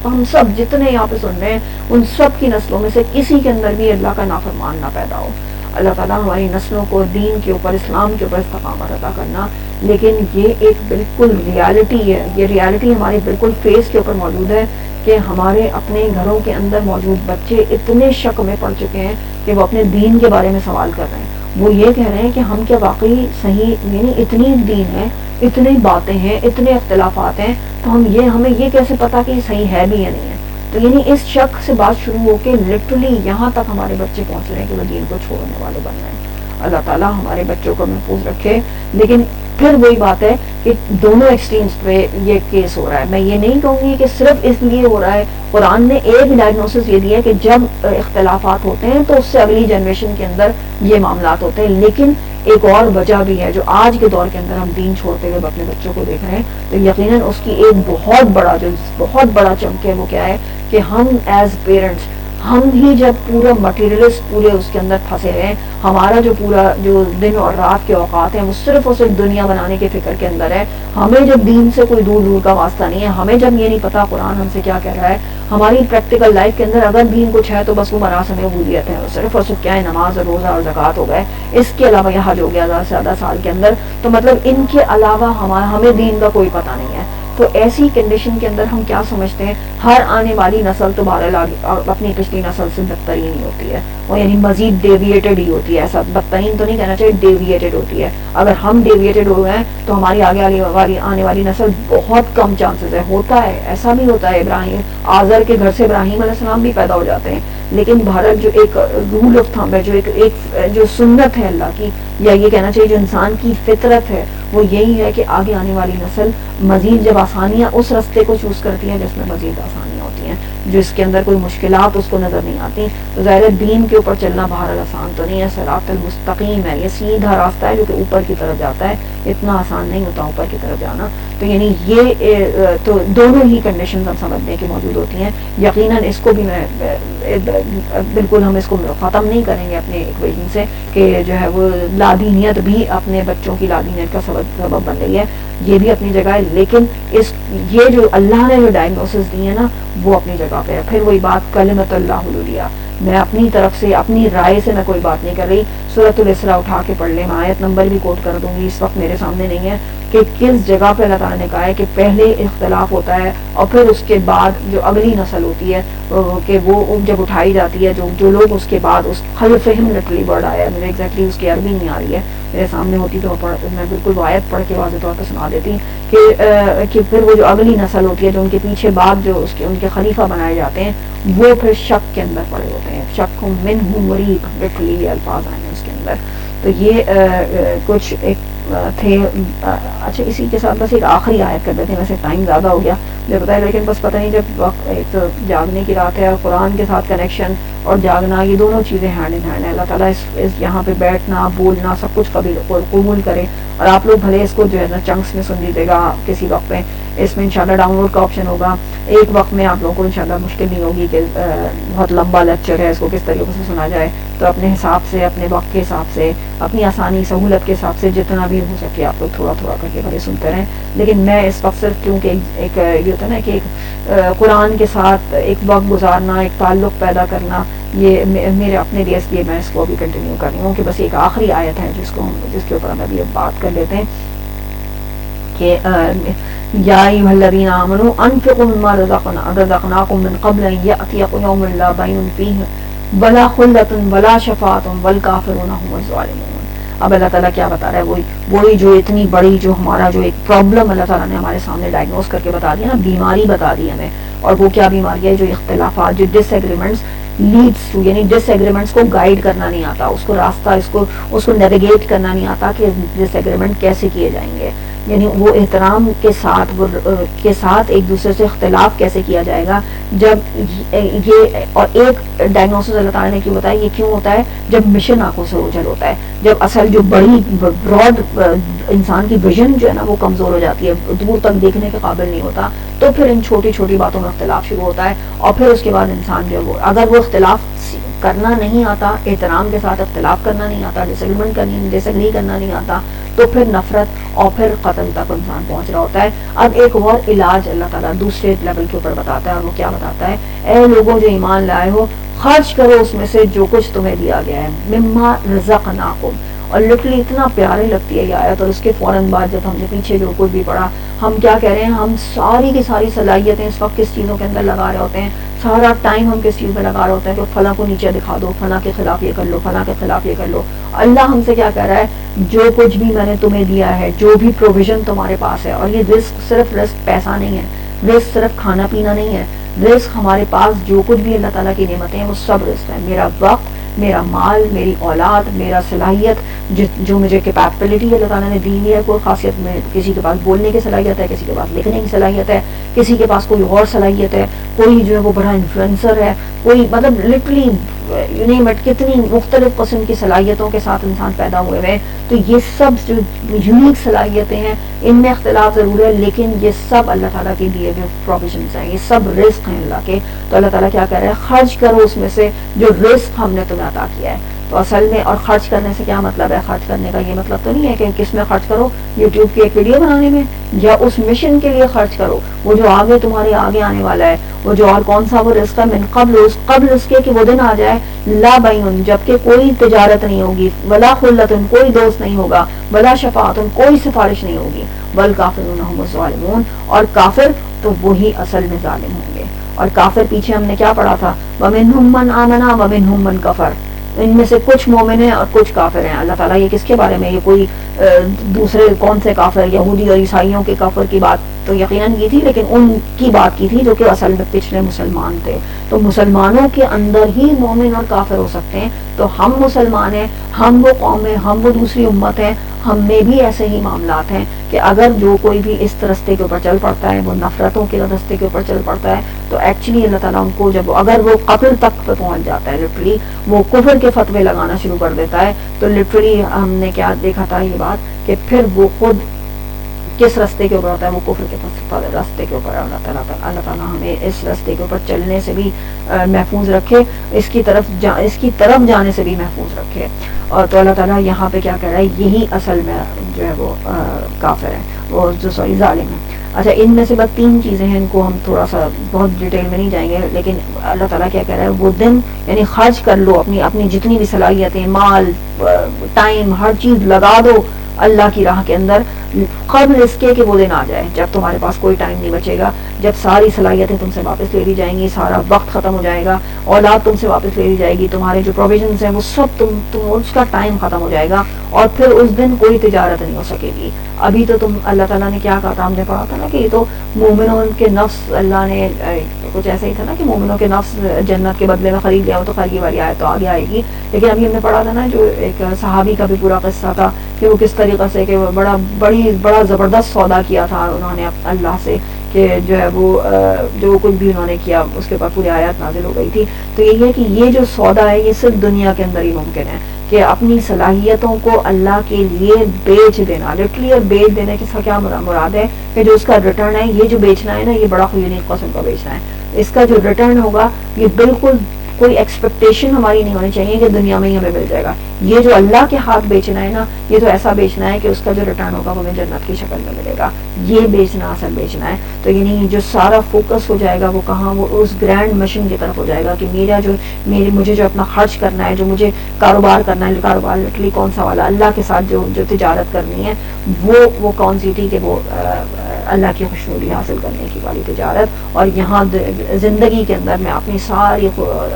ہم سب جتنے یہاں پہ سن رہے ہیں ان سب کی نسلوں میں سے کسی کے اندر بھی اللہ کا نافرمان نہ پیدا ہو. اللہ تعالیٰ ہماری نسلوں کو دین کے اوپر، اسلام کے اوپر استقامت عطا کرنا. لیکن یہ ایک بالکل ریالٹی ہے، یہ ریالٹی ہماری بالکل فیس کے اوپر موجود ہے کہ ہمارے اپنے گھروں کے اندر موجود بچے اتنے شک میں پڑ چکے ہیں کہ وہ اپنے دین کے بارے میں سوال کر رہے ہیں. وہ یہ کہہ رہے ہیں کہ ہم کیا واقعی صحیح، یعنی اتنی دین ہے، اتنی باتیں ہیں، اتنے اختلافات ہیں، تو ہمیں یہ کیسے پتا کہ یہ صحیح ہے بھی یا نہیں ہے. تو یعنی اس شک سے بات شروع ہو کے لٹرلی یہاں تک ہمارے بچے پہنچ رہے ہیں کہ وہ دین کو چھوڑنے والے بن رہے ہیں. اللہ تعالیٰ ہمارے بچوں کو محفوظ رکھے. لیکن پھر وہی بات ہے کہ دونوں ایکسٹریمز پہ یہ کیس ہو رہا ہے. میں یہ نہیں کہوں گی کہ صرف اس لیے ہو رہا ہے. قرآن نے ایک ڈائگنوسس یہ دیا ہے کہ جب اختلافات ہوتے ہیں تو اس سے اگلی جنریشن کے اندر یہ معاملات ہوتے ہیں. لیکن ایک اور وجہ بھی ہے جو آج کے دور کے اندر ہم دین چھوڑتے ہوئے اپنے بچوں کو دیکھ رہے ہیں، تو یقیناً اس کی ایک بہت بڑا چمک ہے. وہ کیا ہے کہ ہم ایز پیرنٹس، ہم ہی جب پورا مٹیریلسٹ پورے اس کے اندر پھنسے ہیں، ہمارا جو پورا جو دن اور رات کے اوقات ہیں وہ صرف اور صرف دنیا بنانے کے فکر کے اندر ہے. ہمیں جب دین سے کوئی دور کا واسطہ نہیں ہے، ہمیں جب یہ نہیں پتا قرآن ہم سے کیا کہہ رہا ہے، ہماری پریکٹیکل لائف کے اندر اگر دین کچھ ہے تو بس وہ مراسم عبودیت ہے، صرف اور صرف کیا ہے، نماز اور روزہ اور زکوٰۃ ہو گئے، اس کے علاوہ یہ حج ہو گیا زیادہ سے زیادہ سال کے اندر. تو مطلب ان کے علاوہ ہمیں دین کا کوئی پتہ نہیں ہے. تو ایسی کنڈیشن کے اندر ہم کیا سمجھتے ہیں، ہر آنے والی نسل تو بہرحال اپنی پچھلی نسل سے بدتر ہی نہیں ہوتی ہے. وہ یعنی مزید ڈیویٹڈ ہی ہوتی ہے. ایسا بدترین تو نہیں کہنا چاہیے, ڈیویٹڈ ہوتی ہے. اگر ہم ڈیویٹڈ ہو گئے تو ہماری آنے والی نسل بہت کم چانسز ہے. ہوتا ہے, ایسا بھی ہوتا ہے. ابراہیم آزر کے گھر سے ابراہیم علیہ السلام بھی پیدا ہو جاتے ہیں, لیکن بھارت جو ایک رول آف تھمب ہے, جو ایک جو سنت ہے اللہ کی, یا یہ کہنا چاہیے جو انسان کی فطرت ہے, وہ یہی ہے کہ آگے آنے والی نسل مزید جب آسانیاں اس رستے کو چوز کرتی ہیں جس میں مزید آسانیاں ہوتی ہیں, جو اس کے اندر کوئی مشکلات اس کو نظر نہیں آتی, تو ظاہر دین کے اوپر چلنا بہرحال آسان تو نہیں ہے. صراط المستقیم ہے, یہ سیدھا راستہ ہے جو کہ اوپر کی طرف جاتا ہے. اتنا آسان نہیں ہوتا اوپر کی طرف جانا. تو یعنی یہ تو دونوں ہی کنڈیشنز ہم سمجھنے کی موجود ہوتی ہیں. یقیناً اس کو بھی میں بالکل ہم اس کو ختم نہیں کریں گے اپنے ایکویژن سے کہ جو ہے وہ لادینیت بھی اپنے بچوں کی لادینیت کا سبب بن رہی ہے. یہ بھی اپنی جگہ ہے, لیکن یہ جو اللہ نے جو ڈائگنوسس دی ہے نا وہ اپنی جگہ پہ ہے. پھر وہی بات کلمۃ اللہ العلیٰ, میں اپنی طرف سے اپنی رائے سے میں کوئی بات نہیں کر رہی. سورۃ الاسراء اٹھا کے پڑھ لیں, میں آیت نمبر بھی کوٹ کر دوں گی, اس وقت میرے سامنے نہیں ہے, کہ کس جگہ پہ اللہ تعالیٰ نے کہا ہے کہ پہلے اختلاف ہوتا ہے اور پھر اس کے بعد جو اگلی نسل ہوتی ہے کہ وہ جب اٹھائی جاتی ہے, جو لوگ اس کے بعد اس خلفہم لٹرلی ورڈ آیا ہے, مجھے ایگزیکٹلی اس کی عربی نہیں آ رہی ہے, میرے سامنے ہوتی تو میں بالکل وہ آیت پڑھ کے واضح طور پہ سنا دیتی کہ پھر وہ جو اگلی نسل ہوتی ہے جو ان کے پیچھے بعد جو ان کے خلیفہ بنائے جاتے ہیں وہ پھر شک کے اندر پڑے ہوتے ہیں. شک منہ مریب, لٹرلی الفاظ آئے ہیں اس کے اندر. تو یہ کچھ ایک تھے. اچھا اسی کے ساتھ بس ایک آخری آیت کر دیتے ہیں, ویسے ٹائم زیادہ ہو گیا مجھے پتا ہے, لیکن بس پتہ نہیں جب وقت ایک تو جاگنے کی رات ہے اور قرآن کے ساتھ کنیکشن اور جاگنا, یہ دونوں چیزیں ہینڈ ان ہینڈ ہے. اللہ تعالیٰ اس یہاں پہ بیٹھنا بولنا سب کچھ قبول کرے, اور آپ لوگ بھلے اس کو جو ہے نا چنکس میں سن لیجیے گا کسی وقت پہ. اس میں انشاءاللہ ڈاؤن لوڈ کا آپشن ہوگا, ایک وقت میں آپ لوگوں کو انشاءاللہ مشکل نہیں ہوگی کہ بہت لمبا لیکچر ہے اس کو کس طریقے سے سنا جائے. تو اپنے حساب سے, اپنے وقت کے حساب سے, اپنی آسانی سہولت کے حساب سے جتنا بھی ہو سکے آپ لوگ تھوڑا تھوڑا کر کے بھلے سنتے رہیں. لیکن میں اس وقت صرف کیونکہ ایک یہ ہوتا ہے نا کہ ایک قرآن کے ساتھ ایک وقت گزارنا, ایک تعلق پیدا کرنا, یہ میرے اپنے لیے, اس لیے میں اس کو ابھی کنٹینیو کر رہی ہوں کہ بس ایک آخری آیت ہے جس کے اوپر ہم ابھی بات کر لیتے ہیں کہ یا ایھا الذین آمنوا انفقوا مما رزقناکم من قبل ان یأتی یوم لا بیع فیہ ولا خلۃ ولا شفاعۃ والکافرون هم الظالمون. اب اللہ تعالیٰ کیا بتا رہا ہے, وہی جو اتنی بڑی جو ہمارا جو ایک پرابلم اللہ تعالیٰ نے ہمارے سامنے ڈائگنوز کر کے بتا دیا نا, بیماری بتا دی ہمیں. اور وہ کیا بیماری ہے, جو اختلافات, جو ڈس ایگریمنٹس لیڈس ٹو, یعنی ڈس ایگریمنٹس کو گائیڈ کرنا نہیں آتا, اس کو راستہ اس کو نیویگیٹ کرنا نہیں آتا کہ ڈس ایگریمنٹ کیسے کیے جائیں گے, یعنی وہ احترام کے ساتھ ایک دوسرے سے اختلاف کیسے کیا جائے گا. جب یہ اور ایک ڈائگنوسس اللہ تعالیٰ نے کیوں بتایا, یہ کیوں ہوتا ہے جب مشن آنکھوں سے اوجھل ہوتا ہے, جب اصل جو بڑی براڈ انسان کی ویژن جو ہے نا وہ کمزور ہو جاتی ہے, دور تک دیکھنے کے قابل نہیں ہوتا, تو پھر ان چھوٹی چھوٹی باتوں میں اختلاف شروع ہوتا ہے. اور پھر اس کے بعد انسان جو ہے اگر وہ اختلاف کرنا نہیں آتا, احترام کے ساتھ اختلاف کرنا نہیں آتا, ڈس ایگری کرنا نہیں آتا, تو پھر نفرت اور پھر قتل تک انسان پہنچ رہا ہوتا ہے. اب ایک اور علاج اللہ تعالیٰ دوسرے لیول کے اوپر بتاتا ہے, اور وہ کیا بتاتا ہے, اے لوگوں جو ایمان لائے ہو خرچ کرو اس میں سے جو کچھ تمہیں دیا گیا ہے, مما رزقناکم. اور لٹرلی اتنا پیارے لگتی ہے یہ آیت, اور اس کے فوراً بعد جب ہم نے پیچھے جو کچھ بھی پڑھا, ہم کیا کہہ رہے ہیں, ہم ساری کی ساری صلاحیتیں اس وقت کس چیزوں کے اندر لگا رہے ہوتے ہیں, سارا ٹائم ہم کس چیز میں لگا رہے ہوتے ہیں کہ فلاں کو نیچے دکھا دو, فلاں کے خلاف یہ کر لو, فلاں کے خلاف یہ کر لو. اللہ ہم سے کیا کہہ رہا ہے, جو کچھ بھی میں نے تمہیں دیا ہے, جو بھی پروویژن تمہارے پاس ہے, اور یہ رزق صرف پیسہ نہیں ہے, رزق صرف کھانا پینا نہیں ہے, رزق ہمارے پاس جو کچھ بھی اللہ تعالیٰ کی نعمتیں ہیں وہ سب رزق ہے. میرا وقت, میرا مال, میری اولاد, میرا صلاحیت, جو مجھے کیپیبلٹی اللہ تعالیٰ نے دی ہے, کوئی خاصیت میں کسی کے پاس بولنے کی صلاحیت ہے, کسی کے پاس لکھنے کی صلاحیت ہے, کسی کے پاس کوئی اور صلاحیت ہے, کوئی جو ہے وہ بڑا انفلوئنسر ہے, کوئی مطلب لٹرلی کتنی مختلف قسم کی صلاحیتوں کے ساتھ انسان پیدا ہوئے ہیں. تو یہ سب جو یونیک صلاحیتیں ہیں ان میں اختلاف ضرور ہے, لیکن یہ سب اللہ تعالیٰ کے دیے ہوئے پروویژنس ہیں, یہ سب رزق ہیں اللہ کے. تو اللہ تعالیٰ کیا کہہ رہا ہے, خرچ کرو اس میں سے جو رزق ہم نے تمہیں عطا کیا ہے. تو اصل میں, اور خرچ کرنے سے کیا مطلب ہے, خرچ کرنے کا یہ مطلب تو نہیں ہے کہ کس میں خرچ کرو, یوٹیوب کی ایک ویڈیو بنانے میں, یا اس مشن کے لیے خرچ کرو, وہ جو آگے تمہارے آگے آنے والا ہے, وہ جو اور کون سا وہ رزق ہے, من قبل اس کے کہ وہ دن آ جائے, لا بیع, جبکہ کوئی تجارت نہیں ہوگی, ولا خلۃ, کوئی دوست نہیں ہوگا, ولا شفاعۃ, کوئی سفارش نہیں ہوگی, والکافرون هم الظالمون, اور کافر تو وہی اصل میں ظالم ہوں گے. اور کافر پیچھے ہم نے کیا پڑھا تھا, ومنہم من آمن ومنہم من کفر, ان میں سے کچھ مومن ہیں اور کچھ کافر ہیں. اللہ تعالیٰ یہ کس کے بارے میں, یہ کوئی دوسرے کون سے کافر, یہودی اور عیسائیوں کے کافر کی بات تو یقیناً کی تھی, لیکن ان کی بات کی تھی جو کہ اصل میں پچھلے مسلمان تھے. تو مسلمانوں کے اندر ہی مومن اور کافر ہو سکتے ہیں. تو ہم مسلمان ہیں, ہم وہ قوم ہیں, ہم وہ دوسری امت ہیں, ہم میں بھی ایسے ہی معاملات ہیں کہ اگر جو کوئی بھی اس رستے کے اوپر چل پڑتا ہے, وہ نفرتوں کے رستے کے اوپر چل پڑتا ہے, تو ایکچولی اللہ تعالیٰ ان کو جب اگر وہ قتل تک پہنچ جاتا ہے, لٹرلی وہ کفر کے فتوے لگانا شروع کر دیتا ہے, تو لٹرلی ہم نے کیا دیکھا تھا یہ بات کہ پھر وہ خود کس رستے کے اوپر ہوتا ہے, وہ کفر کے رستے کے اوپر. اللہ تعالیٰ ہمیں اس رستے کے اوپر چلنے سے بھی محفوظ رکھے, اس کی طرف جانے سے بھی محفوظ رکھے. اور تو اللہ تعالیٰ یہاں پہ کیا کہہ رہا ہے, یہی اصل میں جو ہے وہ کافر ہے, وہ جو ظالم ہے. اچھا, ان میں سے بس 3 چیزیں ہیں, ان کو ہم تھوڑا سا بہت ڈیٹیل میں نہیں جائیں گے, لیکن اللہ تعالیٰ کیا کہہ رہا ہے, وہ دن یعنی خرچ کر لو, اپنی جتنی بھی صلاحیتیں, مال, ٹائم, ہر چیز لگا دو اللہ کی راہ کے اندر, قبل اس کے کہ وہ دن آ جائے جب تمہارے پاس کوئی ٹائم نہیں بچے گا, جب ساری صلاحیتیں تم سے واپس لے لی جائیں گی, سارا وقت ختم ہو جائے گا, اولاد تم سے واپس لے لی جائے گی, تمہارے جو پروویژنس ہیں وہ سب تم اس کا ٹائم ختم ہو جائے گا, اور پھر اس دن کوئی تجارت نہیں ہو سکے گی. ابھی تو اللہ تعالیٰ نے کیا کہا تھا, ہم نے پڑھا تھا نا کہ یہ تو مومنوں کے نفس, اللہ نے کچھ ایسا ہی تھا نا کہ مومنوں کے نفس جنت کے بدلے میں خرید لیا ہو, تو خرید والی آئے تو آگے آئے گی. لیکن ابھی ہم نے پڑھا تھا نا جو ایک صحابی کا بھی پورا قصہ تھا کہ وہ کس طریقے سے کہ بڑا زبردست سودا کیا تھا انہوں نے اللہ سے, کہ جو ہے وہ جو کچھ بھی انہوں نے کیا اس کے بعد پوری آیات نازل ہو گئی تھی. تو یہ ہے کہ یہ جو سودا ہے یہ صرف دنیا کے اندر ہی ممکن ہے, کہ اپنی صلاحیتوں کو اللہ کے لیے بیچ دینا. لٹرلی اور بیچ دینے کے کیا مراد ہے کہ جو اس کا ریٹرن ہے, یہ جو بیچنا ہے نا, یہ بڑا یونیک قسم کا بیچنا ہے. اس کا جو ریٹرن ہوگا یہ بالکل کوئی ایکسپیکٹیشن ہماری نہیں ہونی چاہیے کہ دنیا میں ہی ہمیں مل جائے گا. یہ جو اللہ کے ہاتھ بیچنا ہے نا, یہ تو ایسا بیچنا ہے کہ اس کا جو ریٹرن ہوگا وہ ہمیں جنت کی شکل میں ملے گا. یہ بیچنا اصل بیچنا ہے. تو یعنی جو سارا فوکس ہو جائے گا وہ کہاں, وہ اس گرینڈ مشن کی طرف ہو جائے گا کہ مجھے جو اپنا خرچ کرنا ہے, جو مجھے کاروبار کرنا ہے, کاروبار لٹرلی کون سا والا, اللہ کے ساتھ جو تجارت کرنی ہے وہ کون سی تھی, کہ وہ اللہ کی خوشنودی حاصل کرنے کی والی تجارت. اور یہاں زندگی کے اندر میں اپنی ساری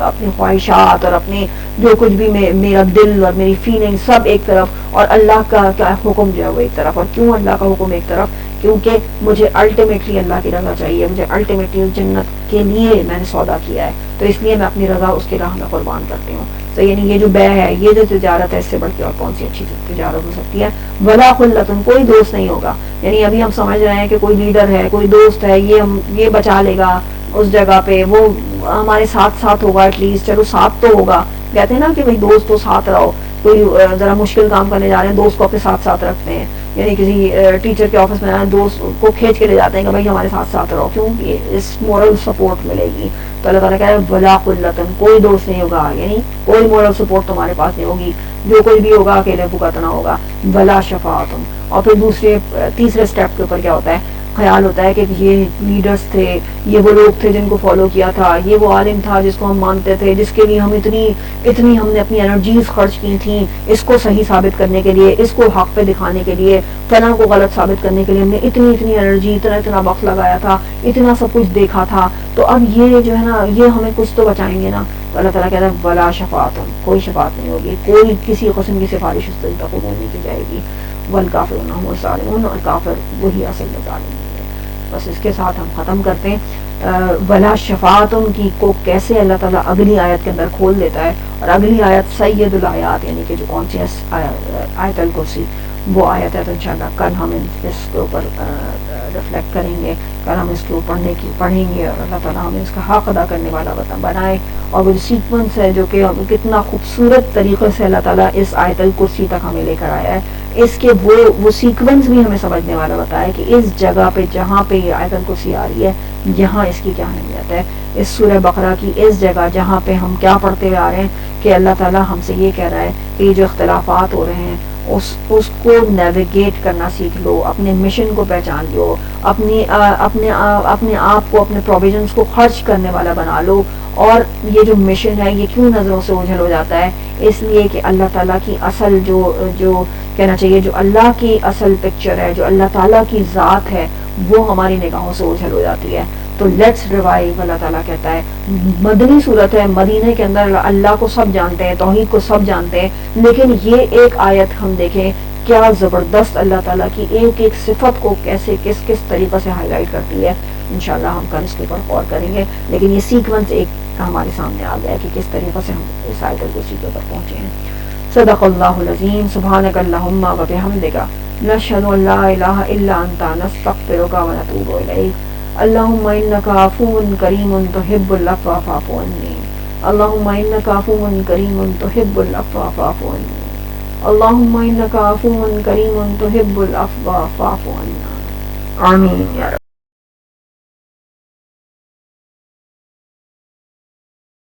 اپنی خواہشات اور اپنے جو کچھ بھی میرا دل اور میری فیلنگ سب ایک طرف, اور اللہ کا حکم جو ہے وہ ایک طرف. اور کیوں اللہ کا حکم ایک طرف, کیونکہ مجھے الٹیمیٹلی اللہ کی رضا چاہیے, مجھے الٹیمیٹلی جنت کے لیے میں نے سودا کیا ہے, تو اس لیے میں اپنی رضا اس کی راہ میں قربان کرتی ہوں. تو یعنی یہ جو بے ہے, یہ جو تجارت ہے, اس سے بڑھ کے اور کون سی اچھی تجارت ہو سکتی ہے. ولا خلتن, کوئی دوست نہیں ہوگا. یعنی ابھی ہم سمجھ رہے ہیں کہ کوئی لیڈر ہے, کوئی دوست ہے, یہ بچا لے گا اس جگہ پہ, وہ ہمارے ساتھ ہوگا, ایٹ لیسٹ چلو ساتھ تو ہوگا. کہتے ہیں نا کہ بھائی دوست تو ساتھ رہو, کوئی ذرا مشکل کام کرنے جا رہے ہیں, دوست کو اپنے ساتھ رکھتے ہیں. یعنی کسی ٹیچر کے آفس میں دوست کو کھینچ کے لے جاتے ہیں کہ بھائی ہمارے ساتھ رہو, کیوں, اس مورل سپورٹ ملے گی. تو اللہ تعالیٰ کہہ رہے ہیں ولا قلتن, کوئی دوست نہیں ہوگا, یعنی کوئی مورل سپورٹ تمہارے پاس نہیں ہوگی, جو کوئی بھی ہوگا اکیلے بھگتنا ہوگا. ولا شفاعتن, اور پھر تیسرے اسٹیپ کے اوپر کیا ہوتا ہے, خیال ہوتا ہے کہ یہ لیڈرز تھے, یہ وہ لوگ تھے جن کو فالو کیا تھا, یہ وہ عالم تھا جس کو ہم مانتے تھے, جس کے لیے ہم اتنی ہم نے اپنی انرجیز خرچ کی تھیں اس کو صحیح ثابت کرنے کے لیے, اس کو حق پہ دکھانے کے لیے, فلاں کو غلط ثابت کرنے کے لیے ہم نے اتنی انرجی, اتنا وقت لگایا تھا, اتنا سب کچھ دیکھا تھا. تو اب یہ جو ہے نا, یہ ہمیں کچھ تو بچائیں گے نا. تو اللہ تعالیٰ کہتا ہے ولا شفاعت, کوئی شفاعت نہیں ہوگی, کوئی کسی قسم کی سفارش اس طریقہ قبول نہیں کی جائے گی. والکافرون هم الظالمون, اور کافر وہی اصل میں ظالم ہے. بس اس کے ساتھ ہم ختم کرتے ہیں. ولا شفاعتن کی کو کیسے اللہ تعالیٰ اگلی آیت کے اندر کھول دیتا ہے, اور اگلی آیت سید الآیات, یعنی کہ جو کون سی آیت الکرسی, وہ آیت ہے. تو انشاءاللہ کل ہم اس کے اوپر ریفلیکٹ کریں گے, کل ہم اس کو پڑھیں گے, اور اللہ تعالیٰ ہمیں اس کا حق ادا کرنے والا بنائے. اور وہ جو سیکوینس ہے جو کہ کتنا خوبصورت طریقے سے اللہ تعالیٰ اس آیت الکرسی تک ہمیں لے کر آیا ہے, اس کے وہ سیکوینس بھی ہمیں سمجھنے والا بتایا کہ اس جگہ پہ جہاں پہ یہ آیت الکرسی آ رہی ہے, یہاں اس کی کیا اہمیت ہے. اس سورہ بقرہ کی اس جگہ جہاں پہ ہم کیا پڑھتے آ رہے ہیں کہ اللہ تعالیٰ ہم سے یہ کہہ رہا ہے کہ یہ جو اختلافات ہو رہے ہیں اس کو نیویگیٹ کرنا سیکھ لو, اپنے مشن کو پہچان لو, اپنے آپ کو, اپنے پروویژنس کو خرچ کرنے والا بنا لو. اور یہ جو مشن ہے یہ کیوں نظروں سے اوجھل ہو جاتا ہے, اس لیے کہ اللہ تعالیٰ کی اصل جو کہنا چاہیے, جو اللہ کی اصل پکچر ہے, جو اللہ تعالیٰ کی ذات ہے, وہ ہماری نگاہوں سے اوجھل ہو جاتی ہے. تو لیٹس ریوائو. اللہ تعالیٰ کہتا ہے مدنی صورت ہے, مدینے کے اندر اللہ کو سب جانتے ہیں, توحید کو سب جانتے ہیں, لیکن یہ ایک آیت ہم دیکھیں کیا زبردست اللہ تعالیٰ کی ایک ایک صفت کو کیسے کس کس طریقے سے ہائی لائٹ کرتی ہے. انشاءاللہ ہم کل اس کے اوپر غور کریں گے, لیکن یہ سیکوینس ایک ہمارے سامنے آ گیا کہ کس طریقے سے ہم اس آیت الکرسی کے اوپر پہنچے ہیں. صدق اللہ العظیم. سبحانک اللہم و بحمدک نشہد ان لا الہ الا انت نستغفرک و نتوب الیک. اللہم انک عفو کریم تحب العفو فاعف عنی. اللہم انک عفو کریم تحب العفو فاعف عنی. اللہم انک عفو کریم تحب العفو فاعف عنا. آمین یا رب.